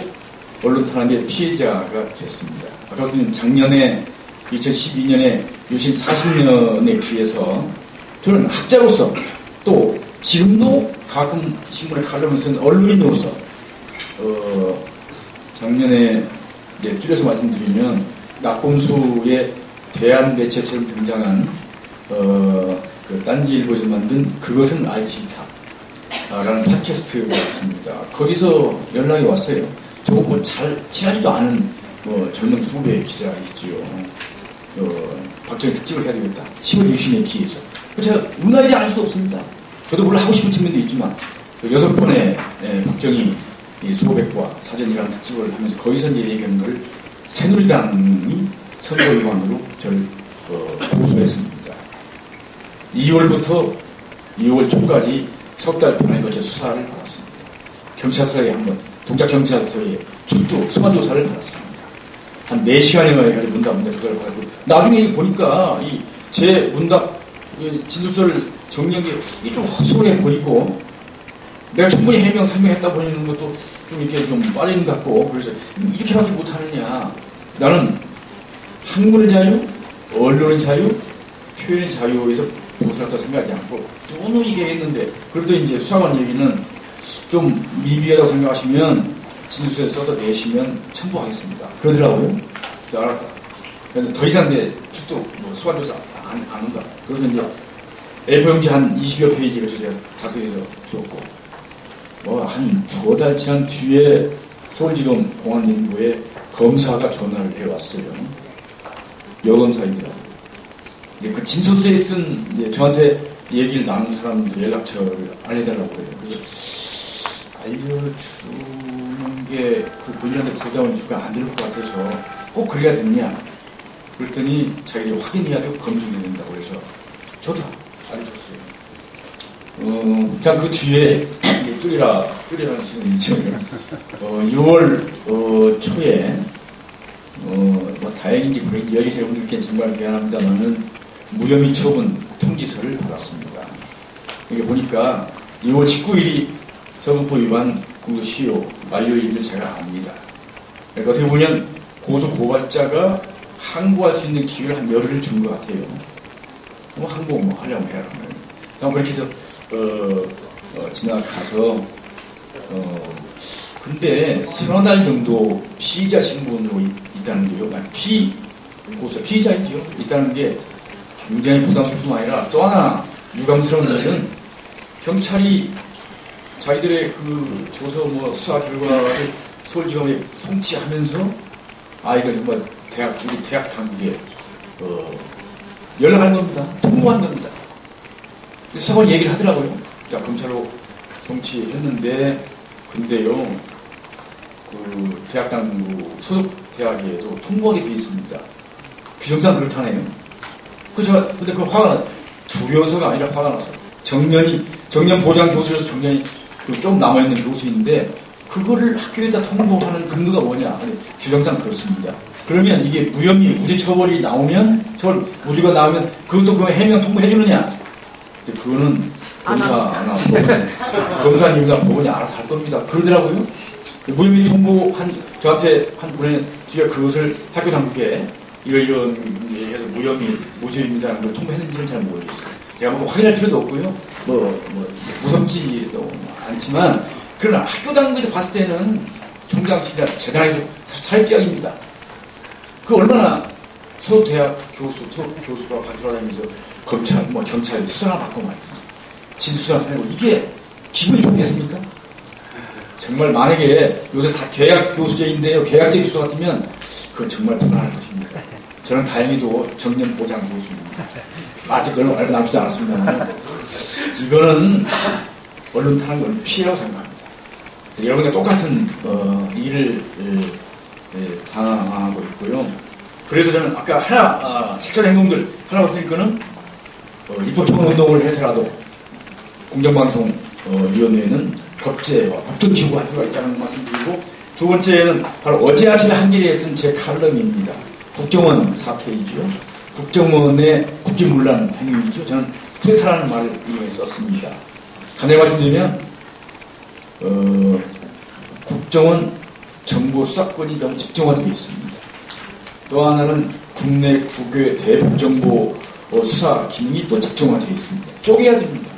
언론 탄압의 피해자가 됐습니다. 아까 말씀드린 작년에 2012년에 유신 40년에 비해서 저는 학자로서 또 지금도 가끔 신문에 칼럼을 쓴 언론인으로서 작년에 줄여서 말씀드리면 낙곰수의 대한매체처럼 등장한 그 딴지일보에서 만든 그것은 IT다 라는 팟캐스트가 있습니다. 거기서 연락이 왔어요. 저거 뭐 잘 친하지도 않은 젊은 후배 기자 있지요. 박정희 특집을 해야 되겠다. 10월 유신의 기회죠. 제가 응하지 않을 수 없습니다. 저도 물론 하고 싶은 측면도 있지만 6번의 박정희 수호백과 사전이라는 특집을 하면서 거기서 이제 얘기하는 걸 새누리당이 선거 위반으로 저를 고소했습니다. 2월부터 2월 초까지 석 달 반에 걸쳐 수사를 받았습니다. 경찰서에 한번 동작경찰서에 출두 소환조사를 받았습니다. 한 4시간에 가지고 문답 조사를 받았고 나중에 보니까 제 문답 진술서를 정리한 게 이게 좀 허술해 보이고 내가 충분히 해명 설명했다 보이는 것도 좀 이렇게 좀 빠진 것 같고 그래서 이렇게밖에 못하느냐. 나는 학문의 자유, 언론의 자유, 표현의 자유에서 벗어났다고 생각하지 않고 너무 이게 했는데 그래도 이제 수사관 얘기는 좀 미비하다고 생각하시면 진술서에 써서 내시면 첨부하겠습니다. 그러더라고요. 그래서 알았다. 그래서 더 이상 내 출두 수관조사 안 한다. 그래서 이제 A4용지 한 20여 페이지를 제가 자세해서 주었고 한 2달 지난 뒤에 서울지검 공안인부에 검사가 전화를 해왔어요. 여검사입니다. 그 진술서에 쓴 저한테 얘기를 나눈 사람들 연락처를 알려달라고 그래요. 그래서 알려주는 게 그 본인한테 부담을 주가 안 될 것 같아서 꼭 그래야 되느냐. 그랬더니 자기들이 확인해야 되고 검증해야 된다고 해서 저도 알려줬어요. 자, 그 뒤에 뚜리라는 시간이 있죠. 6월 초에 다행인지 그런지 여기 여러분들께 정말 미안합니다만은 무혐의 처분 통지서를 받았습니다. 여기 보니까 6월 19일이 서분법 위반 공소시효 만료일을 제가 압니다. 그러니까 어떻게 보면 고소 고발자가 항고할 수 있는 기회를 한 열흘을 준 것 같아요. 항고 하려면 해라. 그렇게 해서 지나가서 근데 서너 달 정도 피의자 신분으로 있다는 게요. 피의자이죠. 있다는 게 굉장히 부담스럽뿐만 아니라 또 하나 유감스러운 것은 경찰이 자기들의 그 조서 수사 결과를 서울지검에 송치하면서 이거 정말 우리 대학 당국에 연락한 겁니다. 통보한 겁니다. 수사관이 얘기를 하더라고요. 자, 검찰로 송치했는데 근데요. 그 대학 당국 소속 대학에도 통보하게 돼 있습니다. 규정상 그렇다네요. 근데 그 화가 나, 두려워서가 아니라 화가 나서 정년 보장 교수로서 정년이 좀 남아있는 교수인데 그거를 학교에다 통보하는 근거가 뭐냐? 규정상 그렇습니다. 그러면 이게 무혐의, 무죄 처벌이 나오면, 무죄가 나오면 그것도 그냥 해명 통보해주느냐? 그거는 검사 안 하고, 검사님과 법원이 알아서 할 겁니다. 그러더라고요. 무혐의 통보한, 저한테 한 분의 뒤에 그것을 학교 당국에 이런 얘기해서 무혐의, 무죄입니다라는 걸 통보했는지는 잘 모르겠어요. 제가 뭐 확인할 필요도 없고요. 무섭지도 않지만, 그러나 학교 당국에서 봤을 때는 총장실이나 재단에서 살기약입니다. 그 얼마나 서대학 교수가 받으러다니면서 검찰, 경찰 수사나 받고 말이죠. 진수나 하고 이게 기분이 좋겠습니까? 정말 만약에 요새 다 계약 교수제인데요. 계약제 교수 같으면 그건 정말 불안할 것입니다. 저는 다행히도 정년 보장 교수입니다. 아직 그런 얼마 남지도 않았습니다. 이거는 언론 타는 걸 피해라고 생각합니다. 여러분과 똑같은 일을 당하고 있고요. 그래서 저는 아까 하나 실천 행동들 하나 봤을 거는 입법청원 운동을 해서라도 공정방송위원회는 법제와 법정 지구가 필요가 있다는 말씀드리고, 두 번째는 바로 어제 아침에 한겨레에 쓴 제 칼럼입니다. 국정원 사태이죠. 국정원의 국기문란 행위이죠. 저는 쿠데타라는 말을 이용해 썼습니다. 간단히 말씀드리면 국정원 정보 수사권이 너무 집중화되어 있습니다. 또 하나는 국내 국외 대북 정보 수사 기능이 또 집중화되어 있습니다. 쪼개야 됩니다.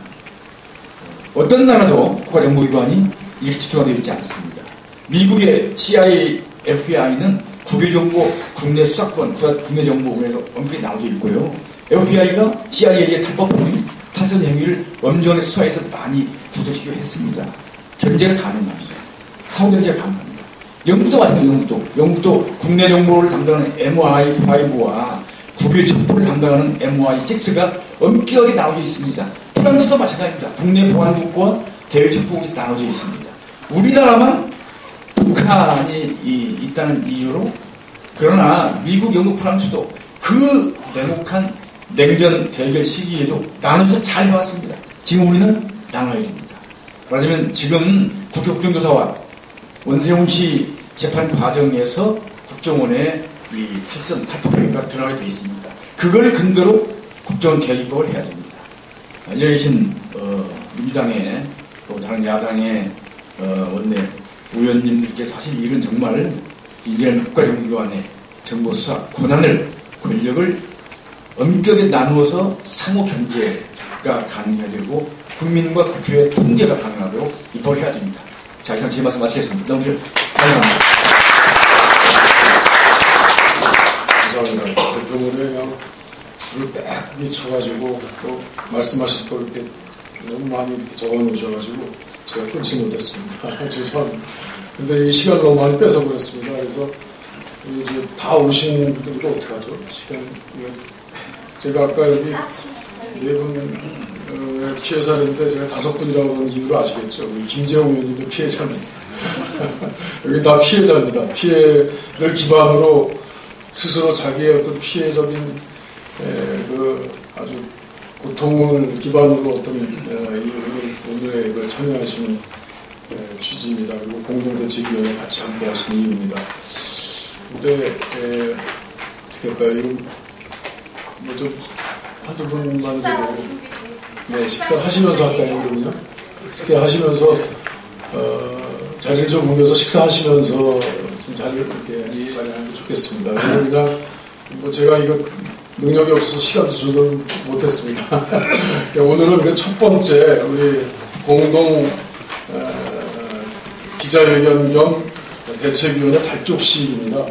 어떤 나라도 국가정보기관이 이렇게 집중화되어 있지 않습니다. 미국의 CIA, FBI는 국외정보, 국내 수사권, 국내 정보군에서 엄격히 나눠져 있고요. FBI가 CIA의 탈법 행위, 탈선 행위를 엄정하게 수사해서 많이 구조시키기로 했습니다. 경제가 가능합니다. 사후경제가 가능합니다. 영국도 마찬가지입니다. 영국도 국내 정보를 담당하는 MI5와 국외 첩보를 담당하는 MI6가 엄격하게 나눠져 있습니다. 프랑스도 마찬가지입니다. 국내 보안국과 대외 첩보국이 나눠져 있습니다. 우리나라만 북한이 있다는 이유로, 그러나 미국, 영국, 프랑스도 그 냉혹한 냉전 대결 시기에도 나눠서 잘 해왔습니다. 지금 우리는 나눠야 됩니다. 말하자면 지금 국회 국정조사와 원세훈 씨 재판 과정에서 국정원의 이 탈법 행위가 드러나게 되어 있습니다. 그걸 근거로 국정원 개혁법을 해야 됩니다. 여기 계신 민주당의 또 다른 야당의 원내 의원님들께서 사실 이런 정말 이제는 국가정보기관의 정보수사 권력을 엄격하게 나누어서 상호 견제가 가능해야 되고 국민과 국회의 통제가 가능하도록 입법을 해야 됩니다. 자, 이상 제 말씀 마치겠습니다. 너무 감사합니다. 감사합니다. 대표분이 그냥 줄을 빽 쳐가지고 또 말씀하실 걸 이렇게 너무 많이 이렇게 적어 놓으셔가지고 제가 끊지 못했습니다. 죄송합니다. 근데 이 시간을 너무 많이 뺏어버렸습니다. 그래서 이제 다 오신 분들도 어떡하죠? 시간, 제가 아까 여기 네 분 피해자인데 제가 5분이라고 하는 이유를 아시겠죠? 우리 김재홍 의원님도 피해자입니다. 여기 다 피해자입니다. 피해를 기반으로 스스로 자기의 어떤 피해적인 그 아주 고통을 기반으로 어떤 오늘의 참여하시는 취지입니다. 그리고 공동대책위원회 같이 함께 하시는 이유입니다. 근데 어떻게 할까요? 이거 뭐 좀 한두 분만 되고 식사하시면서 할까요? 그러면요? 식사하시면서 자리를 좀 옮겨서 식사하시면서 좀 자리를 이렇게 마련하는 게 좋겠습니다. 그러니까 뭐 제가 이거 능력이 없어서 시간도 조절 못했습니다. 오늘은 첫 번째 우리 공동 기자회견 겸 대책위원회 발족식입니다.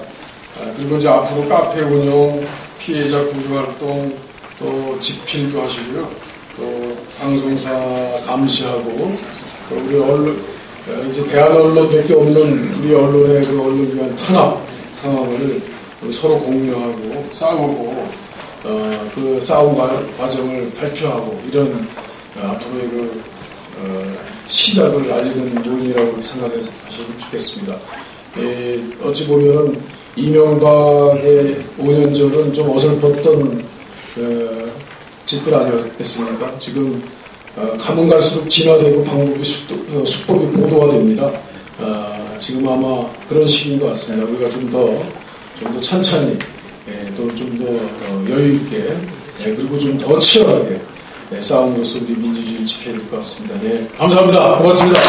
그리고 이제 앞으로 카페 운영, 피해자 구조활동, 또 집필도 하시고요. 또 방송사 감시하고, 또 우리 언론, 이제 대한 언론밖에 없는 우리 언론의 그 언론에 대한 탄압 상황을 우리 서로 공유하고 싸우고, 그 싸움 과정을 발표하고 이런 앞으로의 그 시작을 알리는 모임이라고 생각해서 하시면 좋겠습니다. 어찌 보면은 이명박의 5년 전은 좀 어설펐던 짓들 아니었겠습니까? 지금 가면 갈수록 진화되고 방법이 수법이 고도화됩니다. 지금 아마 그런 시기인 것 같습니다. 우리가 좀 더 좀 더 천천히 또 좀 더 여유 있게 그리고 좀 더 치열하게 싸움으로써 우리 민주주의를 지켜야 될 것 같습니다. 감사합니다. 고맙습니다.